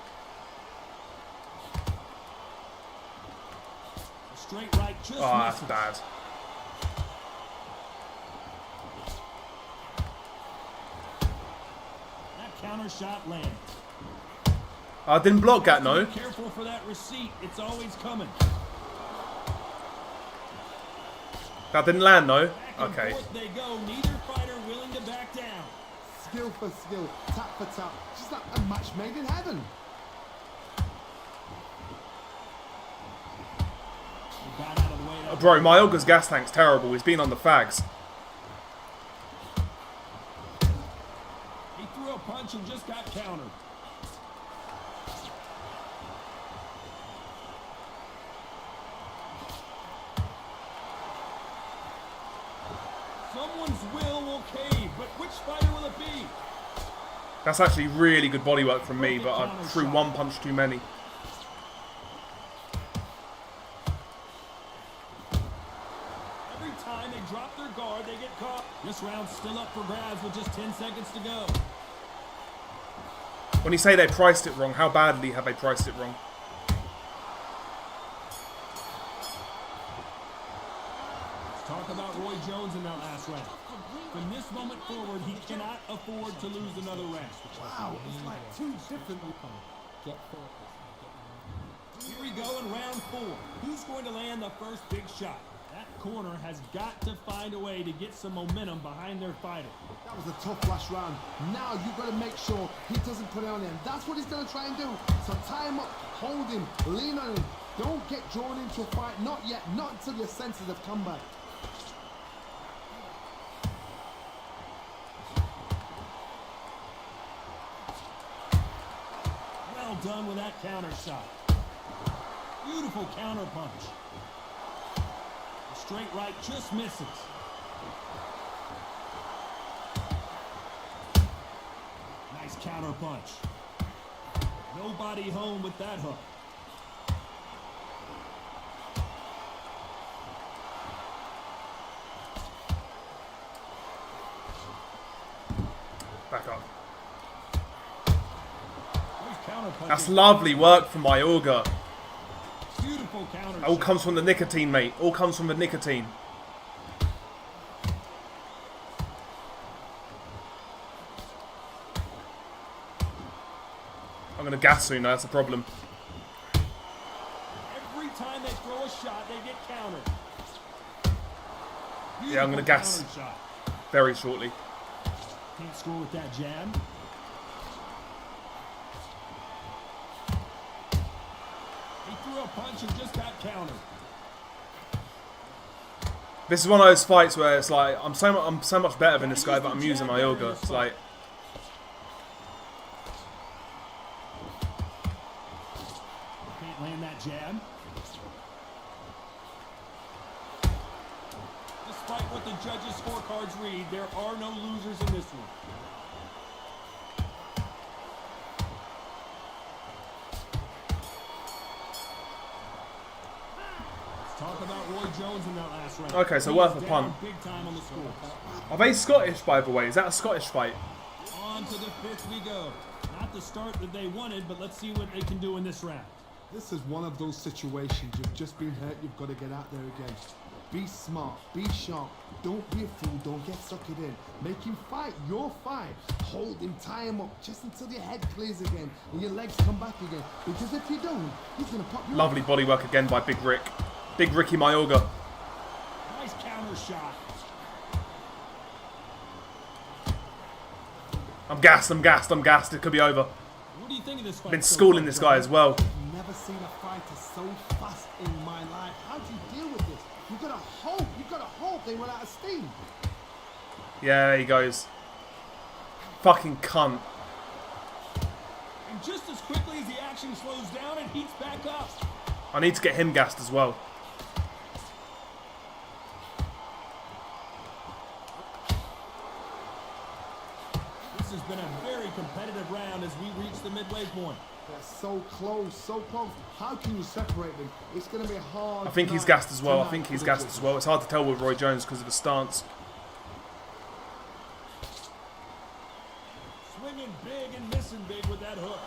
Oh, that's bad. That counter shot lands. I didn't block that, no. Careful for that receipt. It's always coming. That didn't land, though. Okay. They go. Neither fighter willing to back down. Skill for skill, tap for tap. Just like a match made in heaven. Got out of the way. Bro, my Olga's gas tank's terrible. He's been on the fags. He threw a punch and just got countered. Someone's will cave, but which fighter will it be? That's actually really good bodywork from me, but I threw one punch too many. Every time they drop their guard, they get caught. This round's still up for grabs with just 10 seconds to go. When you say they priced it wrong, how badly have they priced it wrong? Talk about Roy Jones in that last round. From this moment forward, he cannot afford to lose another round. Wow, it's like two different. Here we go in round 4. Who's going to land the first big shot? That corner has got to find a way to get some momentum behind their fighter. That was a tough last round. Now you've got to make sure he doesn't put it on him. That's what he's going to try and do. So tie him up, hold him, lean on him. Don't get drawn into a fight. Not yet. Not until your senses have come back. Well done with that counter shot. Beautiful counter punch. The straight right just misses. Nice counter punch. Nobody home with that hook. Back up. Those counter punches. That's lovely work from Mayorga. Beautiful counter It all shot. comes from the nicotine, mate. All comes from the nicotine. I'm gonna gas soon, that's a problem. Every time they throw a shot, they get countered. Yeah, I'm gonna Beautiful gas counter shot. very shortly. Can't score with that jab. He threw a punch and just got countered. This is one of those fights where it's like I'm so much better than this guy, but I'm using Mayorga. It's like Can't land that jab. Despite what the judges' scorecards read, there are no losers in this one. Let's talk about Roy Jones in that last round. Okay, so He worth is a down punt. Big time on the score. Are they Scottish, by the way? Is that a Scottish fight? On to the fifth we go. Not the start that they wanted, but let's see what they can do in this round. This is one of those situations. You've just been hurt. You've got to get out there again. Be smart. Be sharp. Don't be a fool. Don't get suckered in. Make him fight your fight. Hold him. Tie him up just until your head clears again and your legs come back again. Because if you don't, he's going to pop you. Lovely body work again by Big Rick. Big Ricky Mayorga. Nice counter shot. I'm gassed, I'm gassed, I'm gassed. It could be over. What do you think of this fight? Been so schooling far, this John? guy as well. Never seen a fighter so fast in my life. How do you deal with this? You've got to hope. You've got to hope they run out of steam. Yeah, there he goes. Fucking cunt. And just as quickly as the action slows down, it heats back up. I need to get him gassed as well. This has been a very competitive round as we reach the midway point. They're so close, so close. How can you separate them? It's going to be hard. I think he's gassed as well. I think he's gassed as well. It's hard to tell with Roy Jones because of the stance. Swinging big and missing big with that hook.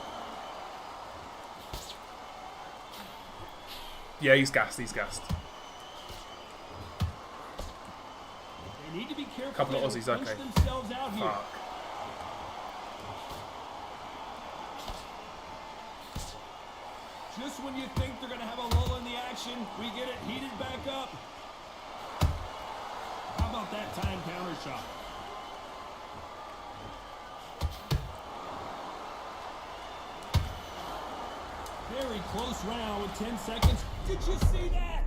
Yeah, he's gassed, he's gassed. They need to be careful. Couple of they Aussies, don't punch okay. themselves out here. Fuck. Just when you think they're going to have a lull in the action, we get it heated back up. How about that time counter shot? Very close round with 10 seconds. Did you see that?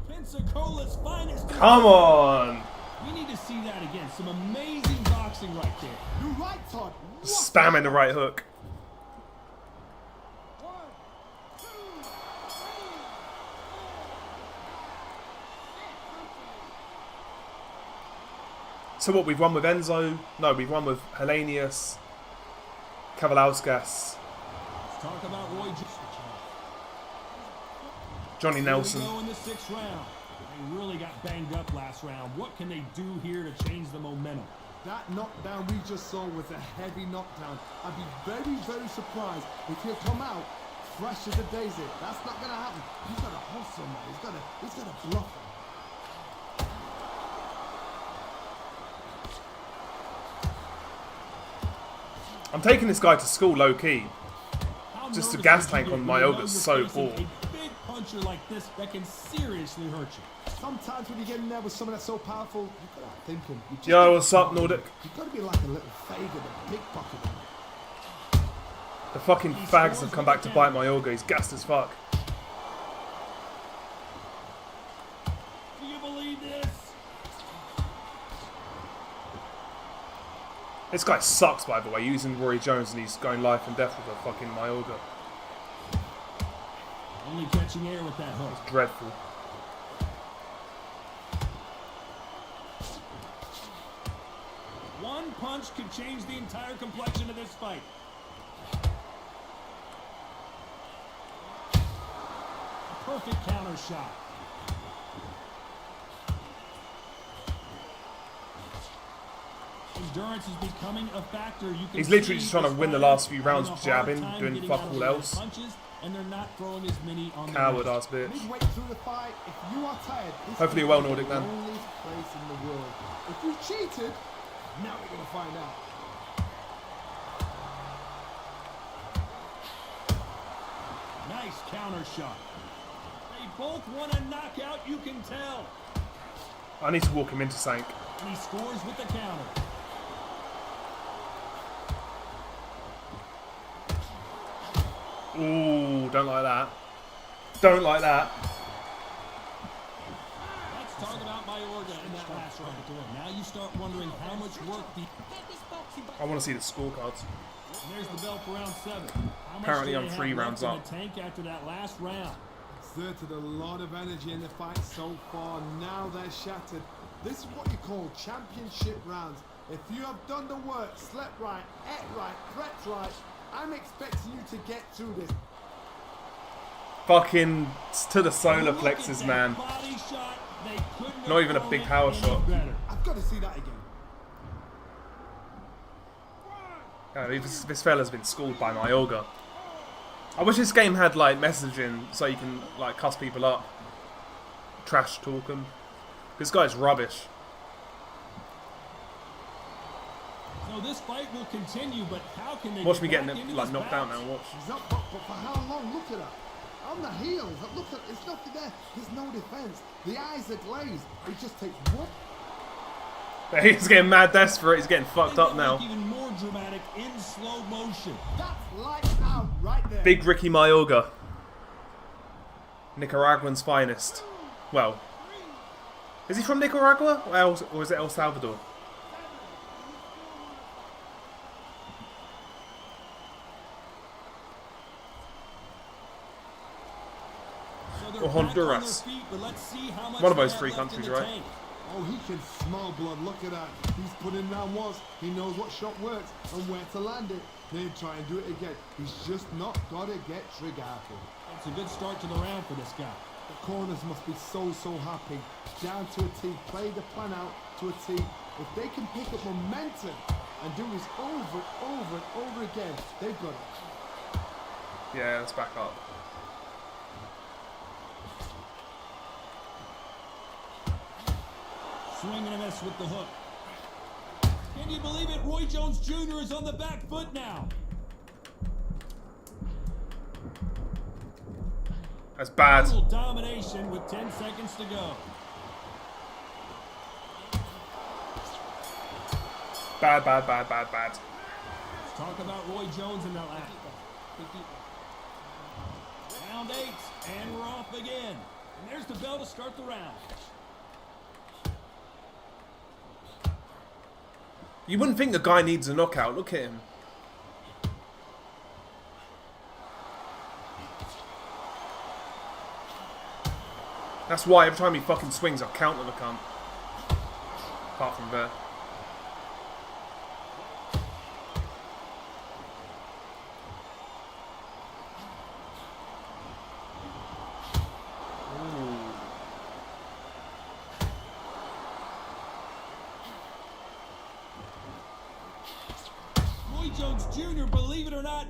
Pensacola's finest. Come on! We need to see that again. Some amazing boxing right there. You're right, Todd. What? Spamming the right hook. So what, we've won with Enzo? No, we've won with Hellenius, Kavalauskas, Let's talk about Roy Jones. Johnny Nelson. Here we go in the sixth round. They really got banged up last round. What can they do here to change the momentum? That knockdown we just saw was a heavy knockdown. I'd be very, very surprised if he'll come out fresh as a daisy. That's not going to happen. He's got to hustle, man. He's got to bluff him. I'm taking this guy to school low-key. How Just the nervous gas would tank you on get when you know Mayorga's you're so facing poor. A big puncher like this that can seriously hurt you. Sometimes when you get in there with someone that's so powerful, you've got to think him. Yo, what's up, Nordic? You've got to be like a little Fagan, a pickpocket. The fucking fags have come back to bite Mayorga. He's gassed as fuck. Do you believe this? This guy sucks, by the way, using Roy Jones and he's going life and death with a fucking Mayorga. Only catching air with that hook. Dreadful. One punch could change the entire complexion of this fight. perfect counter shot. Endurance is becoming a factor. You can He's literally see just trying to this win the fighter last few rounds having a hard jabbing, time doing getting fuck out of all the line of else. punches, and they're not throwing as many on the Coward wrist. ass bitch. Midway through the fight, if you are tired, this Hopefully is well, the Nordic man. loneliest place in the world. If you cheated, now we're gonna find out. Nice counter shot. They both want a knockout, you can tell. I need to walk him into Sank. And he scores with the counter. Ooh, don't like that. Don't like that. Let's talk about Mayorga in that last round. Now you start wondering how much work the... I want to see the scorecards. And there's the bell for round 7. How much Apparently do I'm they 3 have rounds left in up. the tank after that last round? Exerted a lot of energy in the fight so far. Now they're shattered. This is what you call championship rounds. If you have done the work, slept right, ate right, prepped right, I'm expecting you to get through this. Fucking to the solar Look at plexus, that man. body shot. They couldn't have Not even a thrown big it power any shot. better. I've got to see that again. Yeah, this fella's been schooled by Mayorga. I wish this game had like messaging so you can like cuss people up, trash talk them. This guy's rubbish. So this fight will continue, but how can they Watch get me getting back into like this knocked bout? out now. Watch. He's up, but for how long? Look at that. On the heels, look at, it's nothing there. There's no defense. The eyes are glazed. It just takes one. He's getting mad desperate. He's getting fucked They up get, now. like, even more dramatic in slow motion. That's lights out right there. Big Ricky Mayorga, Nicaraguan's finest. Well, is he from Nicaragua or is it El Salvador? So they're Or back on Honduras. their feet, but let's see how much One of they those have three left in countries, the right? tank. Oh, he can smell blood. Look at that. He's put in round once. He knows what shot works and where to land it. Then try and do it again. He's just not got to get trigger happy. It's a good start to the round for this guy. The corners must be so happy. Down to a T. Play the plan out to a T. If they can pick up momentum and do this over and over and over again, they've got it. Yeah, let's back up. Swing and a miss with the hook. Can you believe it? Roy Jones Jr. is on the back foot now. That's bad. Total domination with 10 seconds to go. Bad. Let's talk about Roy Jones in that last. Round 8, and we're off again. And there's the bell to start the round. You wouldn't think the guy needs a knockout. Look at him. That's why every time he fucking swings, I counter the cunt. Apart from there. Roy Jones Jr., believe it or not,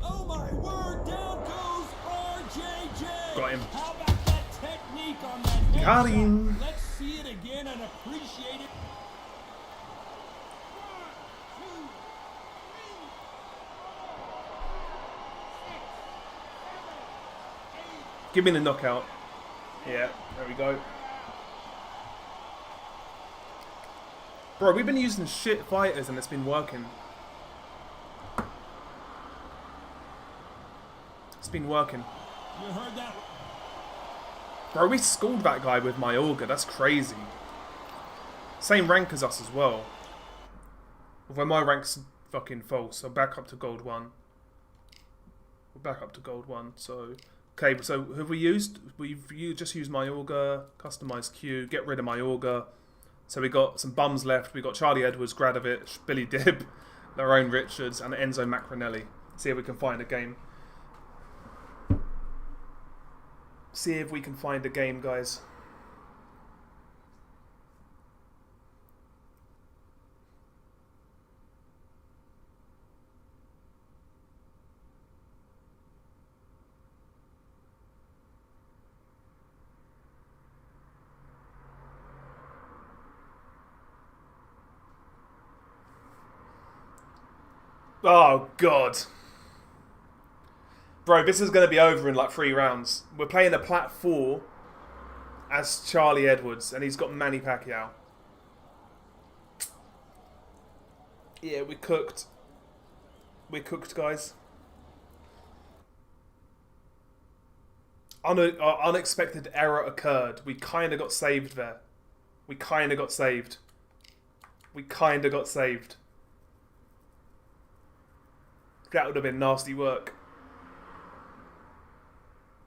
oh my word, down goes RJJ. Got him. How about that technique on that head Got shot? him. Let's see it again and appreciate it. Give me the knockout. Yeah, there we go. Bro, we've been using shit fighters and it's been working. It's been working. You heard that? Bro, we schooled that guy with Mayorga. That's crazy. Same rank as us as well. Although my rank's fucking false. I'm back up to gold 1. We're back up to gold 1, so... Okay, so who have we used? We've just used Mayorga, customised Q, get rid of Mayorga. So we got some bums left. We got Charlie Edwards, Gradovich, Billy Dibb, Lorraine Richards, and Enzo Macronelli. See if we can find a game. see if we can find a game, guys. Oh, God. Bro, this is going to be over in like 3 rounds. We're playing a Plat 4 as Charlie Edwards, and he's got Manny Pacquiao. Yeah, we cooked. We cooked, guys. Unexpected error occurred. We kind of got saved there. We kind of got saved. We kind of got saved. That would have been nasty work.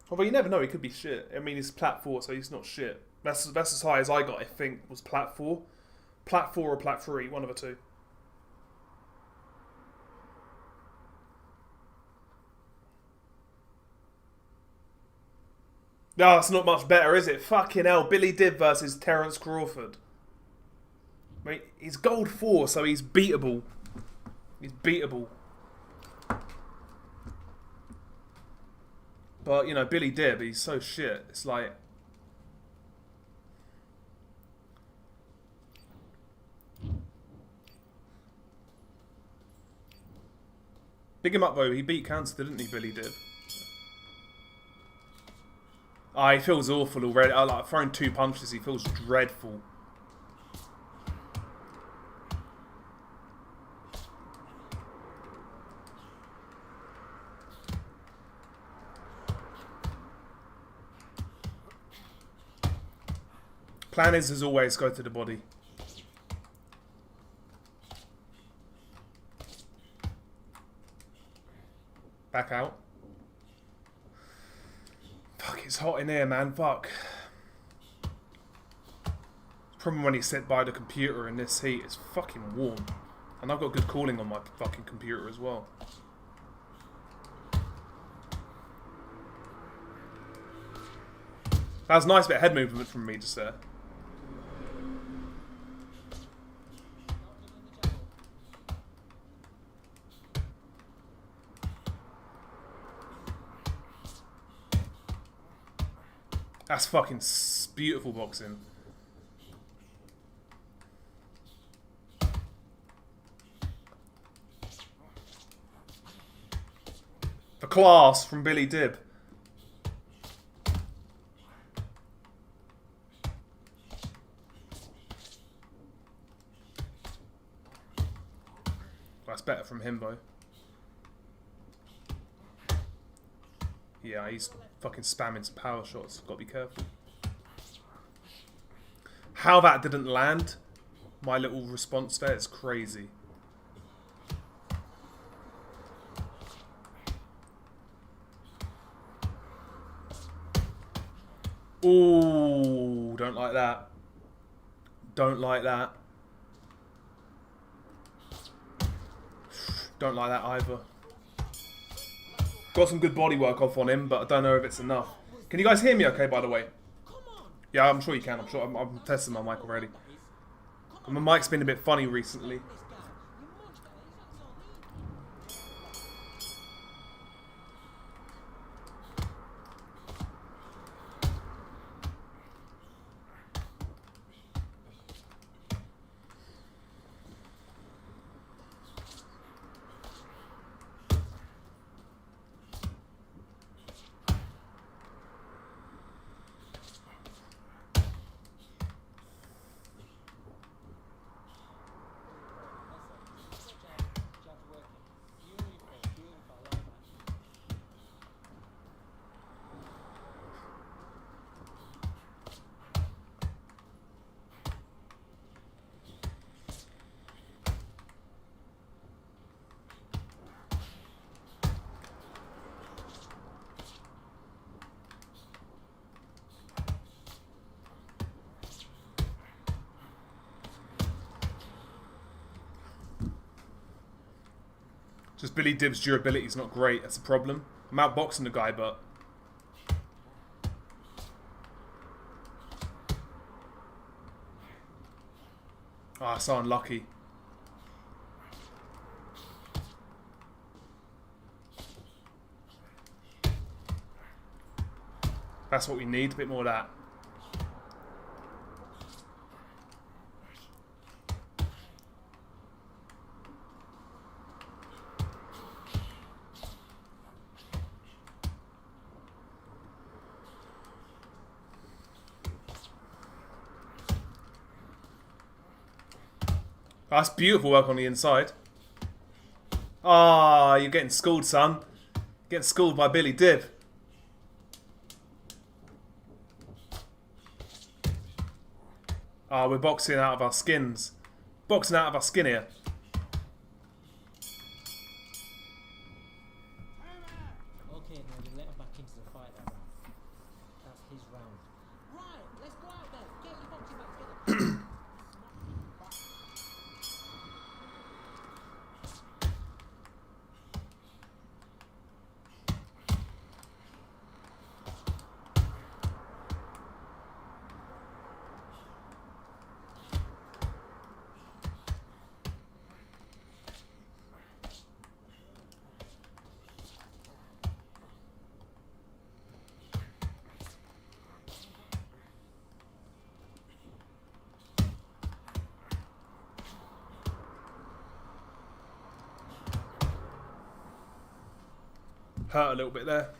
Although you never know, he could be shit. I mean, he's Plat 4, so he's not shit. That's as high as I got, I think, was Plat 4. Plat 4 or Plat 3, one of the two. No, it's not much better, is it? Fucking hell, Billy Dib versus Terence Crawford. I mean, he's gold 4, so he's beatable. He's beatable. But, you know, Billy Dib, he's so shit. It's like... Big him up, though. He beat cancer, didn't he, Billy Dib? He feels awful already. Like, throwing 2 punches, he feels dreadful. Plan is, as always, go to the body. Back out. Fuck, it's hot in here, man. Fuck. Problem when you sit by the computer in this heat, it's fucking warm. And I've got good cooling on my fucking computer as well. That was a nice bit of head movement from me just there. That's fucking beautiful boxing. The class from Billy Dib. That's better from him, though. Yeah, he's fucking spamming some power shots. Got to be careful. How that didn't land, my little response there, is crazy. Ooh, don't like that. Don't like that. Don't like that either. Got some good body work off on him, but I don't know if it's enough. Can you guys hear me okay, by the way? Yeah, I'm sure you can. I'm testing my mic already. My mic's been a bit funny recently. Just Billy Dib's durability is not great. That's a problem. I'm outboxing the guy, but Ah, so unlucky. That's what we need, a bit more of that. That's beautiful work on the inside. Ah, you're getting schooled, son. Getting schooled by Billy Dib. Ah, we're boxing out of our skins. Boxing out of our skin here. Okay, now you let him back into the fight that round. That's his round. Right, let's go out there. Get your boxing back together. Hurt a little bit there.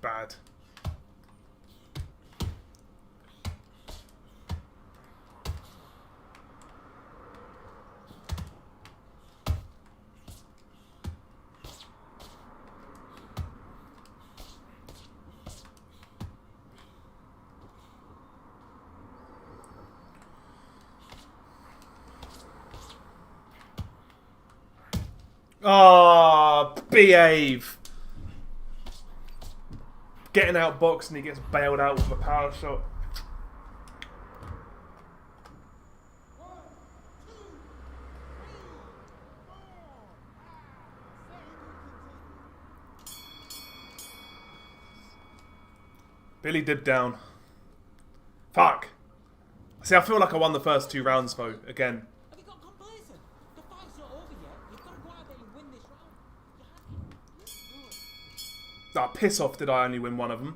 Bad. Ah, behave. Getting outboxed and he gets bailed out with a power shot. Billy Dib down. Fuck. See, I feel like I won the first 2 rounds though, again. Have you got complacent? The fight's not over yet. You've got to go out there and win this round. You have to. Ah, piss off, did I only win one of them?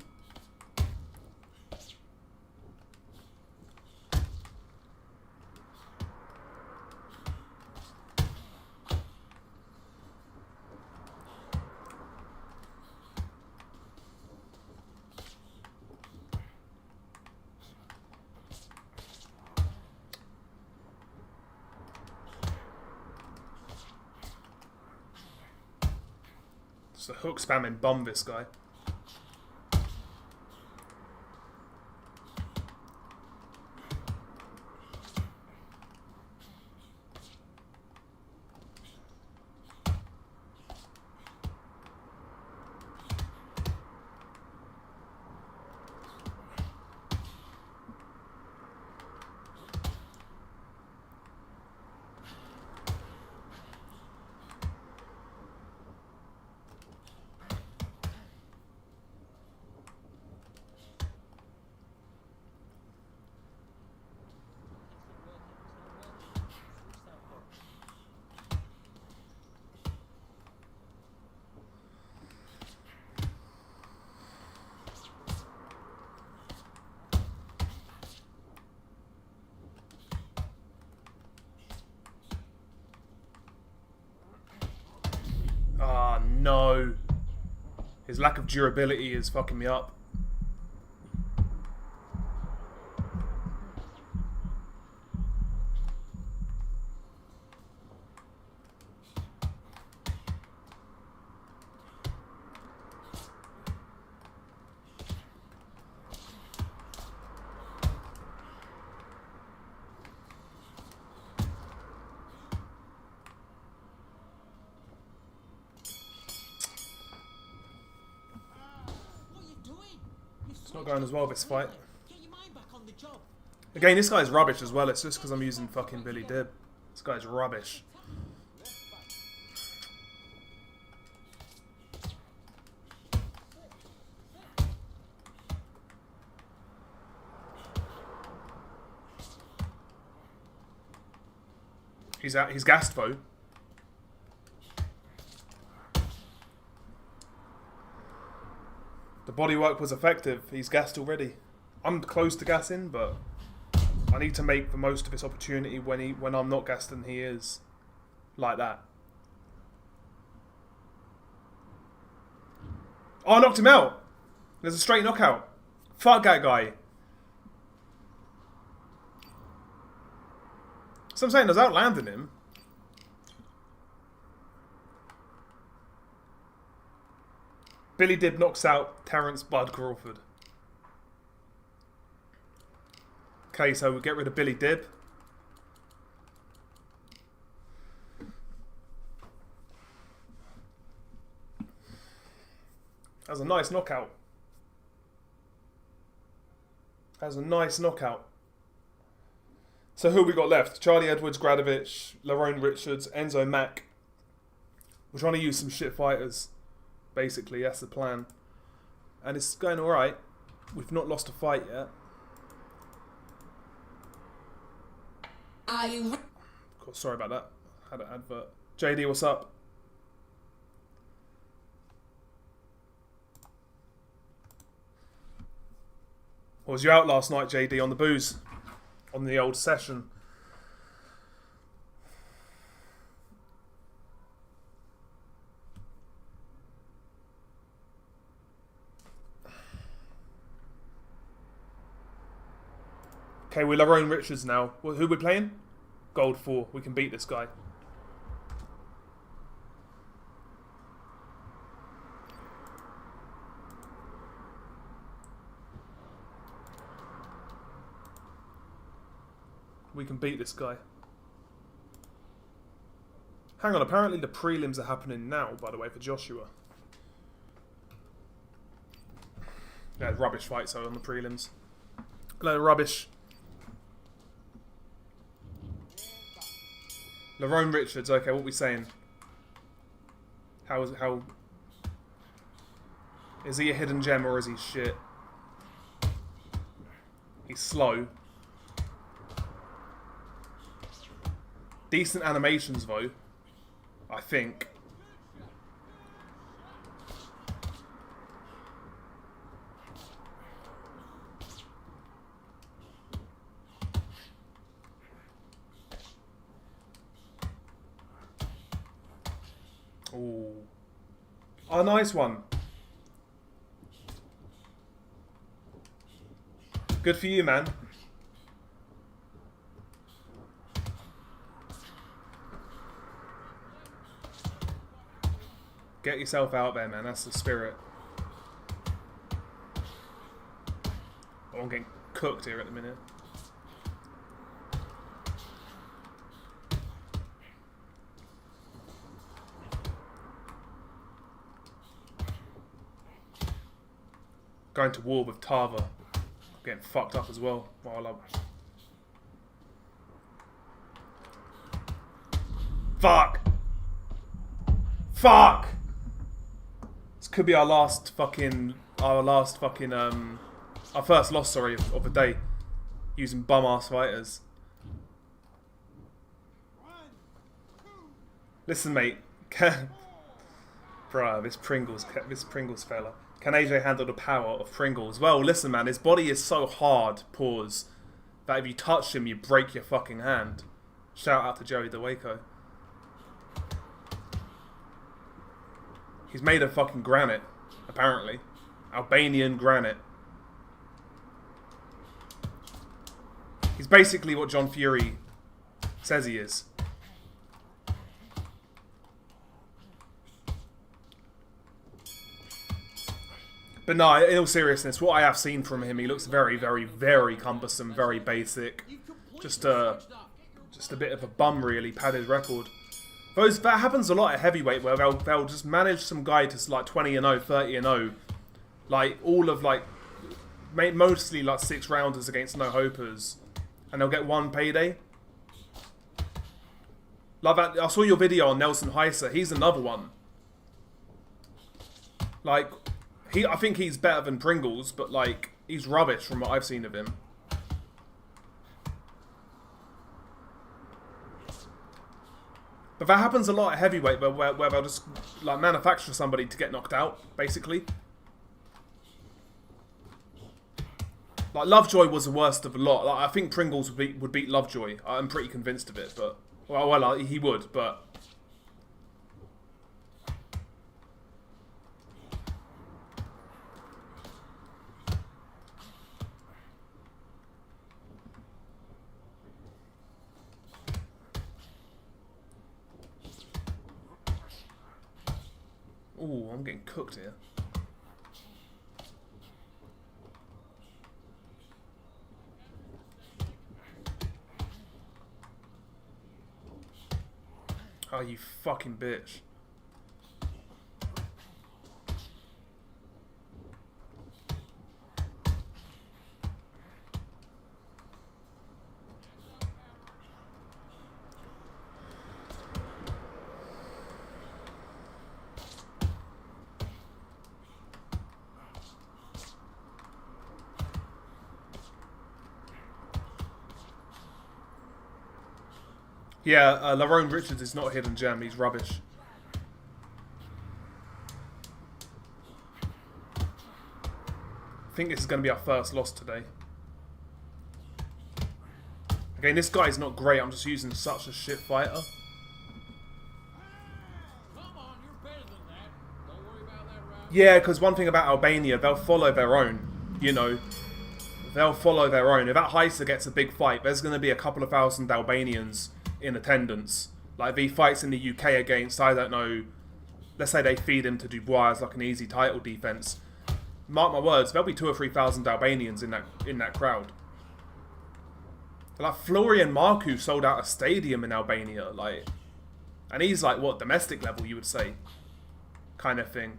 It's a hook spamming bomb, this guy. Ah, no. His lack of durability is fucking me up. not going as well this fight. Get your mind back on the job. Again, this guy's rubbish as well. It's just because I'm using fucking Billy Dib. This guy's rubbish. He's out. He's gassed though. The bodywork was effective. He's gassed already. I'm close to gassing, but I need to make the most of this opportunity when I'm not gassed and he is. Like that. Oh, I knocked him out. There's a straight knockout. Fuck that guy. So I'm saying I was outlanding him. Billy Dib knocks out Terrence Bud Crawford. Okay, so we'll get rid of Billy Dib. That was a nice knockout. That was a nice knockout. So who we got left? Charlie Edwards, Gradovich, Lerone Richards, Enzo Mack. We're trying to use some shit fighters. Basically, that's the plan. And it's going alright. We've not lost a fight yet. Of course, sorry about that. Had an advert. JD, what's up? Or was you out last night, JD, on the booze? On the old session? Okay, we're Lerone Richards now. Well, who are we playing? Gold 4. We can beat this guy. We can beat this guy. Hang on, apparently the prelims are happening now, by the way, for Joshua. Yeah, rubbish fight, so on the prelims. Load of rubbish. Lerone Richards, okay, what are we saying? How is he a hidden gem or is he shit? He's slow. Decent animations though, I think. Ooh. Oh, nice one. Good for you, man. Get yourself out there, man. That's the spirit. Oh, I'm getting cooked here at the minute. Going to war with Tava. Getting fucked up as well. While I'm... Fuck! Fuck! This could be our first loss, sorry, of the day. Using bum-ass fighters. Listen, mate. Bruh, this Pringles fella. Can AJ handle the power of Pringles? Well, listen, man, his body is so hard, pause, that if you touch him, you break your fucking hand. Shout out to Joey DeWaco. He's made of fucking granite, apparently. Albanian granite. He's basically what John Fury says he is. But no, in all seriousness, what I have seen from him, he looks very, very, very cumbersome, very basic. Just a bit of a bum, really, padded record. That happens a lot at heavyweight, where they'll just manage some guy to like 20-0, 30-0. Like, all of, like, mostly like 6-rounders against no-hopers, and they'll get one payday. Like that, I saw your video on Nelson Heiser. He's another one. Like, I think he's better than Pringles, but like, he's rubbish from what I've seen of him. But that happens a lot at heavyweight, where they'll just like manufacture somebody to get knocked out, basically. Like Lovejoy was the worst of the lot. Like, I think Pringles would beat Lovejoy. I'm pretty convinced of it, but well, he would, but. Ooh, I'm getting cooked here. Oh, you fucking bitch. Yeah, Lerone Richards is not a hidden gem. He's rubbish. I think this is going to be our first loss today. Again, this guy's not great. I'm just using such a shit fighter. Come on, you're better than that. Don't worry about that round. Yeah, because one thing about Albania, they'll follow their own. You know, they'll follow their own. If that Heiser gets a big fight, there's going to be a couple of thousand Albanians in attendance. Like if he fights in the UK against, I don't know, let's say they feed him to Dubois as like an easy title defense. Mark my words, there'll be 2,000 or 3,000 Albanians in that crowd. Like Florian Marku sold out a stadium in Albania, like, and he's like what, domestic level you would say, kind of thing.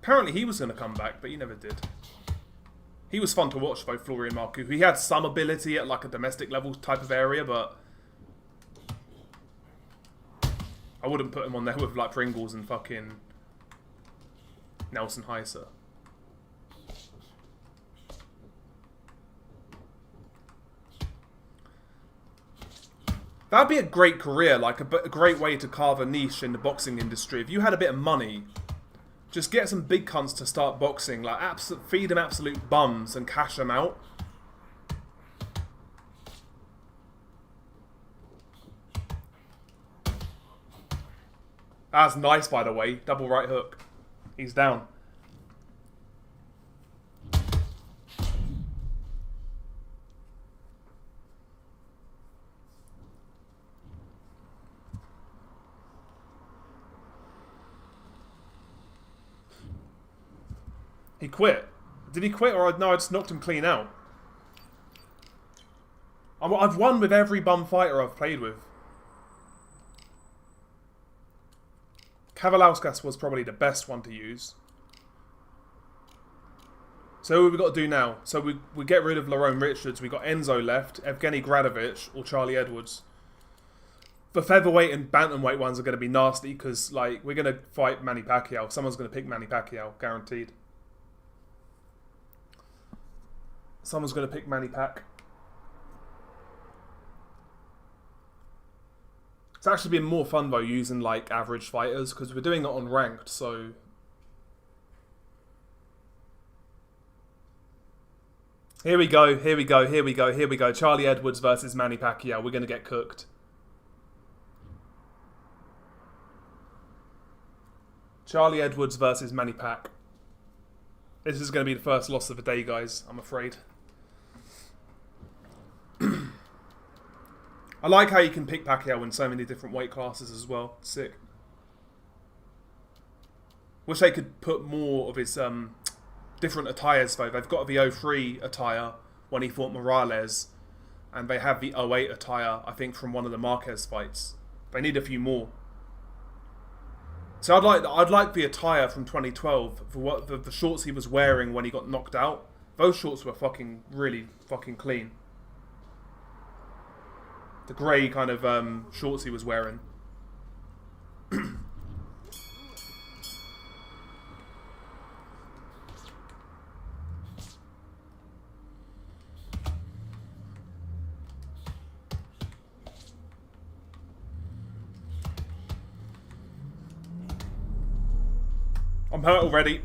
Apparently he was going to come back, but he never did. He was fun to watch though, Florian Marku. He had some ability at like a domestic level type of area, but I wouldn't put him on there with like Pringles and fucking Nelson Heiser. That'd be a great career, like a great way to carve a niche in the boxing industry. If you had a bit of money, just get some big cunts to start boxing, like feed them absolute bums and cash them out. That's nice, by the way. Double right hook. He's down. He quit. Did he quit or no, I just knocked him clean out? I've won with every bum fighter I've played with. Kavalauskas was probably the best one to use. So what we've got to do now. So we get rid of Lerone Richards. We got Enzo left, Evgeny Gradovich or Charlie Edwards. The featherweight and bantamweight ones are going to be nasty because like we're going to fight Manny Pacquiao. Someone's going to pick Manny Pacquiao, guaranteed. Someone's going to pick Manny Pac. It's actually been more fun though using like average fighters because we're doing it on ranked, so here we go, here we go, here we go, here we go. Charlie Edwards versus Manny Pacquiao. We're going to get cooked. Charlie Edwards versus Manny Pac. This is going to be the first loss of the day, guys, I'm afraid. I like how you can pick Pacquiao in so many different weight classes as well. Sick. Wish they could put more of his different attires though. They've got the 03 attire when he fought Morales, and they have the '08 attire, I think, from one of the Marquez fights. They need a few more. So I'd like the attire from 2012 for what the shorts he was wearing when he got knocked out. Those shorts were really fucking clean. The grey kind of shorts he was wearing. I'm hurt already.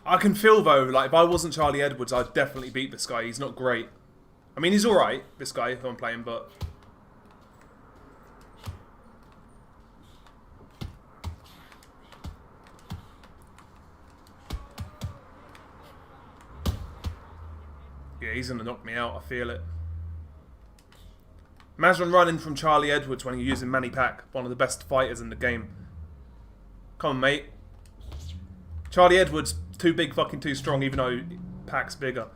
I can feel though, like if I wasn't Charlie Edwards, I'd definitely beat this guy. He's not great. I mean, he's alright, this guy who I'm playing, but... yeah, he's going to knock me out, I feel it. Imagine running from Charlie Edwards when you're using Manny Pac, one of the best fighters in the game. Come on, mate. Charlie Edwards, too big, fucking too strong, even though Pac's bigger.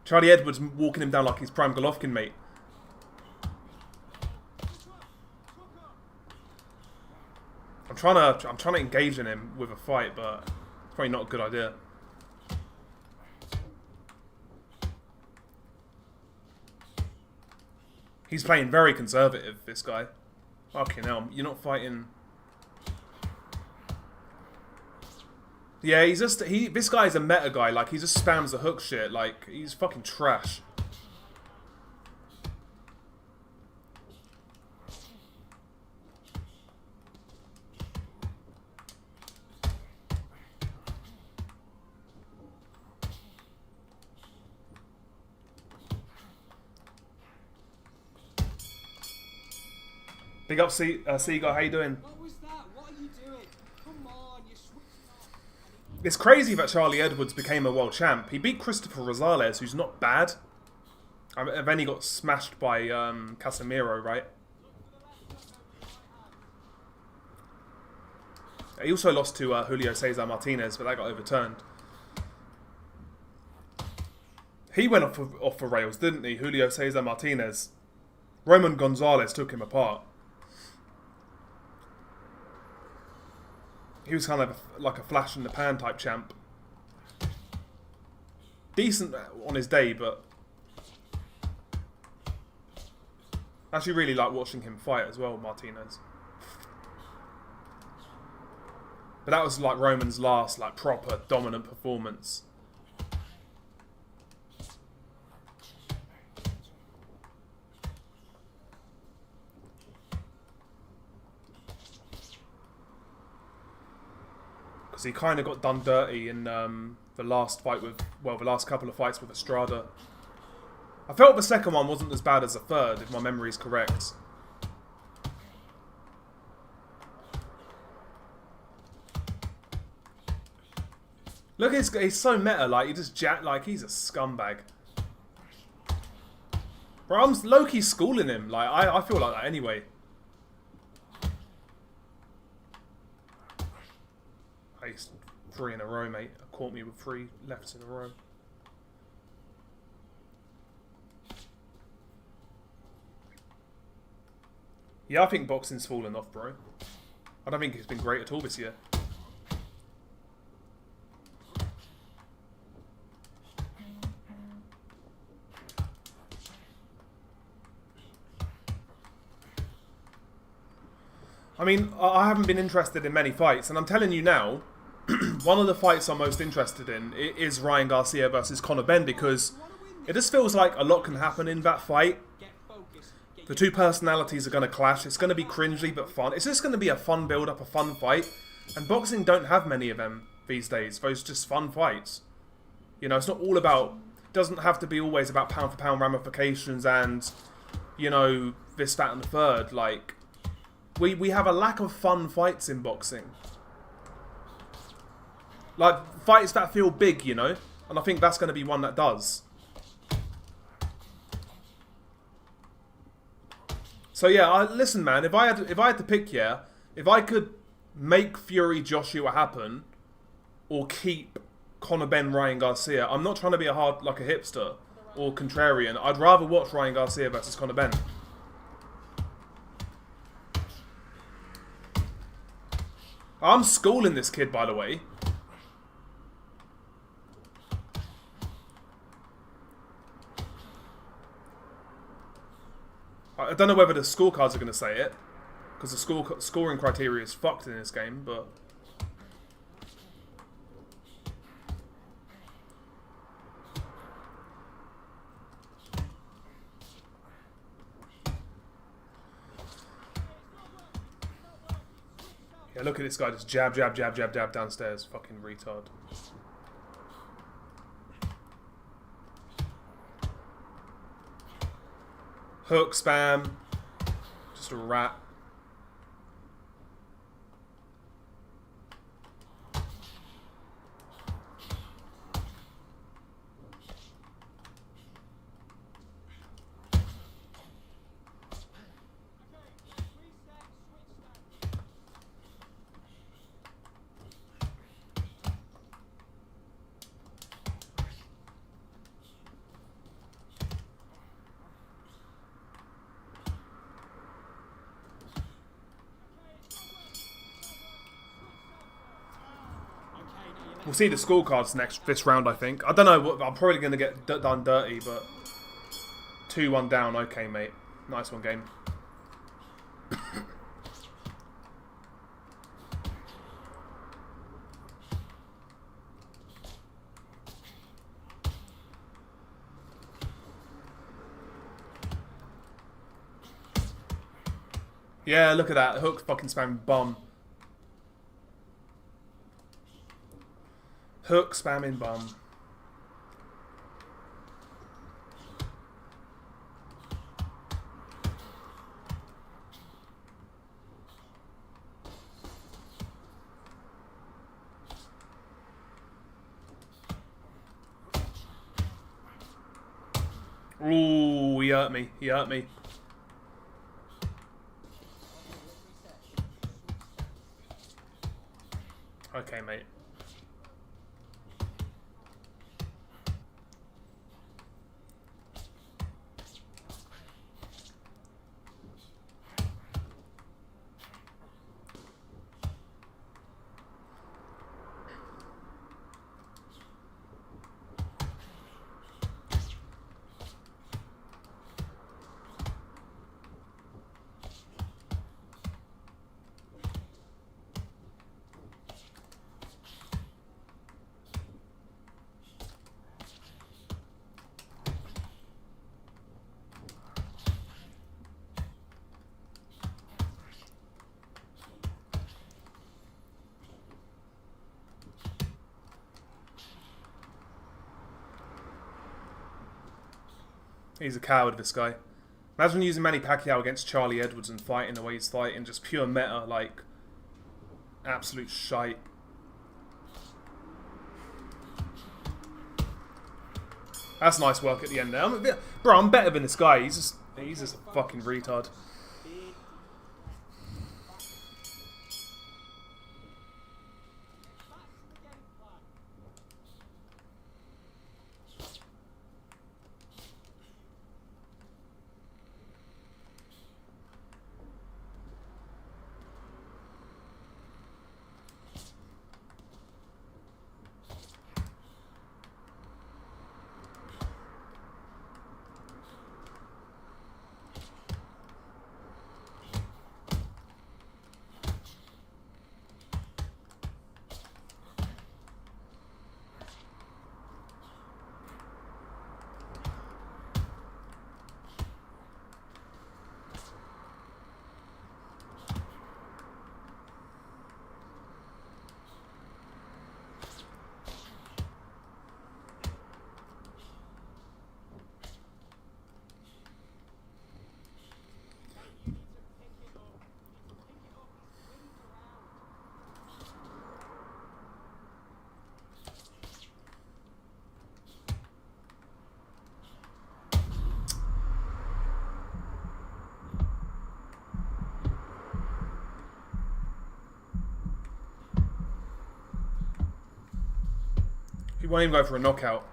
Charlie Edwards walking him down like he's Prime Golovkin, mate. I'm trying to engage in him with a fight, but it's probably not a good idea. He's playing very conservative, this guy. Fucking hell, you're not fighting... yeah, he's just... this guy's a meta guy, like, he just spams the hook shit, like, he's fucking trash. Big up, Seagull, how you doing? What was that? What are you doing? Come on, you're switching off. It's crazy that Charlie Edwards became a world champ. He beat Christopher Rosales, who's not bad. And then he got smashed by Casemiro, right? He also lost to Julio Cesar Martinez, but that got overturned. He went off the rails, didn't he? Julio Cesar Martinez. Roman Gonzalez took him apart. He was kind of like a flash in the pan type champ. Decent on his day, but... I actually really like watching him fight as well, Martinez. But that was like Roman's last like proper dominant performance. Because he kind of got done dirty in the last fight with... well, the last couple of fights with Estrada. I felt the second one wasn't as bad as the third, if my memory is correct. Look, he's so meta, like, he just like, he's a scumbag. Bro, I'm low-key schooling him, like, I feel like that anyway. He's 3 in a row, mate. Caught me with 3 lefts in a row. Yeah, I think boxing's fallen off, bro. I don't think it's been great at all this year. I mean, I haven't been interested in many fights, and I'm telling you now, one of the fights I'm most interested in is Ryan Garcia versus Conor Benn, because it just feels like a lot can happen in that fight. The two personalities are going to clash. It's going to be cringy but fun. It's just going to be a fun build-up, a fun fight. And boxing don't have many of them these days. Those just fun fights. You know, it's not all about... it doesn't have to be always about pound-for-pound ramifications and, you know, this, that and the third. Like, we have a lack of fun fights in boxing. Like, fights that feel big, you know? And I think that's going to be one that does. So yeah, listen, man. If I had to pick, yeah, if I could make Fury Joshua happen, or keep Conor Benn Ryan Garcia, I'm not trying to be a hipster or contrarian. I'd rather watch Ryan Garcia versus Conor Benn. I'm schooling this kid, by the way. I don't know whether the scorecards are going to say it, because the scoring criteria is fucked in this game, but... Yeah, look at this guy just jab, jab, jab, jab, jab downstairs. Fucking retard. Hook spam. Just a rat. We'll see the scorecards this round, I think. I don't know. I'm probably going to get done dirty, but 2-1 down. Okay, mate. Nice one, game. Yeah, look at that. Hook fucking spamming bum. Hook spamming bum. Ooh, he hurt me. He hurt me. Okay, mate. He's a coward, this guy. Imagine using Manny Pacquiao against Charlie Edwards and fighting the way he's fighting. Just pure meta, like... absolute shite. That's nice work at the end there. Bro, I'm better than this guy. He's just a fucking retard. He won't even go for a knockout.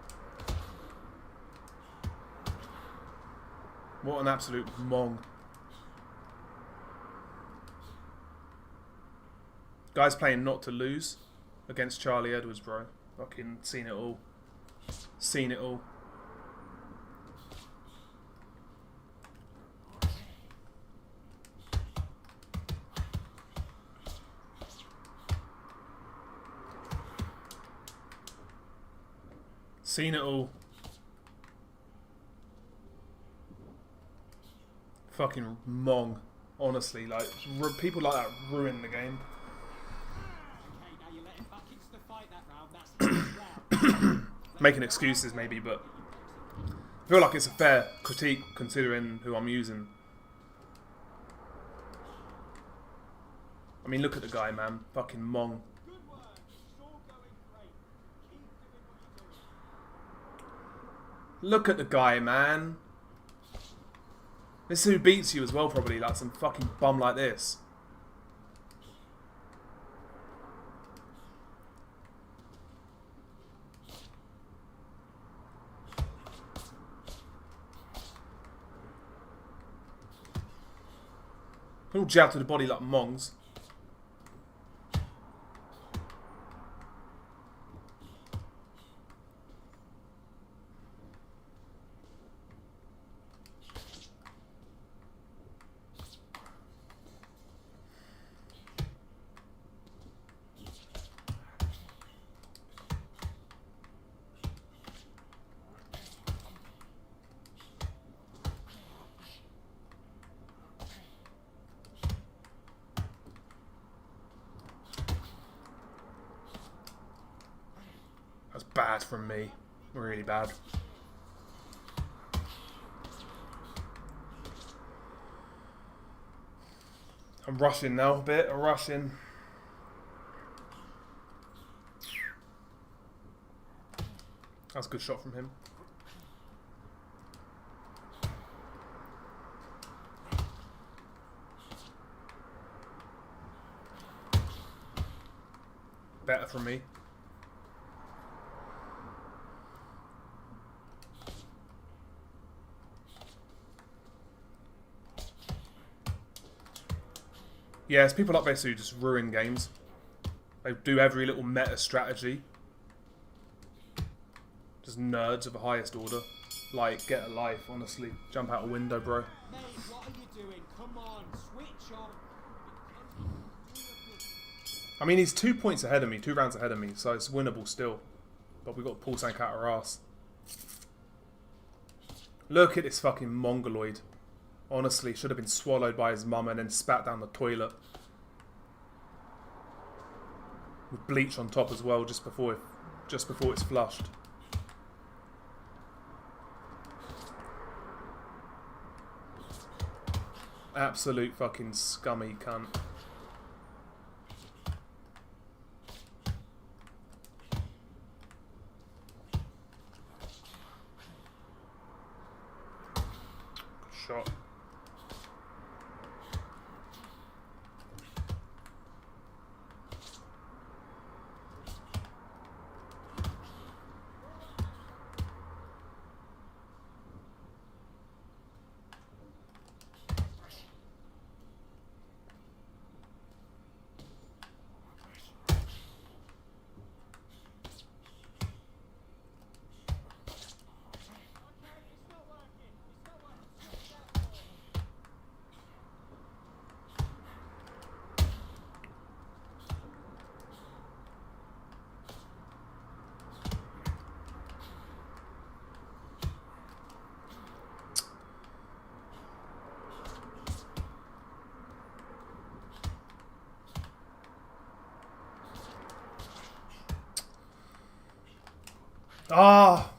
What an absolute mong. Guy's playing not to lose against Charlie Edwards, bro. Fucking seen it all. Seen it all. Seen it all. Fucking mong. Honestly, like, people like that ruin the game. Okay, now you're letting back into the fight that round. That's the round. Making excuses maybe, but I feel like it's a fair critique considering who I'm using. I mean, look at the guy, man. Fucking mong. Good work. It's all going great. Keep doing what you're doing. Look at the guy, man. This is who beats you as well, probably. Like some fucking bum like this. They're all jabbed to the body like mongs. That's bad from me. Really bad. I'm rushing now a bit. I'm rushing. That's a good shot from him. Better from me. Yeah, it's people like this who just ruin games. They do every little meta strategy. Just nerds of the highest order. Like, get a life, honestly. Jump out a window, bro. Mate, what are you doing? Come on, switch on. I mean, he's 2 points ahead of me, 2 rounds ahead of me, so it's winnable still. But we've got to pull something out our ass. Look at this fucking mongoloid. Honestly, should have been swallowed by his mum and then spat down the toilet. With bleach on top as well, just before it's flushed. Absolute fucking scummy cunt. Good shot. Ah!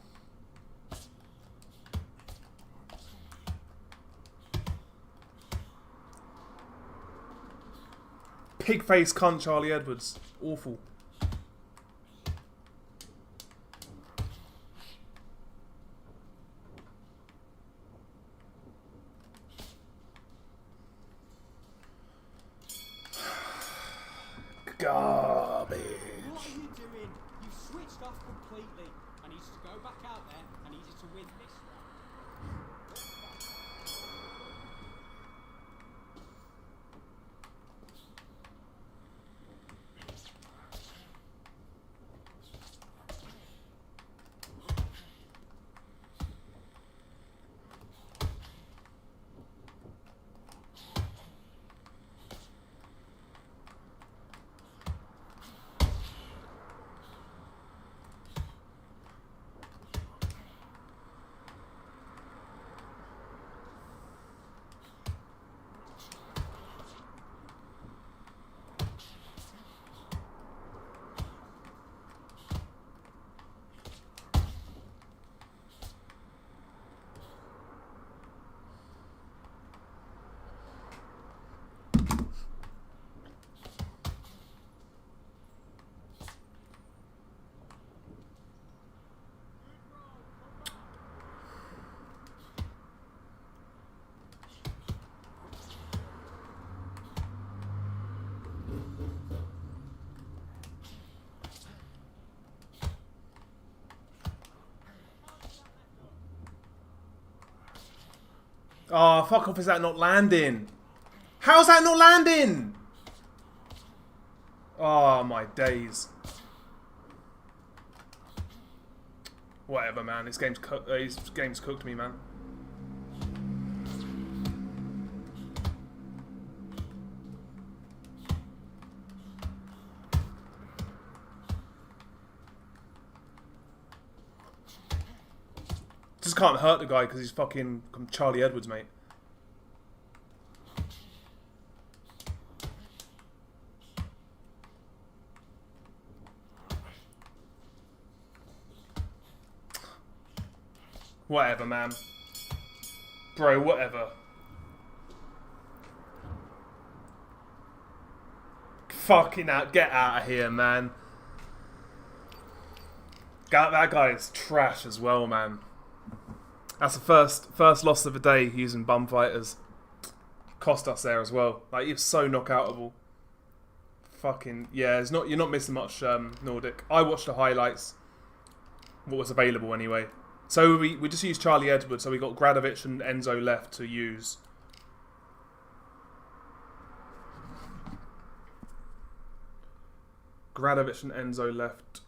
Pig face cunt Charlie Edwards. Awful. Garbage. What are you doing? You switched off completely. I need you to go back out there. I need you to win this round. Oh, fuck off, is that not landing? How's that not landing? Oh, my days. Whatever, man. This game's cooked me, man. Just can't hurt the guy because he's fucking Charlie Edwards, mate. Whatever, man. Bro, whatever. Fucking out. Get out of here, man. That guy is trash as well, man. That's the first loss of the day using bum fighters. Cost us there as well. Like, you're so knockoutable. Fucking yeah, you're not missing much Nordic. I watched the highlights. What was available anyway. So we just used Charlie Edwards, so we got Gradovic and Enzo left to use. Gradovic and Enzo left.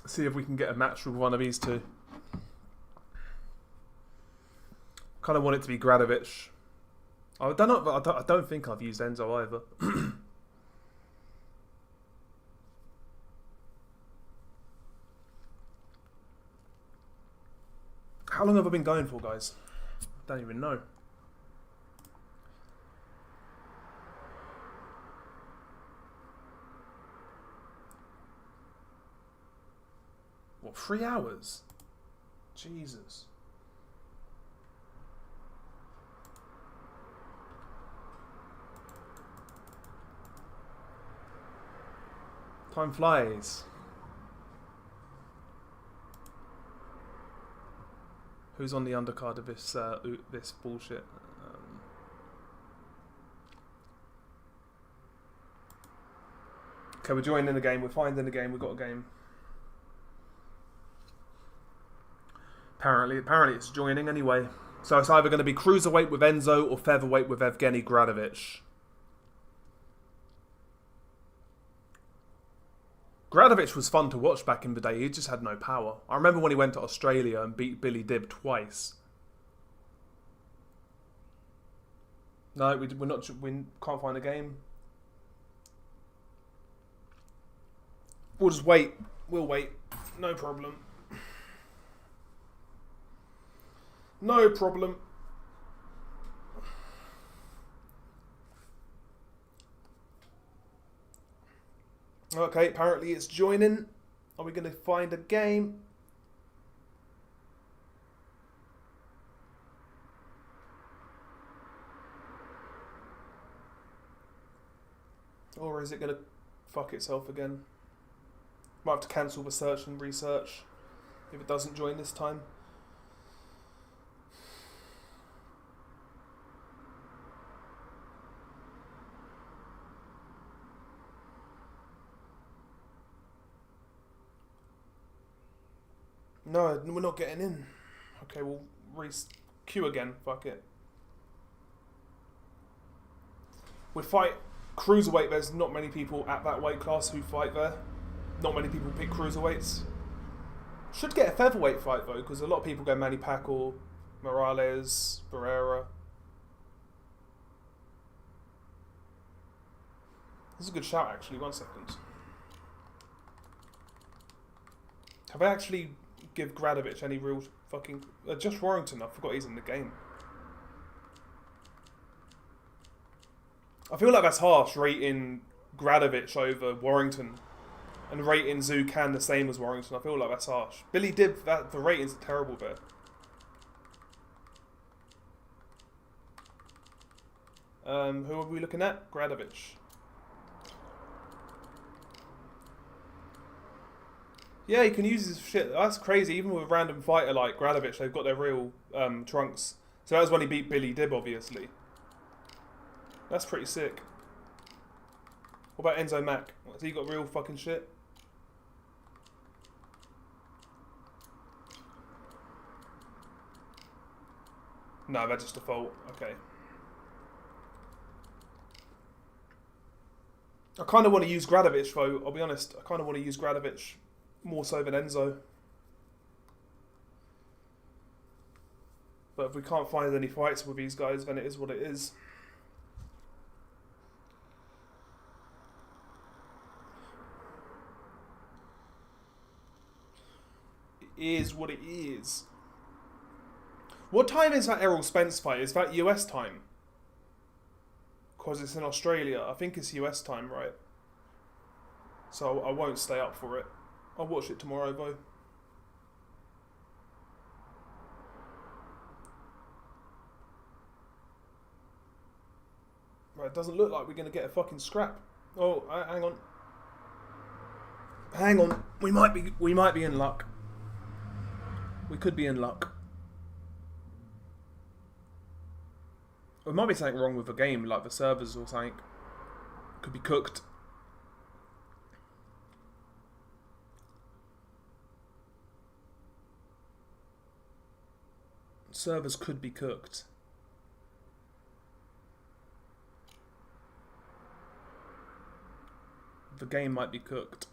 See if we can get a match with one of these two. Kind of want it to be Gradovic. I don't think I've used Enzo either. How long have I been going for, guys? Don't even know. What, 3 hours? Jesus. Time flies. Who's on the undercard of this this bullshit? Okay, we're joining the game. We're finding the game. We've got a game. Apparently it's joining anyway. So it's either going to be cruiserweight with Enzo or featherweight with Evgeny Gradovic. Gradovic was fun to watch back in the day. He just had no power. I remember when he went to Australia and beat Billy Dibb twice. No, we can't find a game. We'll just wait. We'll wait. No problem. No problem. Okay, apparently it's joining. Are we going to find a game? Or is it going to fuck itself again? Might have to cancel the search and research if it doesn't join this time. No, we're not getting in. Okay, we'll queue again. Fuck it. We fight cruiserweight. There's not many people at that weight class who fight there. Not many people pick cruiserweights. Should get a featherweight fight though, because a lot of people go Manny Pacquiao, Morales, Barrera. This is a good shout actually. 1 second. Have I actually give Gradovich any real fucking... Josh Warrington, I forgot he's in the game. I feel like that's harsh, rating Gradovich over Warrington. And rating Zhu Can the same as Warrington. I feel like that's harsh. Billy Dib, the ratings are terrible there. Who are we looking at? Gradovich. Yeah, he can use his shit. That's crazy. Even with a random fighter like Gradovich, they've got their real trunks. So that was when he beat Billy Dib, obviously. That's pretty sick. What about Enzo Mack? Has he got real fucking shit? No, that's just default. Okay. I kind of want to use Gradovich, though. I'll be honest. I kind of want to use Gradovich more so than Enzo. But if we can't find any fights with these guys, then it is what it is. It is what it is. What time is that Errol Spence fight? Is that US time? Because it's in Australia. I think it's US time, right? So I won't stay up for it. I'll watch it tomorrow, though. Right, it doesn't look like we're going to get a fucking scrap. Oh, hang on. Hang on. We might be in luck. We could be in luck. There might be something wrong with the game, like the servers or something. Could be cooked. Servers could be cooked. The game might be cooked.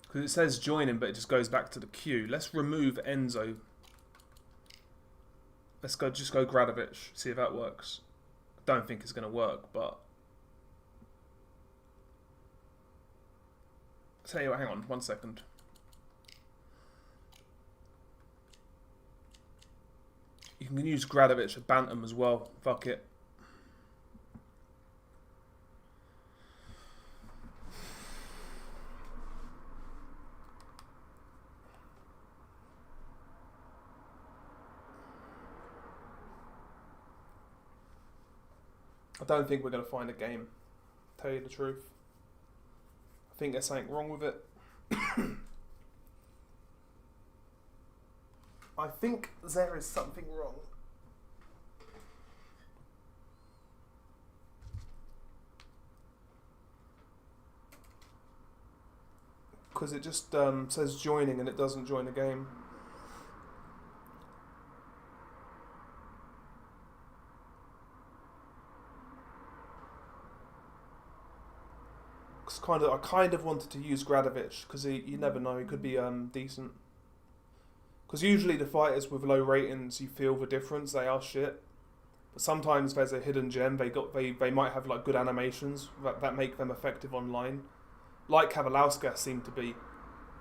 Because it says joining, but it just goes back to the queue. Let's remove Enzo. Let's just go Gradovich, see if that works. I don't think it's going to work, but... I'll tell you what, hang on, 1 second. You can use Gradovich at Bantam as well. Fuck it. I don't think we're going to find a game, tell you the truth. I think there's something wrong with it. I think there is something wrong. Because it just says joining and it doesn't join the game. I kind of wanted to use Gradovich because you never know, he could be decent. Because usually the fighters with low ratings, you feel the difference. They are shit, but sometimes there's a hidden gem. They might have like good animations that make them effective online, like Kavalauskas seemed to be,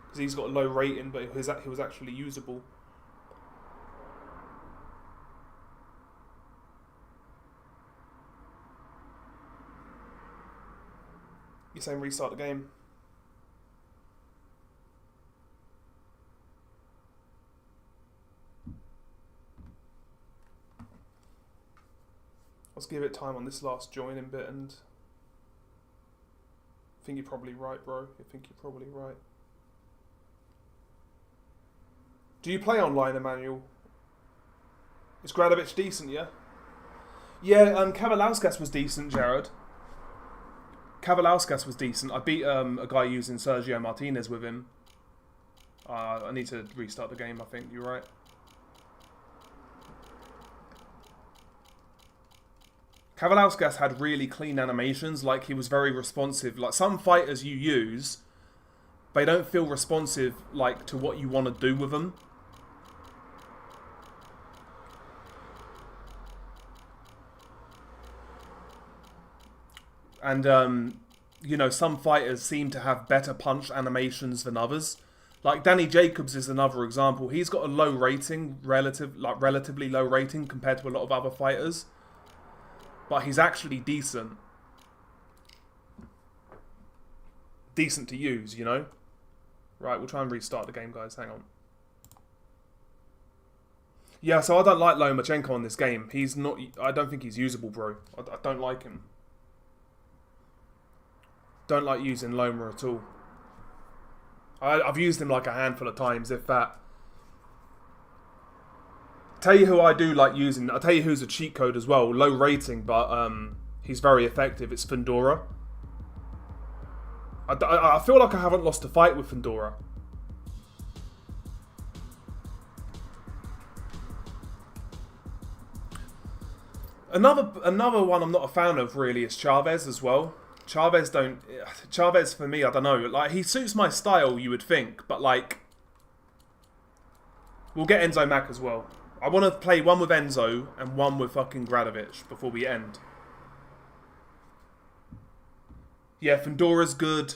because he's got a low rating, but he was actually usable. You're saying restart the game? Let's give it time on this last joining bit and I think you're probably right, bro. I think you're probably right. Do you play online, Emmanuel? Is Gradovic decent, yeah? Yeah, Kavalauskas was decent, Jared. Kavalauskas was decent. I beat a guy using Sergio Martinez with him. I need to restart the game, I think. You're right. Kavalauskas had really clean animations. Like, he was very responsive. Like, some fighters you use, they don't feel responsive, like, to what you want to do with them. And, you know, some fighters seem to have better punch animations than others. Like, Danny Jacobs is another example. He's got a low rating, relatively low rating compared to a lot of other fighters. But he's actually decent. Decent to use, you know? Right, we'll try and restart the game, guys. Hang on. Yeah, so I don't like Lomachenko in this game. He's not... I don't think he's usable, bro. I don't like him. Don't like using Loma at all. I've used him like a handful of times, if that. Tell you who I do like using. I'll tell you who's a cheat code as well. Low rating, but he's very effective. It's Fundora. I feel like I haven't lost a fight with Fundora. Another one I'm not a fan of really is Chavez as well. Chavez for me, I don't know. Like, he suits my style, you would think, but like, we'll get Enzo Mac as well. I want to play one with Enzo and one with fucking Gradovic before we end. Yeah, Fundora's good.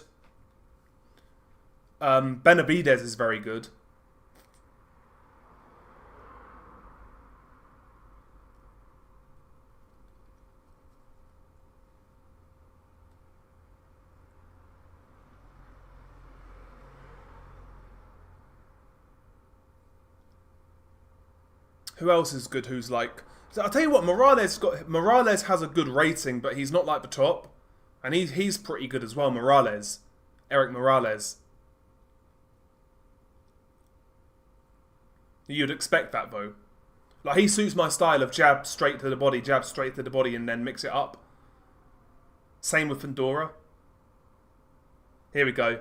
Benavidez is very good. Who else is good? Who's like... I'll tell you what, Morales has a good rating, but he's not like the top. And he's pretty good as well, Morales. Eric Morales. You'd expect that, though. Like, he suits my style of jab straight to the body, and then mix it up. Same with Fundora. Here we go.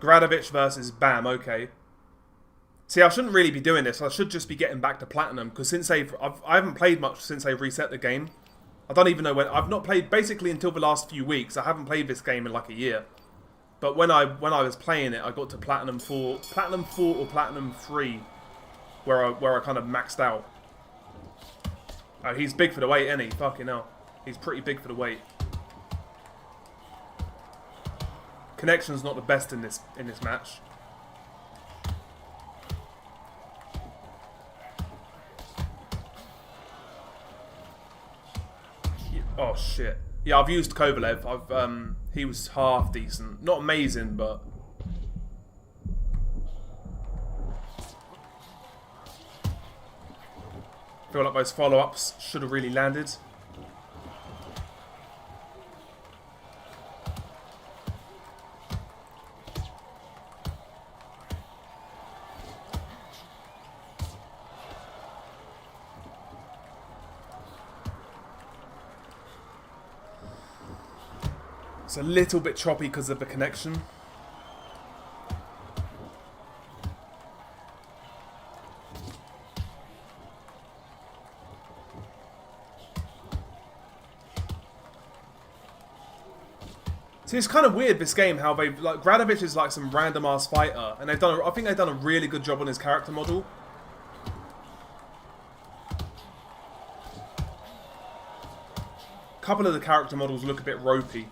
Gradovic versus Bam, okay. See, I shouldn't really be doing this. I should just be getting back to Platinum, because I haven't played much since they've reset the game. I don't even know when. I've not played basically until the last few weeks. I haven't played this game in like a year. But when I was playing it, I got to Platinum 4 or Platinum 3, where I kind of maxed out. Oh, he's big for the weight, isn't he? Fucking hell, he's pretty big for the weight. Connection's not the best in this match. Oh shit. Yeah, I've used Kovalev. He was half decent. Not amazing, but... I feel like those follow-ups should have really landed. It's a little bit choppy because of the connection. See, it's kind of weird this game how they've like Gradovic is like some random ass fighter, and I think they've done a really good job on his character model. A couple of the character models look a bit ropey.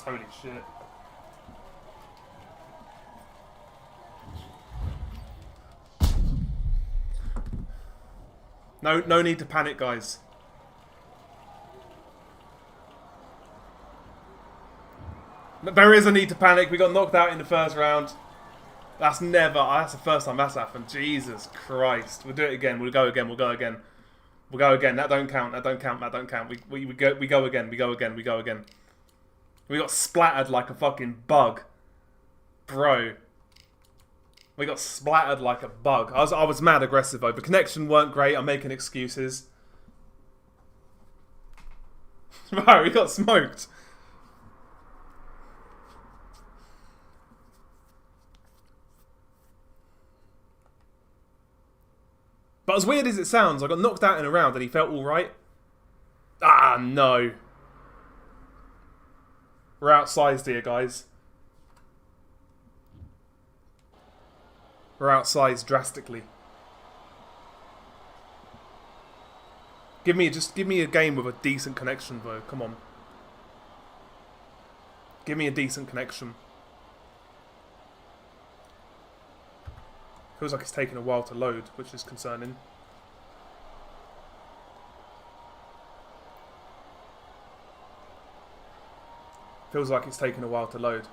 Holy shit. No need to panic, guys. There is a need to panic. We got knocked out in the first round. That's the first time that's happened. Jesus Christ. We'll do it again. We'll go again. We'll go again. That don't count. That don't count. That don't count. We go again. We go again. We go again. We got splattered like a fucking bug, bro. We got splattered like a bug. I was mad aggressive though. The connection weren't great. I'm making excuses. Right, we got smoked. But as weird as it sounds, I got knocked out in a round and he felt alright. Ah, no. We're outsized here, guys. We're outsized drastically. Just give me a game with a decent connection, though. Come on. Give me a decent connection. Feels like it's taking a while to load, which is concerning. Feels like it's taking a while to load.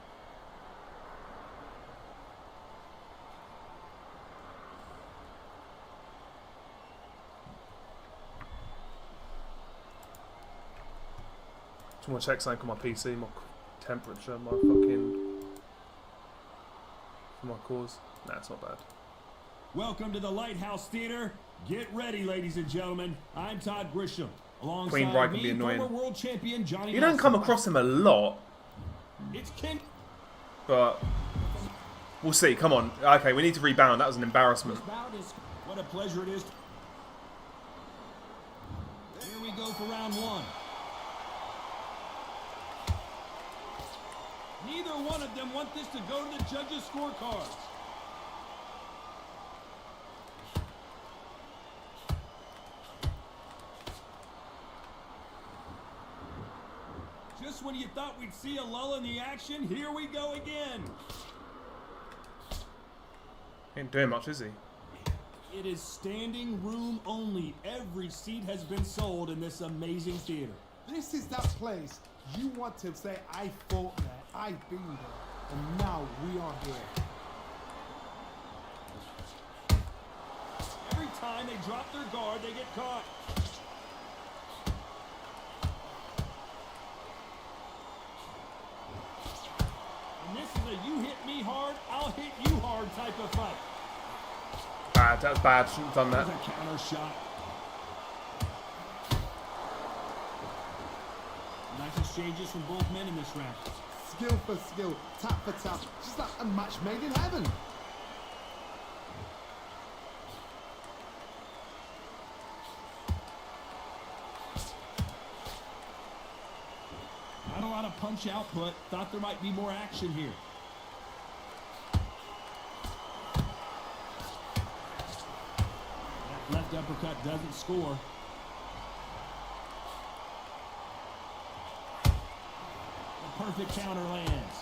Just want to check something on my PC, my temperature, my fucking... for my cause. Nah, it's not bad. Welcome to the Lighthouse Theater. Get ready, ladies and gentlemen. I'm Todd Grisham. Alongside Queen Bride can me, be annoying. former world champion Johnny You don't come Nelson. across him a lot, It's Ken. but we'll see. Come on. Okay, we need to rebound. That was an embarrassment. Bout is what a pleasure it is. Here we go for round one. Neither one of them want this to go to the judges' scorecards. Just when you thought we'd see a lull in the action, here we go again. Ain't doing much, is he? It is standing room only. Every seat has been sold in this amazing theater. This is that place you want to say, I fought there, I've been there, and now we are here. Every time they drop their guard, they get caught. And this is a you hit me hard, I'll hit you hard type of fight. Bad. That's bad. Shouldn't have done that. There's a counter shot. Nice exchanges from both men in this round. Skill for skill, tap for tap, just like a match made in heaven. Not a lot of punch output. Thought there might be more action here. That left uppercut doesn't score. A perfect counter lands.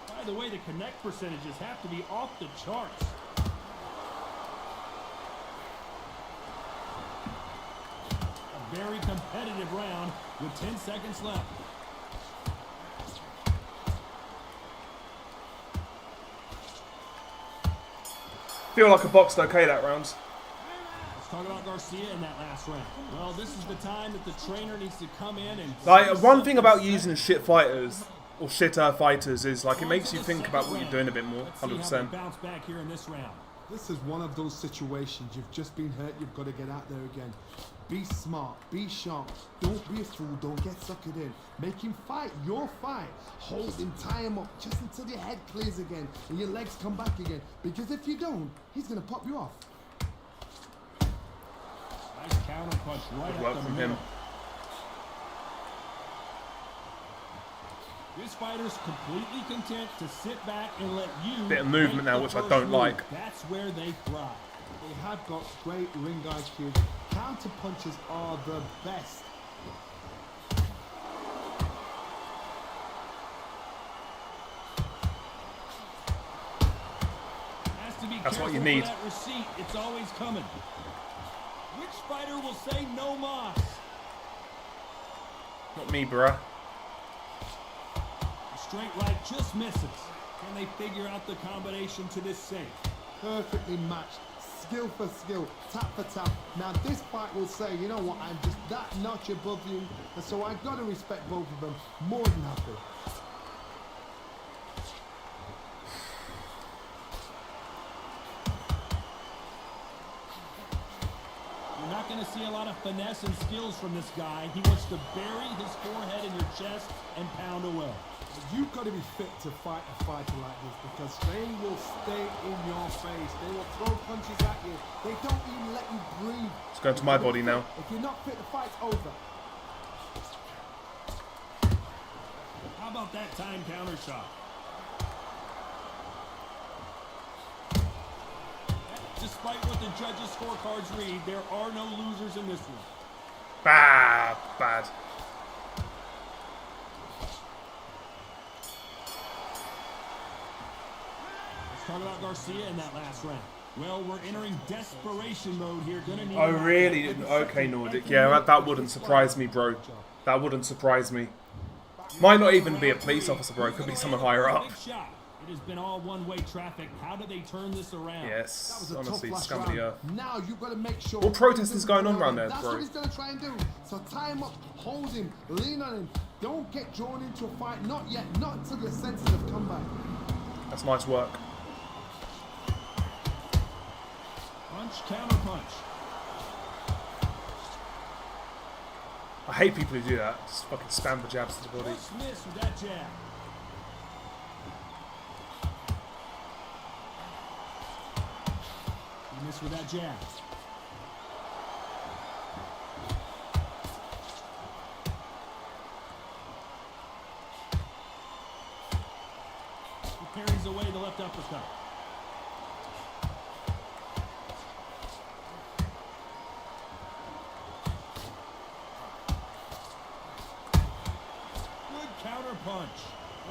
By the way, the connect percentages have to be off the charts. A very competitive round with 10 seconds left. Feel like I boxed okay that round. Let's talk about Garcia in that last round. Well, this is the time that the trainer needs to come in and... Like, one thing about using shit fighters, or shitter fighters, is like it makes you think about what you're doing a bit more. Let's see how they 100%. bounce back here in this round. This is one of those situations, you've just been hurt, you've got to get out there again. Be smart, be sharp, don't be a fool, don't get suckered in. Make him fight your fight. Hold him, tie him up, just until your head clears again and your legs come back again. Because if you don't, he's going to pop you off. Nice counter punch right Good work up the from middle. him. This fighter's completely content to sit back and let you... Bit of movement make now, the which I first don't move. like. That's where they thrive. They have got great ring IQ. Counter punches are the best. Has to be That's what you careful need. for that receipt. It's always coming. Which fighter will say no mas? Not me, bruh. A straight right just misses. Can they figure out the combination to this safe? perfectly matched. Skill for skill, tap for tap. Now this fight will say, you know what, I'm just that notch above you, and so I've got to respect both of them. More than happy. You're not going to see a lot of finesse and skills from this guy. He wants to bury his forehead in your chest and pound away. You've got to be fit to fight a fighter like this because they will stay in your face. They will throw punches at you. They don't even let you breathe. It's going to my body now. If you're not fit, the fight's over. How about that time counter shot? Despite what the judges' scorecards read, there are no losers in this one. Bad. Talk about Garcia in that last round. Well, we're entering desperation mode here. Gonna need Oh, really? Okay, Nordic. Yeah, that wouldn't surprise me, bro. That wouldn't surprise me. Might not even be a police officer, bro. It could be someone higher up. Big shot. It has been all one-way traffic. How do they turn this around? Yes, That was a honestly, tough scum last of the round. earth. Now you've got to make sure. What protest is going on around there, That's bro? what he's going to try and do. So tie him up, hold him, lean on him. Don't get drawn into a fight. Not yet. Not until your senses have come back. That's nice work. Punch, counter punch. I hate people who do that. Just fucking spam the jabs to the body. Just miss with that jab. You miss with that jab. He carries away the left uppercut. Good counter punch.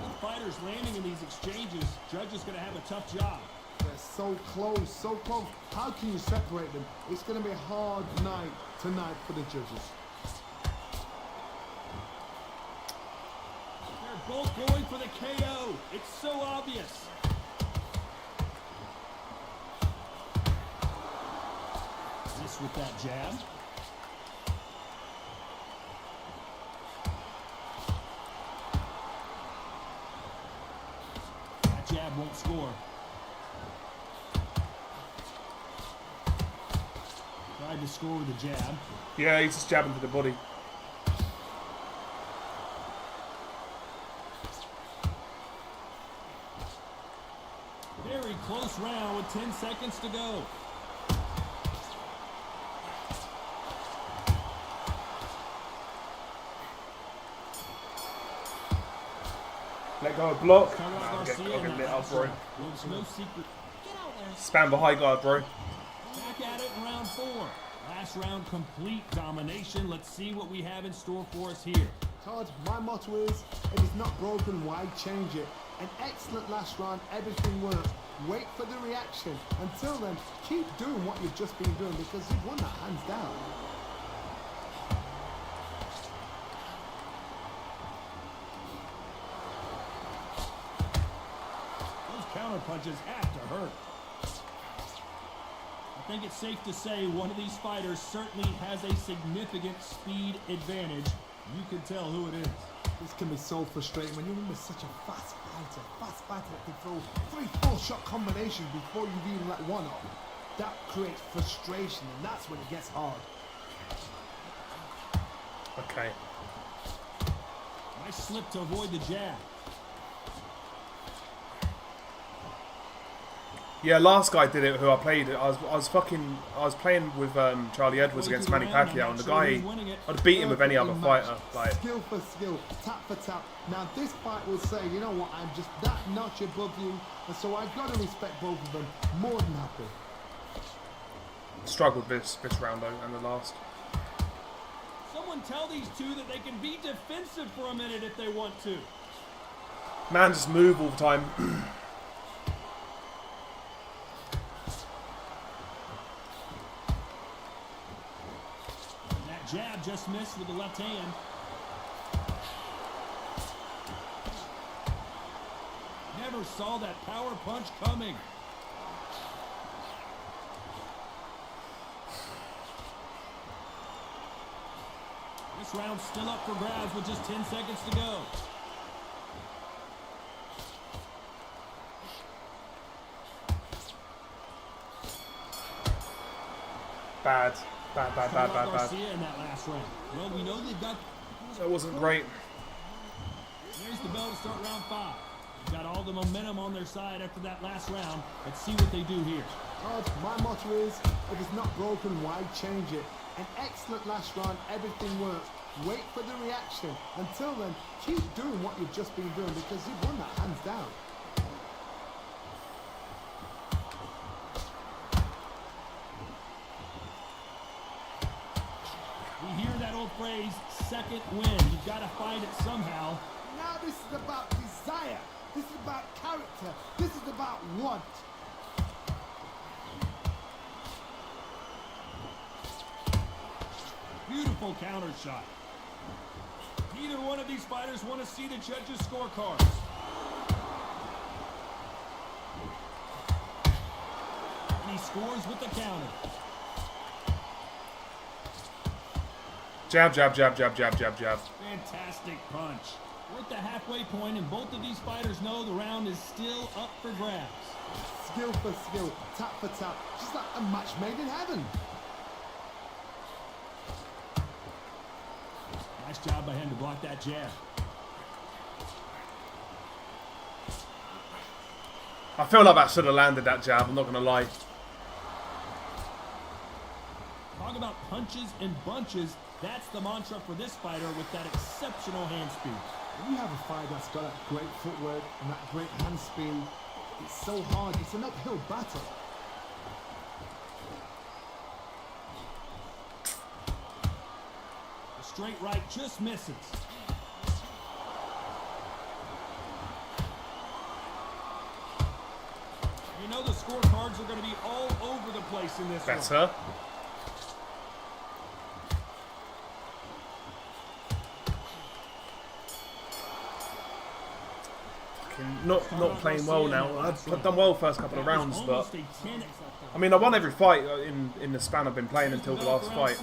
Both fighters landing in these exchanges. Judge is going to have a tough job. They're so close, so close. How can you separate them? It's going to be a hard night tonight for the judges. They're both going for the KO. It's so obvious. This with that jab. That jab won't score. Tried to score with a jab. Yeah, he's just jabbing to the body. Very close round with 10 seconds to go. Let go of block. Talk about Nah, I'll Garcia get in lit that up, last bro. round. There's no secret. Get out there. Spam the high guard, bro. Back at it in round 4. Last round, complete domination. Let's see what we have in store for us here. Todd, my motto is, if it's not broken, why change it? An excellent last round, everything worked. Wait for the reaction. Until then, keep doing what you've just been doing because you've won that hands down. Those counter punches have to hurt. I think it's safe to say one of these fighters certainly has a significant speed advantage. You can tell who it is. This can be so frustrating when you're with such a fast fighter that can throw 3-4 shot combinations before you've even let one up. That creates frustration and that's when it gets hard. Okay. Nice slip to avoid the jab. Yeah, last guy did it. Who I played. I was playing with Charlie Edwards against Manny Pacquiao, and the guy, I'd beat him with any other fighter. Like, skill for skill, tap for tap. Now this fight will say, you know what, I'm just that notch above you, and so I've got to respect both of them. More than happy. struggled this round though, and the last. Someone tell these two that they can be defensive for a minute if they want to. Man, just move all the time. That jab just missed with the left hand. Never saw that power punch coming. This round's still up for grabs with just 10 seconds to go. Bad. Garcia in that last round. Well, we know they've got. That wasn't great. There's the bell to start round 5. They've got all the momentum on their side after that last round. Let's see what they do here. My motto is, if it's not broken, why change it? An excellent last round, everything works. Wait for the reaction. Until then, keep doing what you've just been doing because you've won that hands down. We hear that old phrase, second win. You've got to find it somehow. Now this is about desire. This is about character. This is about want. Beautiful counter shot. Neither one of these fighters want to see the judges' scorecards. And he scores with the counter. Jab. Fantastic punch. We're at the halfway point, and both of these fighters know the round is still up for grabs. Skill for skill, tap for tap, just like a match made in heaven. Nice job by him to block that jab. I feel like that should have landed that jab, I'm not going to lie. Talk about punches and bunches. That's the mantra for this fighter with that exceptional hand speed. When you have a fighter that's got that great footwork and that great hand speed, it's so hard. It's an uphill battle. The straight right just misses. You know the scorecards are going to be all over the place in this one. Better. Not playing well now. I've done well first couple of rounds, but I mean I won every fight in the span I've been playing until the last fight.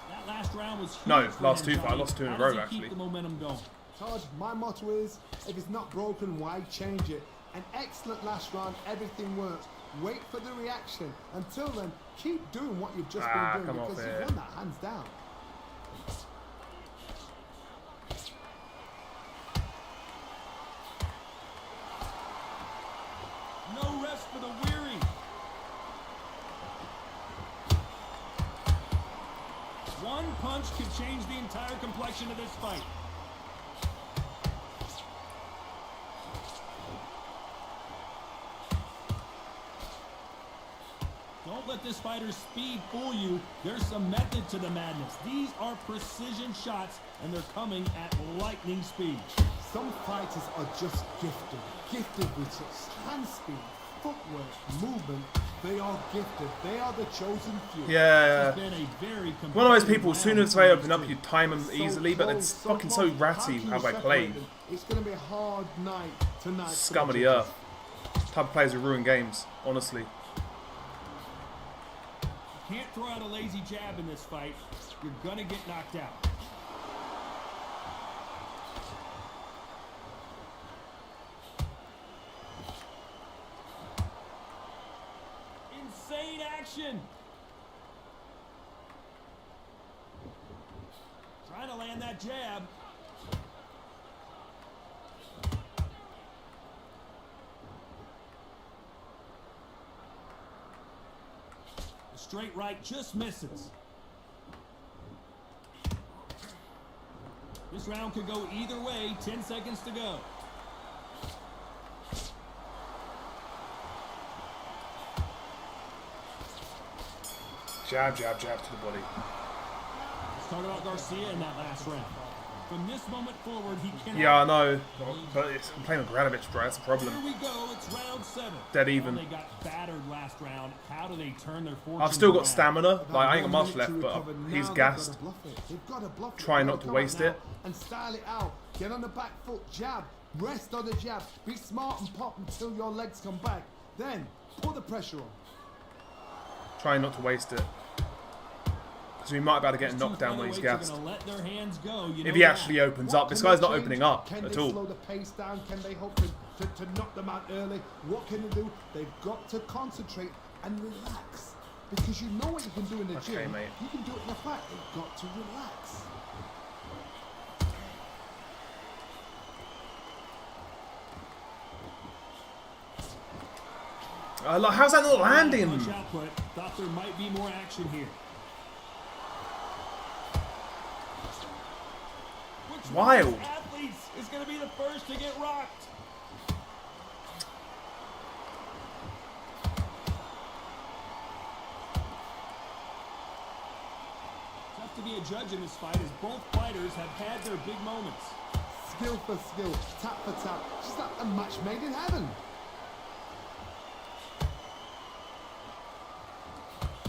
That last round was huge. No, for last him, two fights. I lost 2 in a How row does he actually. keep the momentum going? Todd, my motto is, if it's not broken, why change it? An excellent last round, everything works. Wait for the reaction. Until then, keep doing what you've just been doing come off because here. you've won that hands down. No rest for the weary. One punch could change the entire complexion of this fight. Don't let this fighter's speed fool you. There's some method to the madness. These are precision shots, and they're coming at lightning speed. Some fighters are just gifted. Gifted with such hand speed, footwork, movement. They are gifted. They are the chosen few. Yeah. It's been a very One of those people, as competitive soon round as for they these open up, two. you time them easily, but it's fucking so ratty how they play. It's going to be a hard night tonight. for Scum of the judges. earth. Type of players who ruin games, honestly. Can't throw out a lazy jab in this fight. You're gonna get knocked out. Insane action. Trying to land that jab. The straight right just misses. This round could go either way. 10 seconds to go. Jab to the body. Let's talk about Garcia in that last round. From this moment forward, he cannot. Yeah, I know, but I'm playing with Gradovic, bro. That's the problem. Here we go. It's round 7. Dead even. Well, they got battered last round. How do they turn their fortunes I've still got around? stamina. Like I ain't got One much minute left, to but recover. he's Now gassed. They've got to bluff it. They've got to bluff it. Try They've not got to come waste out it. now and style it out. Get on the back foot, jab. Rest on the jab. Be smart and pop until your legs come back. Then pull the pressure on. Try not to waste it. So he might be able to get a These two knockdown when he's featherweights are gassed. gonna let their hands go, you If know he that. actually opens What up. This can guy's they not change? opening up Can at they all. slow the pace down? Can they hope to knock them out early? What can they do? They've got to concentrate and relax. Because you know what you can do in the Okay, gym. mate. You can do it in the fight. They've got to relax. How's that not landing? Much output. Thought there might be more action here. Which one Wild. of these athletes is going to be the first to get rocked? Tough to be a judge in this fight as both fighters have had their big moments. Skill for skill, tap for tap. Just like a match made in heaven.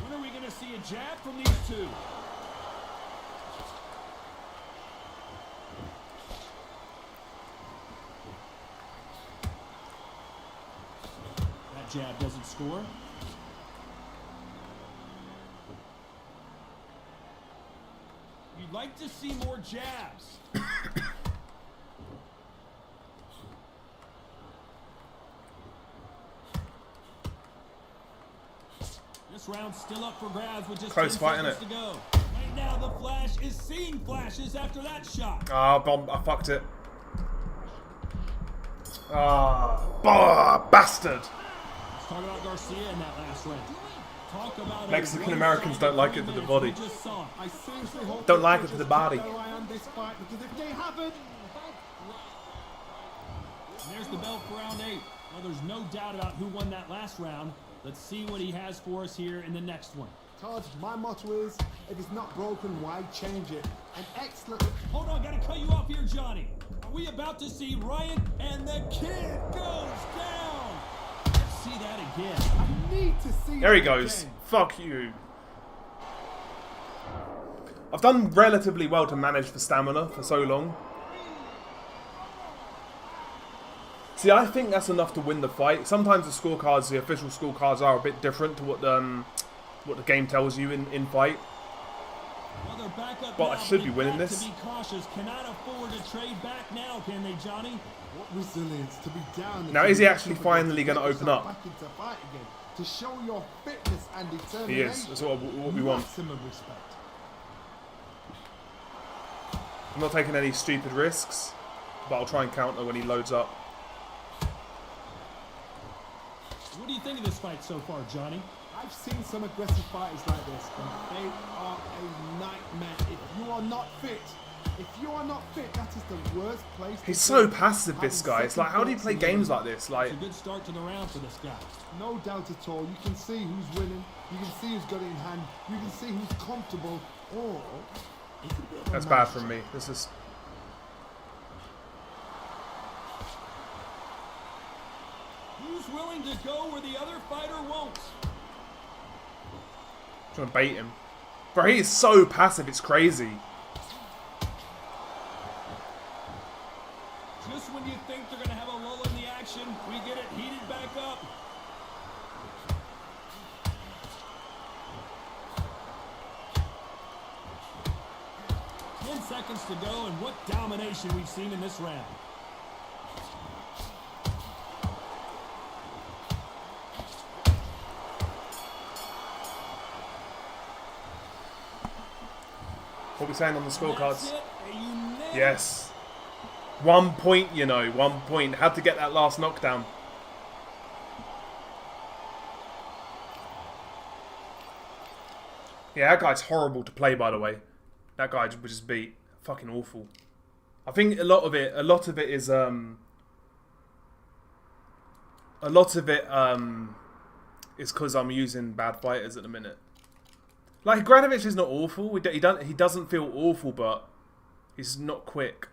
When are we going to see a jab from these two? That jab doesn't score. You'd like to see more jabs. This round's still up for grabs with just Close 10 fight, seconds innit? to go. Right now, the Flash is seeing flashes after that shot. I fucked it. Bastard. Let's talk about Garcia in that last round. Talk about Mexican Americans don't like it to the body. I seriously hope Don't the like it to judges the body. keep their eye on this fight, because if they haven't, And there's the belt for round 8. Well, there's no doubt about who won that last round. Let's see what he has for us here in the next one. Todd, my motto is, if it's not broken, why change it? An excellent... Hold on, gotta cut you off here, Johnny. Are we about to see Ryan and the kid goes down? Let's see that again. I need to see There he that goes. again. Fuck you. I've done relatively well to manage the stamina for so long. See, I think that's enough to win the fight. Sometimes the scorecards, the official scorecards, are a bit different to what the game tells you in fight. Well, they're back up But I now, should but be winning they've got this. To be cautious, cannot afford to trade back now, can they, Johnny? What resilience to be down. Now, is he actually finally going to open up? Back into fight again, to show your fitness and determination. He is. That's what we want. Maximum respect. I'm not taking any stupid risks, but I'll try and counter when he loads up. What do you think of this fight so far, Johnny? I've seen some aggressive fighters like this, and they are a nightmare. If you are not fit, that is the worst place to He's be. so passive, this Having guy. It's like, how do you second play thoughts in games your like this? Like, It's a good start to the round for this guy. No doubt at all. You can see who's winning. You can see who's got it in hand. You can see who's comfortable. Or it could be a that's bad match. from me. This is... Who's willing to go where the other fighter won't? trying to bait him. Bro, he is so passive, it's crazy. Just when you think they're going to have a lull in the action, we get it heated back up. Seconds to go, and what domination we've seen in this round. What are we saying on the scorecards? That's it. You nailed it. Yes. 1 point, you know, 1 point. Had to get that last knockdown. Yeah, that guy's horrible to play, by the way. That guy was just beat. Fucking awful. I think a lot of it is because I'm using bad fighters at the minute. Like, Granovich is not awful. He doesn't feel awful, but he's not quick.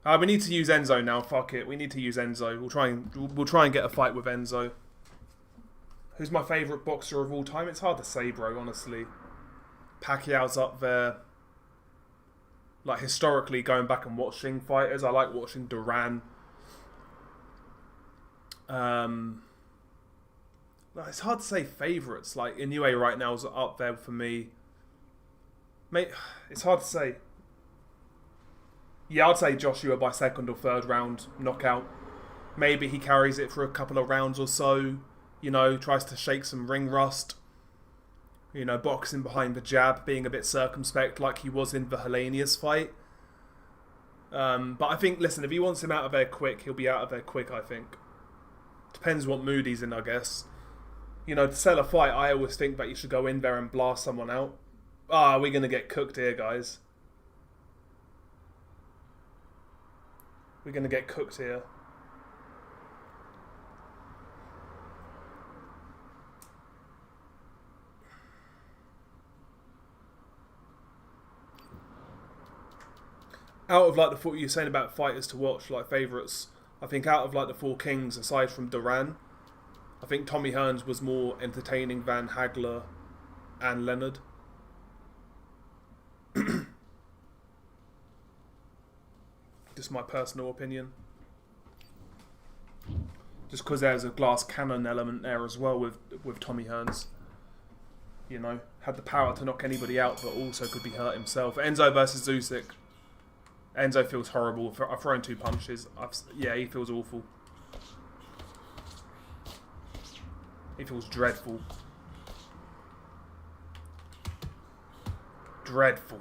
We need to use Enzo now. Fuck it. We need to use Enzo. We'll try and get a fight with Enzo. Who's my favourite boxer of all time? It's hard to say, bro, honestly. Pacquiao's up there. Like, historically, going back and watching fighters, I like watching Duran. It's hard to say favourites. Like, Inoue right now is up there for me. Mate, it's hard to say. Yeah, I'd say Joshua by second or third round knockout. Maybe he carries it for a couple of rounds or so. You know, tries to shake some ring rust. You know, boxing behind the jab, being a bit circumspect like he was in the Helenius fight. But I think, listen, if he wants him out of there quick, he'll be out of there quick, I think. Depends what mood he's in, I guess. You know, to sell a fight, I always think that you should go in there and blast someone out. Ah, we're going to get cooked here, guys. We're going to get cooked here. Out of like the four, you're saying about fighters to watch, like favourites, I think out of like the four kings, aside from Duran, I think Tommy Hearns was more entertaining than Hagler and Leonard. Just my personal opinion. Just because there's a glass cannon element there as well with Tommy Hearns. You know, had the power to knock anybody out, but also could be hurt himself. Enzo versus Usyk. Enzo feels horrible. I've thrown 2 punches. Yeah, he feels awful. He feels dreadful. Dreadful.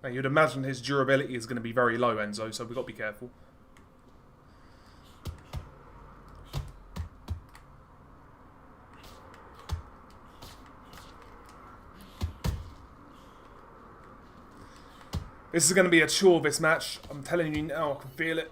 Now, you'd imagine his durability is going to be very low, Enzo, so we've got to be careful. This is going to be a chore, this match. I'm telling you now, I can feel it.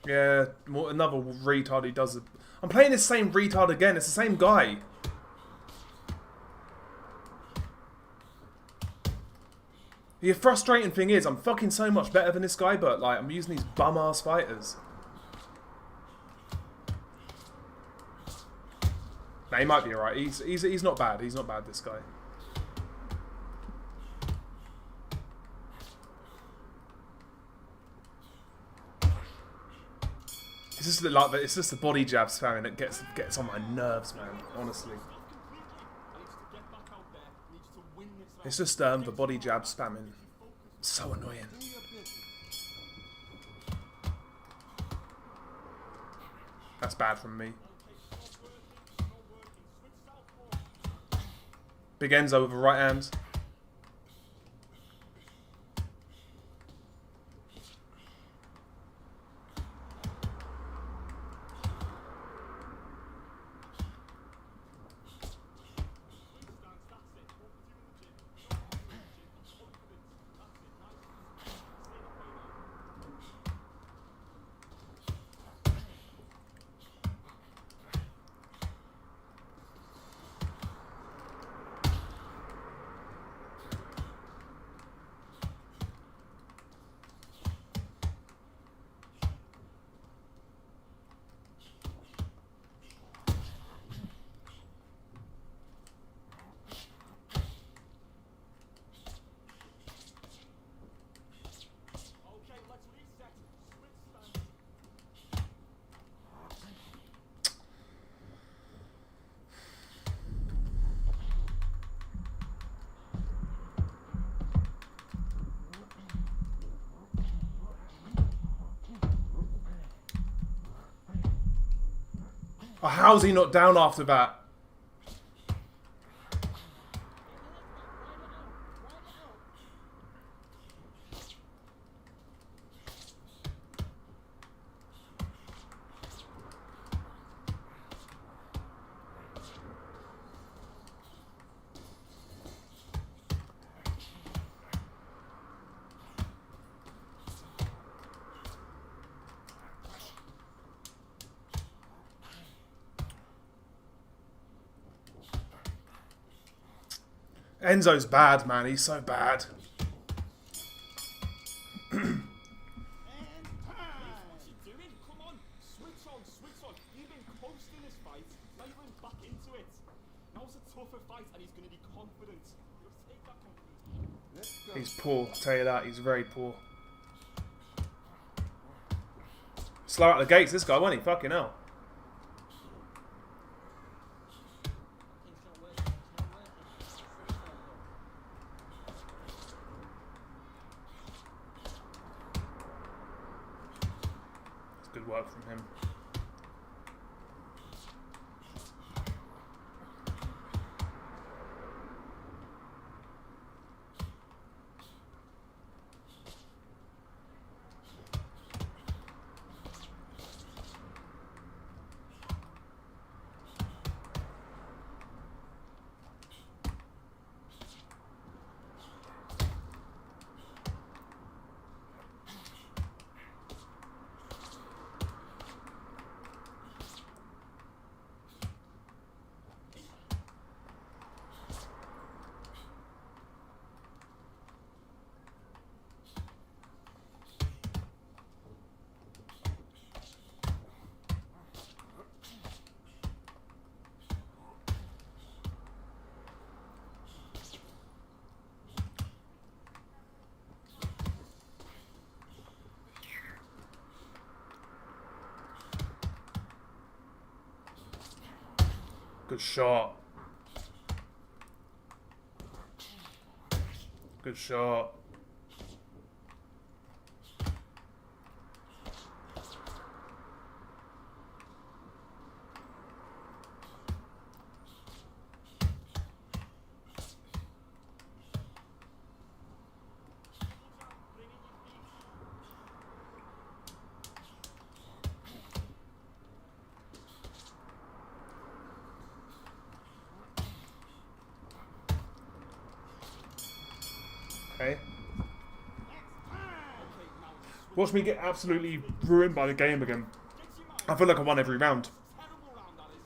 Yeah, another retard who does it. I'm playing this same retard again. It's the same guy. The frustrating thing is, I'm fucking so much better than this guy, but like I'm using these bum-ass fighters. Nah, he might be alright. He's not bad. He's not bad, this guy. It's just the body jab spamming that gets on my nerves, man. Honestly, it's just the body jab spamming. So annoying. That's bad from me. Big Enzo with a right hand. Oh, how's he not down after that? Enzo's bad, man. He's so bad. And time. What's he doing? Come on, switch on, switch on. You've been close to this fight. Now you're going back into it. Now it's a tougher fight, and he's going to be confident. You'll take that confidence. Let's go. He's poor. I'll tell you that. He's very poor. Slow out the gates, this guy, wasn't he? Fucking hell. It's not working. It's not working. It's freestyle though. It's good work from him. Good shot. Good shot. Okay. Watch me get absolutely ruined by the game again. I feel like I won every round. Terrible round, that is.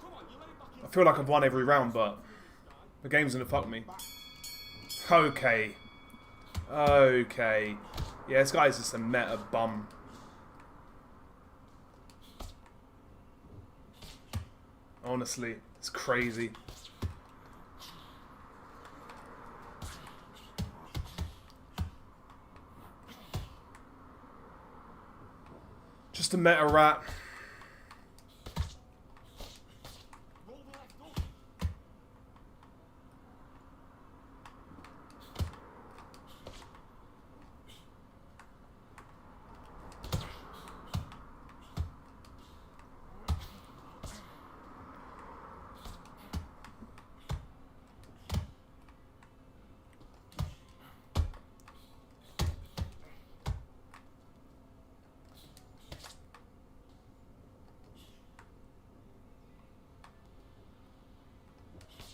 Come on, you let it back in. I feel like I've won every round, but the game's gonna fuck me. Okay. Okay. Yeah, this guy's just a meta bum. Honestly, it's crazy. Just a meta rat. Roll the left up.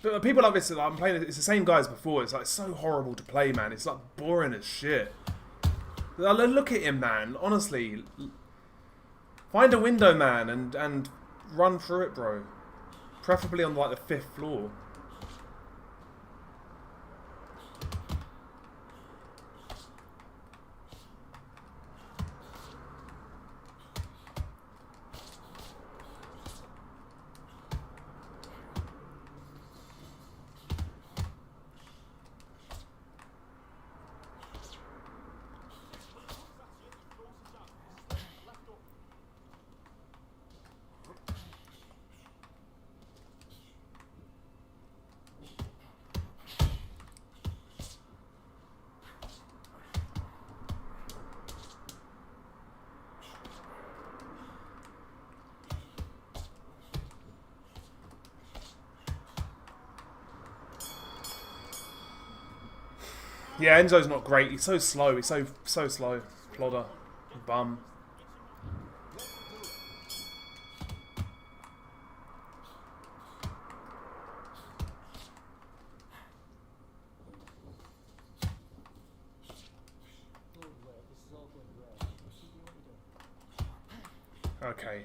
But people like this, I'm playing. It's the same guys before. It's like so horrible to play, man. It's like boring as shit. Look at him, man. Honestly, find a window, man, and run through it, bro. Preferably on like the 5th floor. Yeah, Enzo's not great. He's so slow. He's so slow. Plodder. Bum. Good work. This is all good work. Keep doing what you're doing. Okay.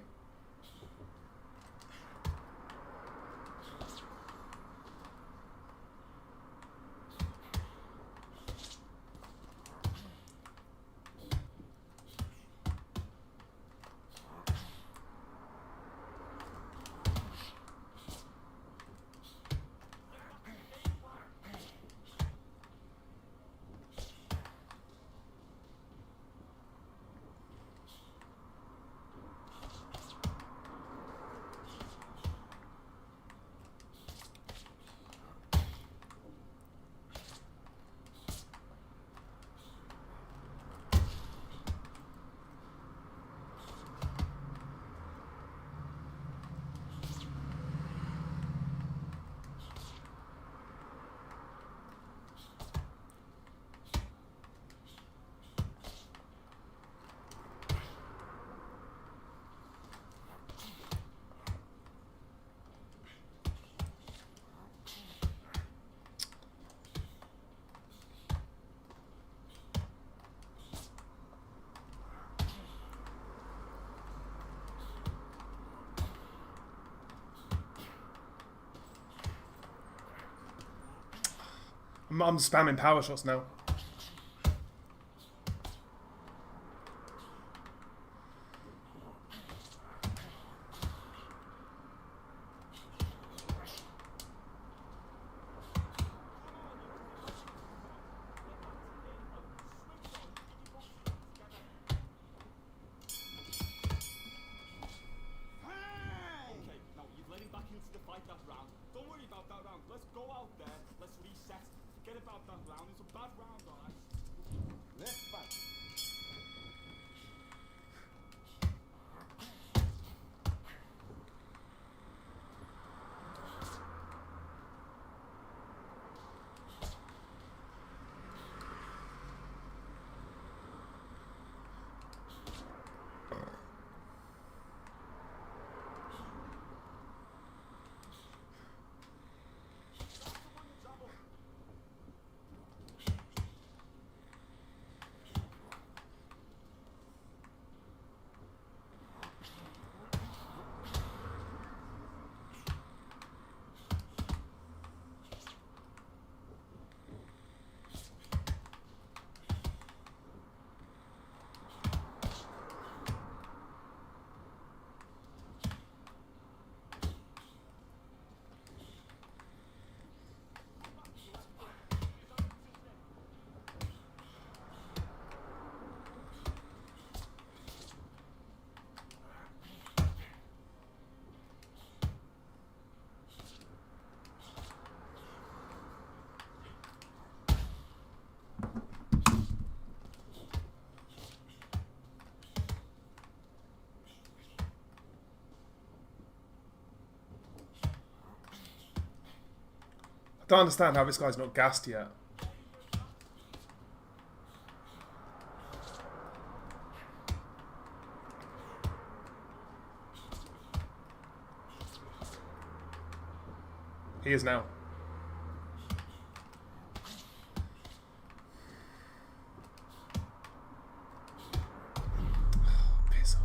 I'm spamming power shots now. Okay, now you've let him back into the fight that round. Don't worry about that round. Let's go out there. Let's reset. Forget about that round. It's a bad round, alright? Let's fight. I don't understand how this guy's not gassed yet. He is now. Piss off.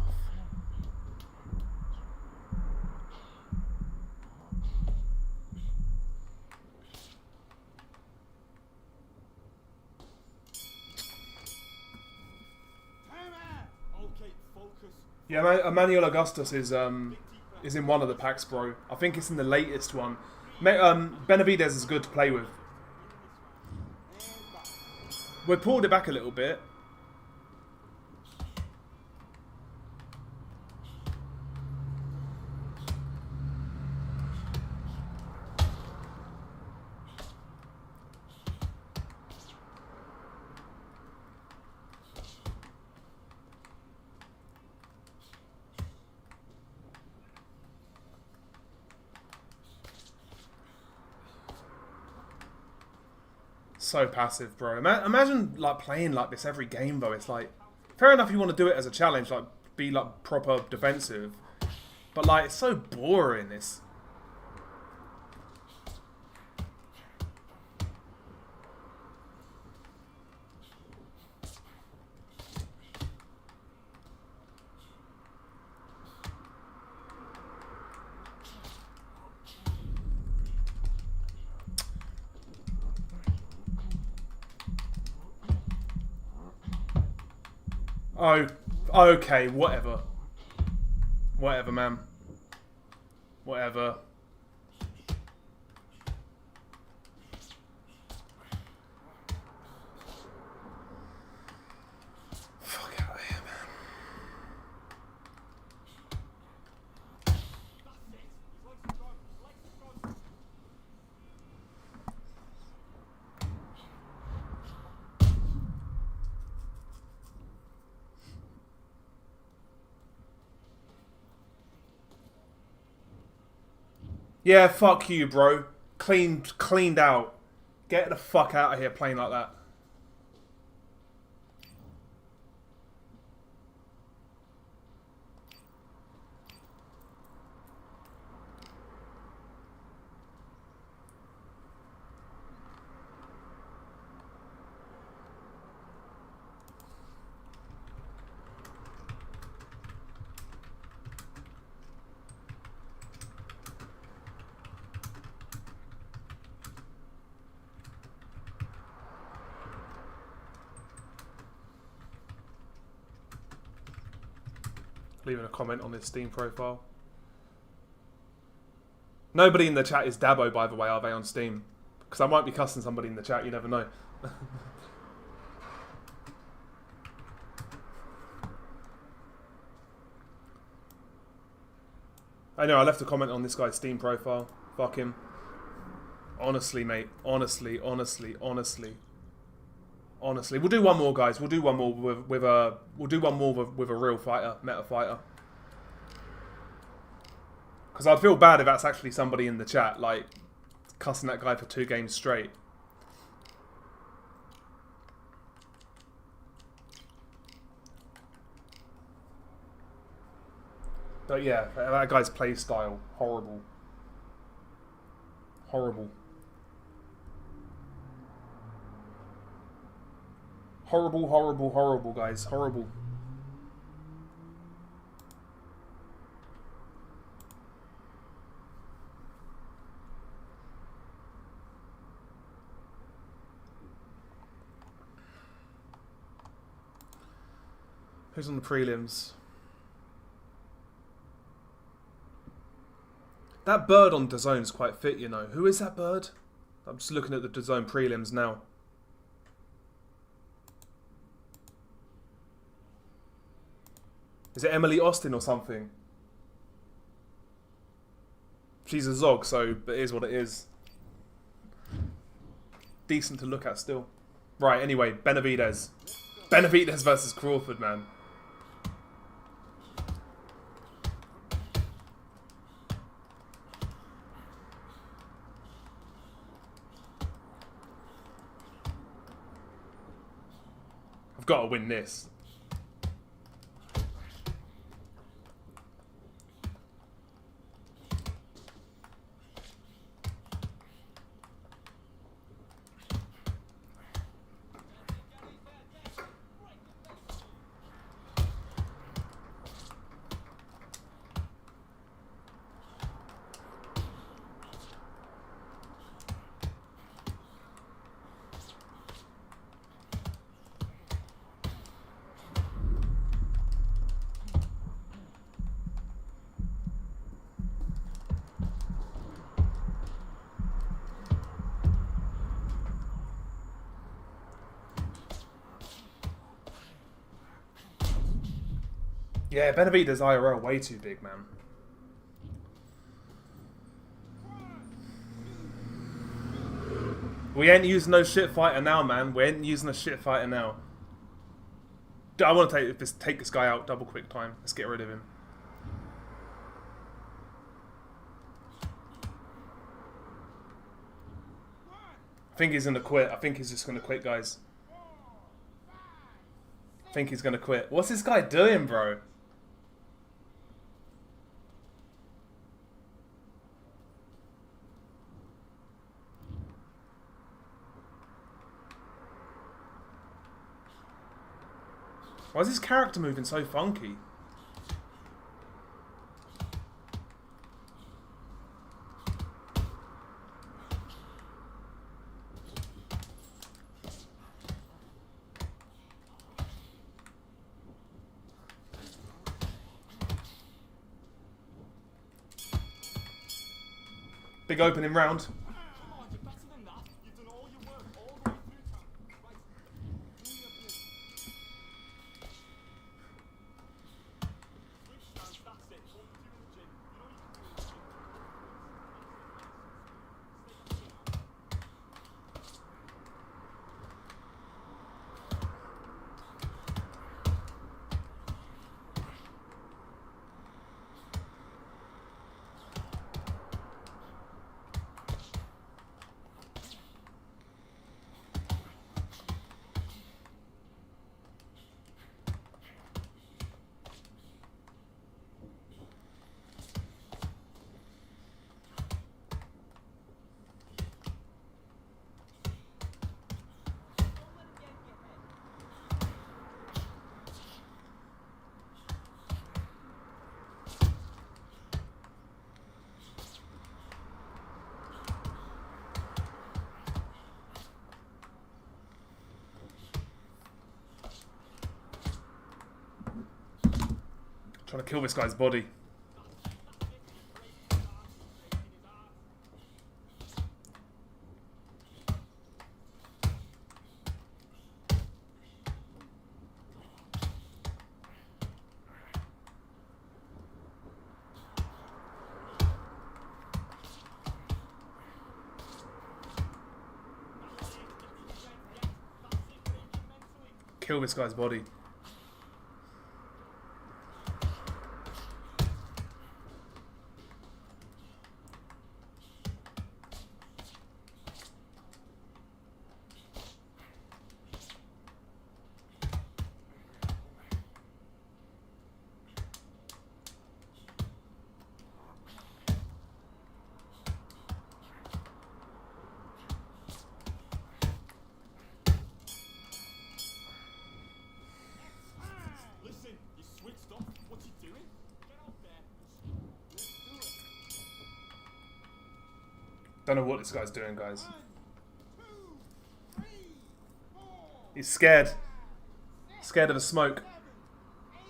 Okay, focus. Yeah, Emmanuel Augustus is in one of the packs, bro. I think it's in the latest one. Benavidez is good to play with. We pulled it back a little bit. So passive, bro. Imagine like playing like this every game, though. It's like, fair enough, you want to do it as a challenge, like be like proper defensive, but like it's so boring. It's oh, okay, whatever. Whatever, man. Whatever. Fuck out of here, man. Yeah, fuck you, bro. Cleaned out. Get the fuck out of here playing like that. Leaving a comment on his Steam profile. Nobody in the chat is Dabo, by the way, are they on Steam? Because I might be cussing somebody in the chat, you never know. I know, I left a comment on this guy's Steam profile. Fuck him. Honestly, mate. Honestly. We'll do one more, guys. We'll do one more with a real fighter, meta fighter. Because I'd feel bad if that's actually somebody in the chat, like, cussing that guy for 2 games straight. But yeah, that guy's play style, horrible. Horrible. Horrible, guys. Horrible. Who's on the prelims? That bird on DAZN's quite fit, you know. Who is that bird? I'm just looking at the DAZN prelims now. Is it Emily Austin or something? She's a Zog, so it is what it is. Decent to look at still. Right, anyway, Benavidez. Benavidez versus Crawford, man. I've got to win this. Yeah, Benavidez IRL way too big, man. We ain't using no shit fighter now, man. We ain't using a shit fighter now. I want to take this guy out double quick time. Let's get rid of him. I think he's gonna quit. I think he's just gonna quit, guys. I think he's gonna quit. What's this guy doing, bro? Why is his character moving so funky? Big opening round. Come on, you're better than that. You've done all your work all the way through time. Right. Switch stance, that's it. What you do in the gym. You know you can do it in the gym. Trying to kill this guy's body. Kill this guy's body. Listen, you switched off. What you doing? Get out there. Let's do it. Don't know what this guy's doing, guys. 1, 2, 3, 4, He's scared. Scared of the smoke. 7, 8.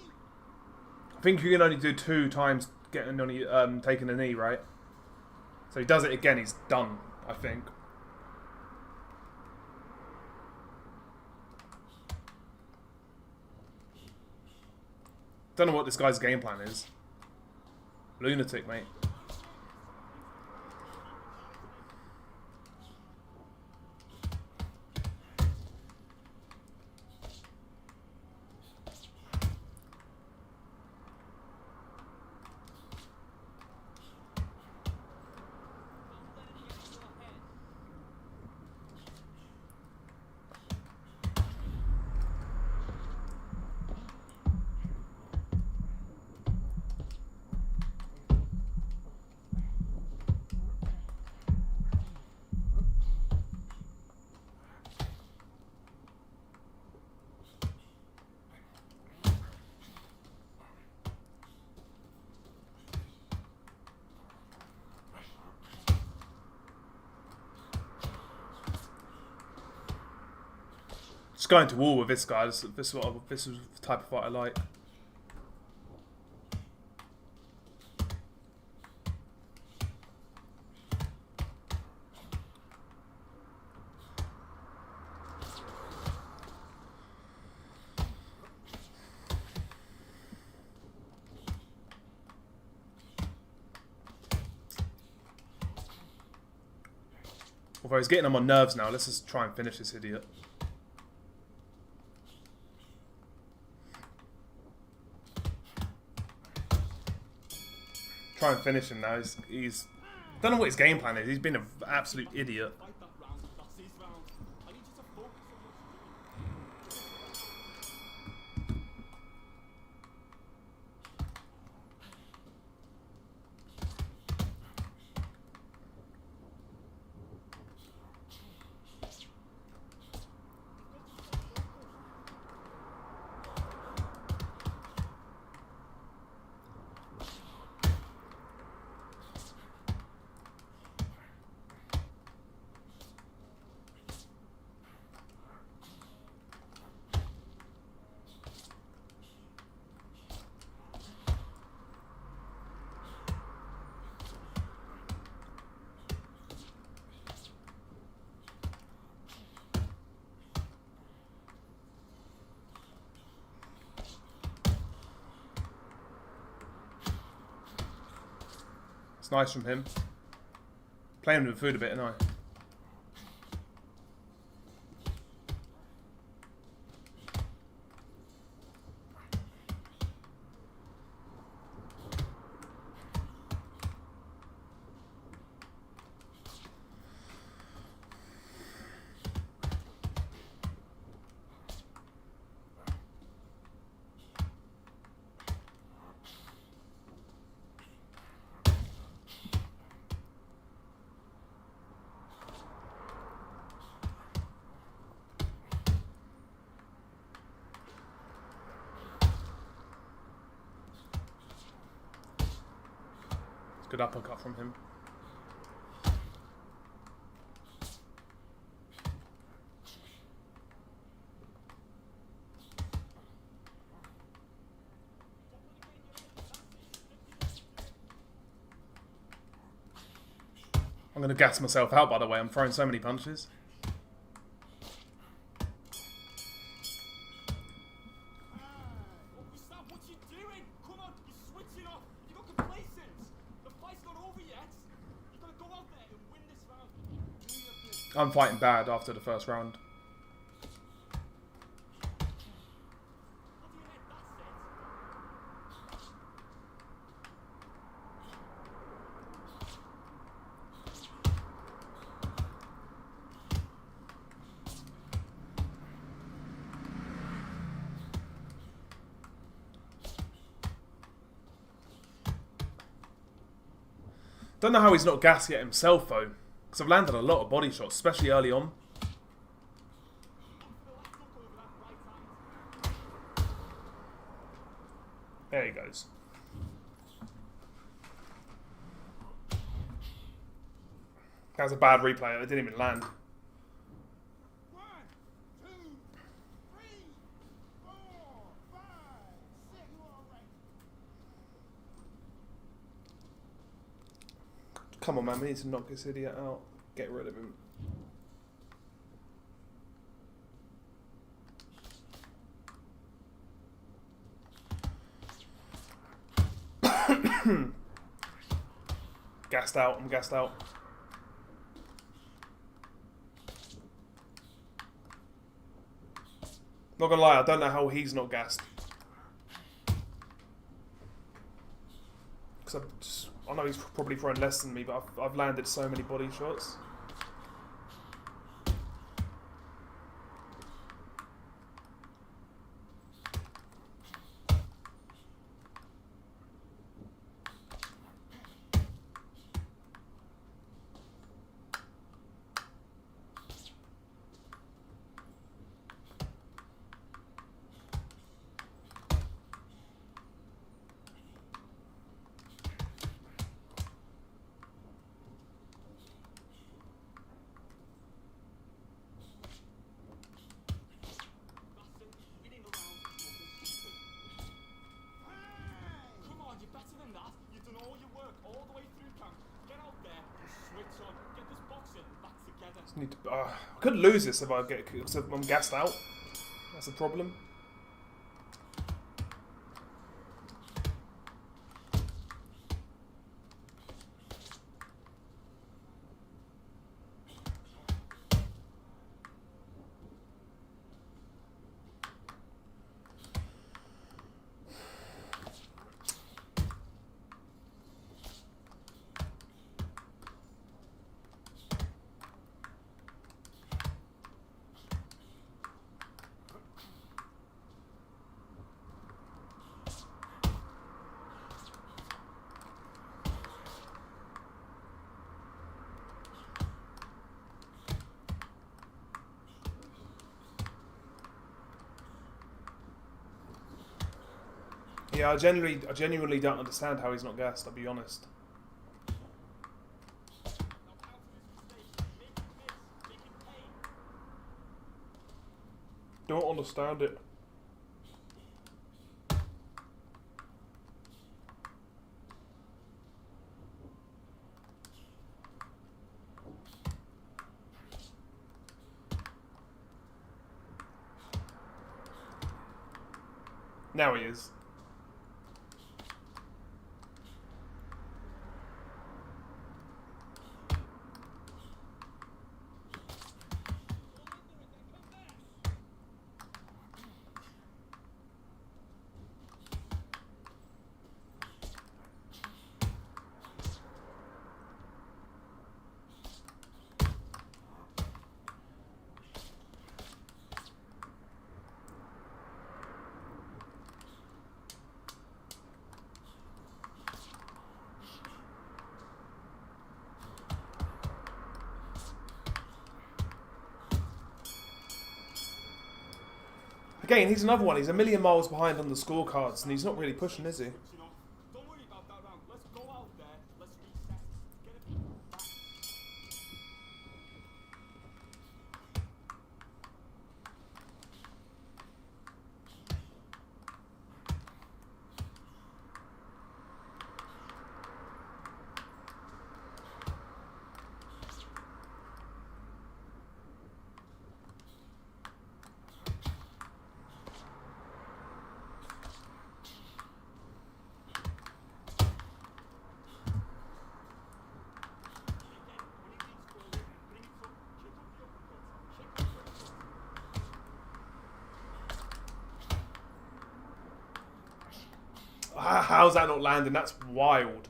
I think you can only do 2 times getting on taking a knee, right? So he does it again, he's done, I think. Don't know what this guy's game plan is. Lunatic, mate. Just going to war with this guy. This is the type of fight I like. Although he's getting on my nerves now, let's just try and finish this idiot. Try and finish him now. He's don't know what his game plan is. He's been an absolute idiot. Fight that round. That's his round. I need you to focus on what you're doing. It's nice from him. Playing with the food a bit, aren't I? Good uppercut from him. I'm going to gas myself out, by the way. I'm throwing so many punches. What you doing? Come on, you're switching off. You got complacent. The fight's not over yet. You gotta go out there and win this round. I'm fighting bad after the first round. Don't know how he's not gassed yet himself, though. Because I've landed a lot of body shots, especially early on. There he goes. That was a bad replay. It didn't even land. 1, 2, 3, 4, 5, 6. You all right? Come on, man. We need to knock this idiot out. Get rid of him. Gassed out. I'm gassed out. Not gonna lie, I don't know how he's not gassed. Because I know he's probably throwing less than me, but I've landed so many body shots. Come on, you're better than that. You've done all your work all the way through camp. Get out there and switch on. Get this boxing back together. Just need to, I could lose this if I'm gassed out. That's a problem. Yeah, I genuinely don't understand how he's not gassed, I'll be honest. Don't understand it. Now he is. Again, he's another one. He's a million miles behind on the scorecards, and he's not really pushing, is he? Don't worry about that round. Let's go out there. Let's reset. Get it back. How's that not landing? That's wild.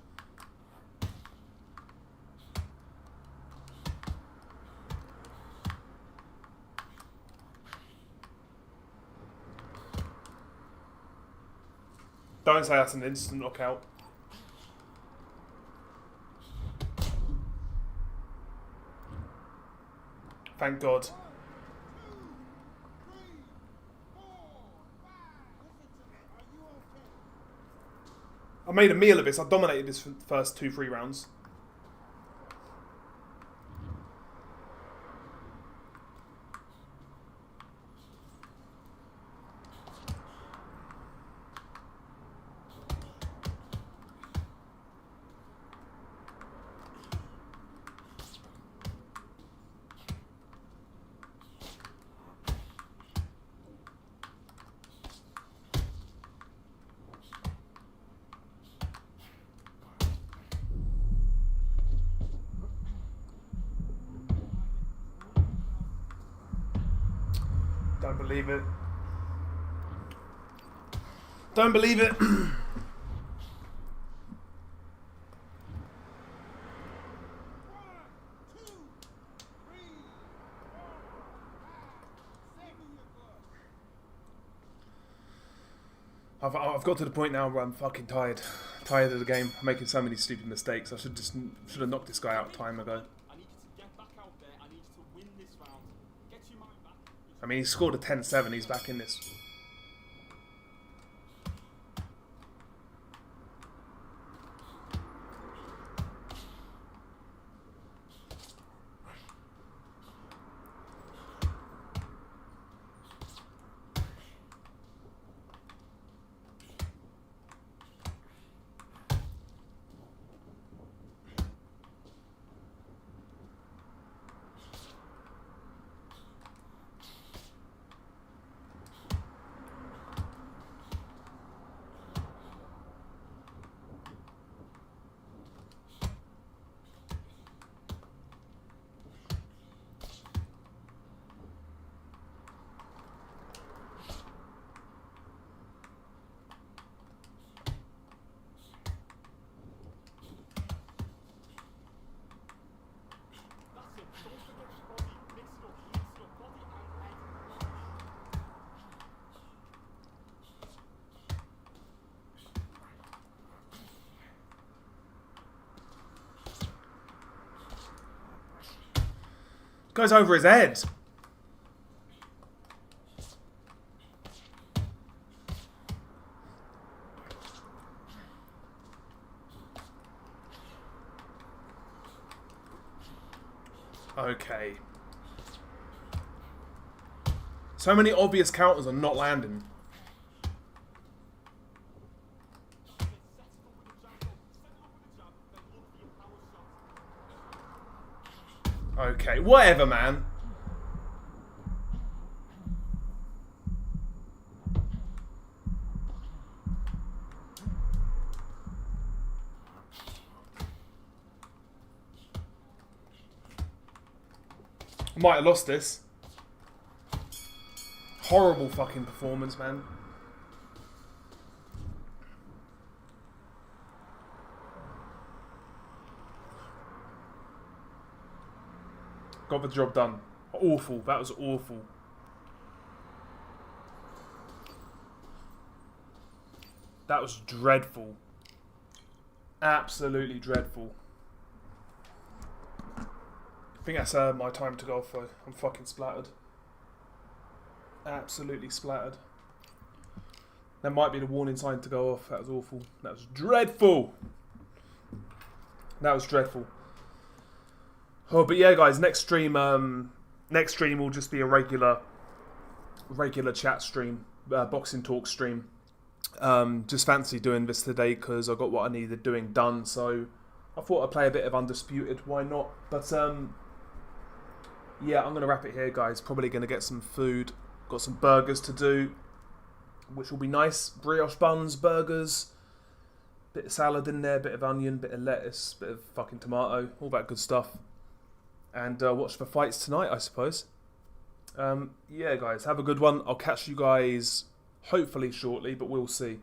Don't say that's an instant knockout. Thank God. I made a meal of this. I dominated this first 2-3 rounds. Don't believe it. Don't believe it. I've got to the point now where I'm fucking tired. Tired of the game. I'm making so many stupid mistakes. I should have knocked this guy out time ago. I need you to get back out there. I need you to win this round. Get your mind back. I mean, he scored a 10-7. He's back in this. Goes over his head. Okay. So many obvious counters are not landing. Okay, whatever, man. I might have lost this. Horrible fucking performance, man. Got the job done. Awful. That was awful. That was dreadful. Absolutely dreadful. I think that's my time to go, though. I'm fucking splattered. Absolutely splattered. That might be the warning sign to go off. That was awful. That was dreadful. That was dreadful. Oh, but yeah, guys, next stream will just be a regular chat stream, boxing talk stream. Just fancy doing this today because I got what I needed doing done. So I thought I'd play a bit of Undisputed. Why not? But yeah, I'm gonna wrap it here, guys. Probably gonna get some food. Got some burgers to do, which will be nice. Brioche buns, burgers, bit of salad in there, bit of onion, bit of lettuce, bit of fucking tomato, all that good stuff. And watch the fights tonight, I suppose. Yeah, guys, have a good one. I'll catch you guys hopefully shortly, but we'll see.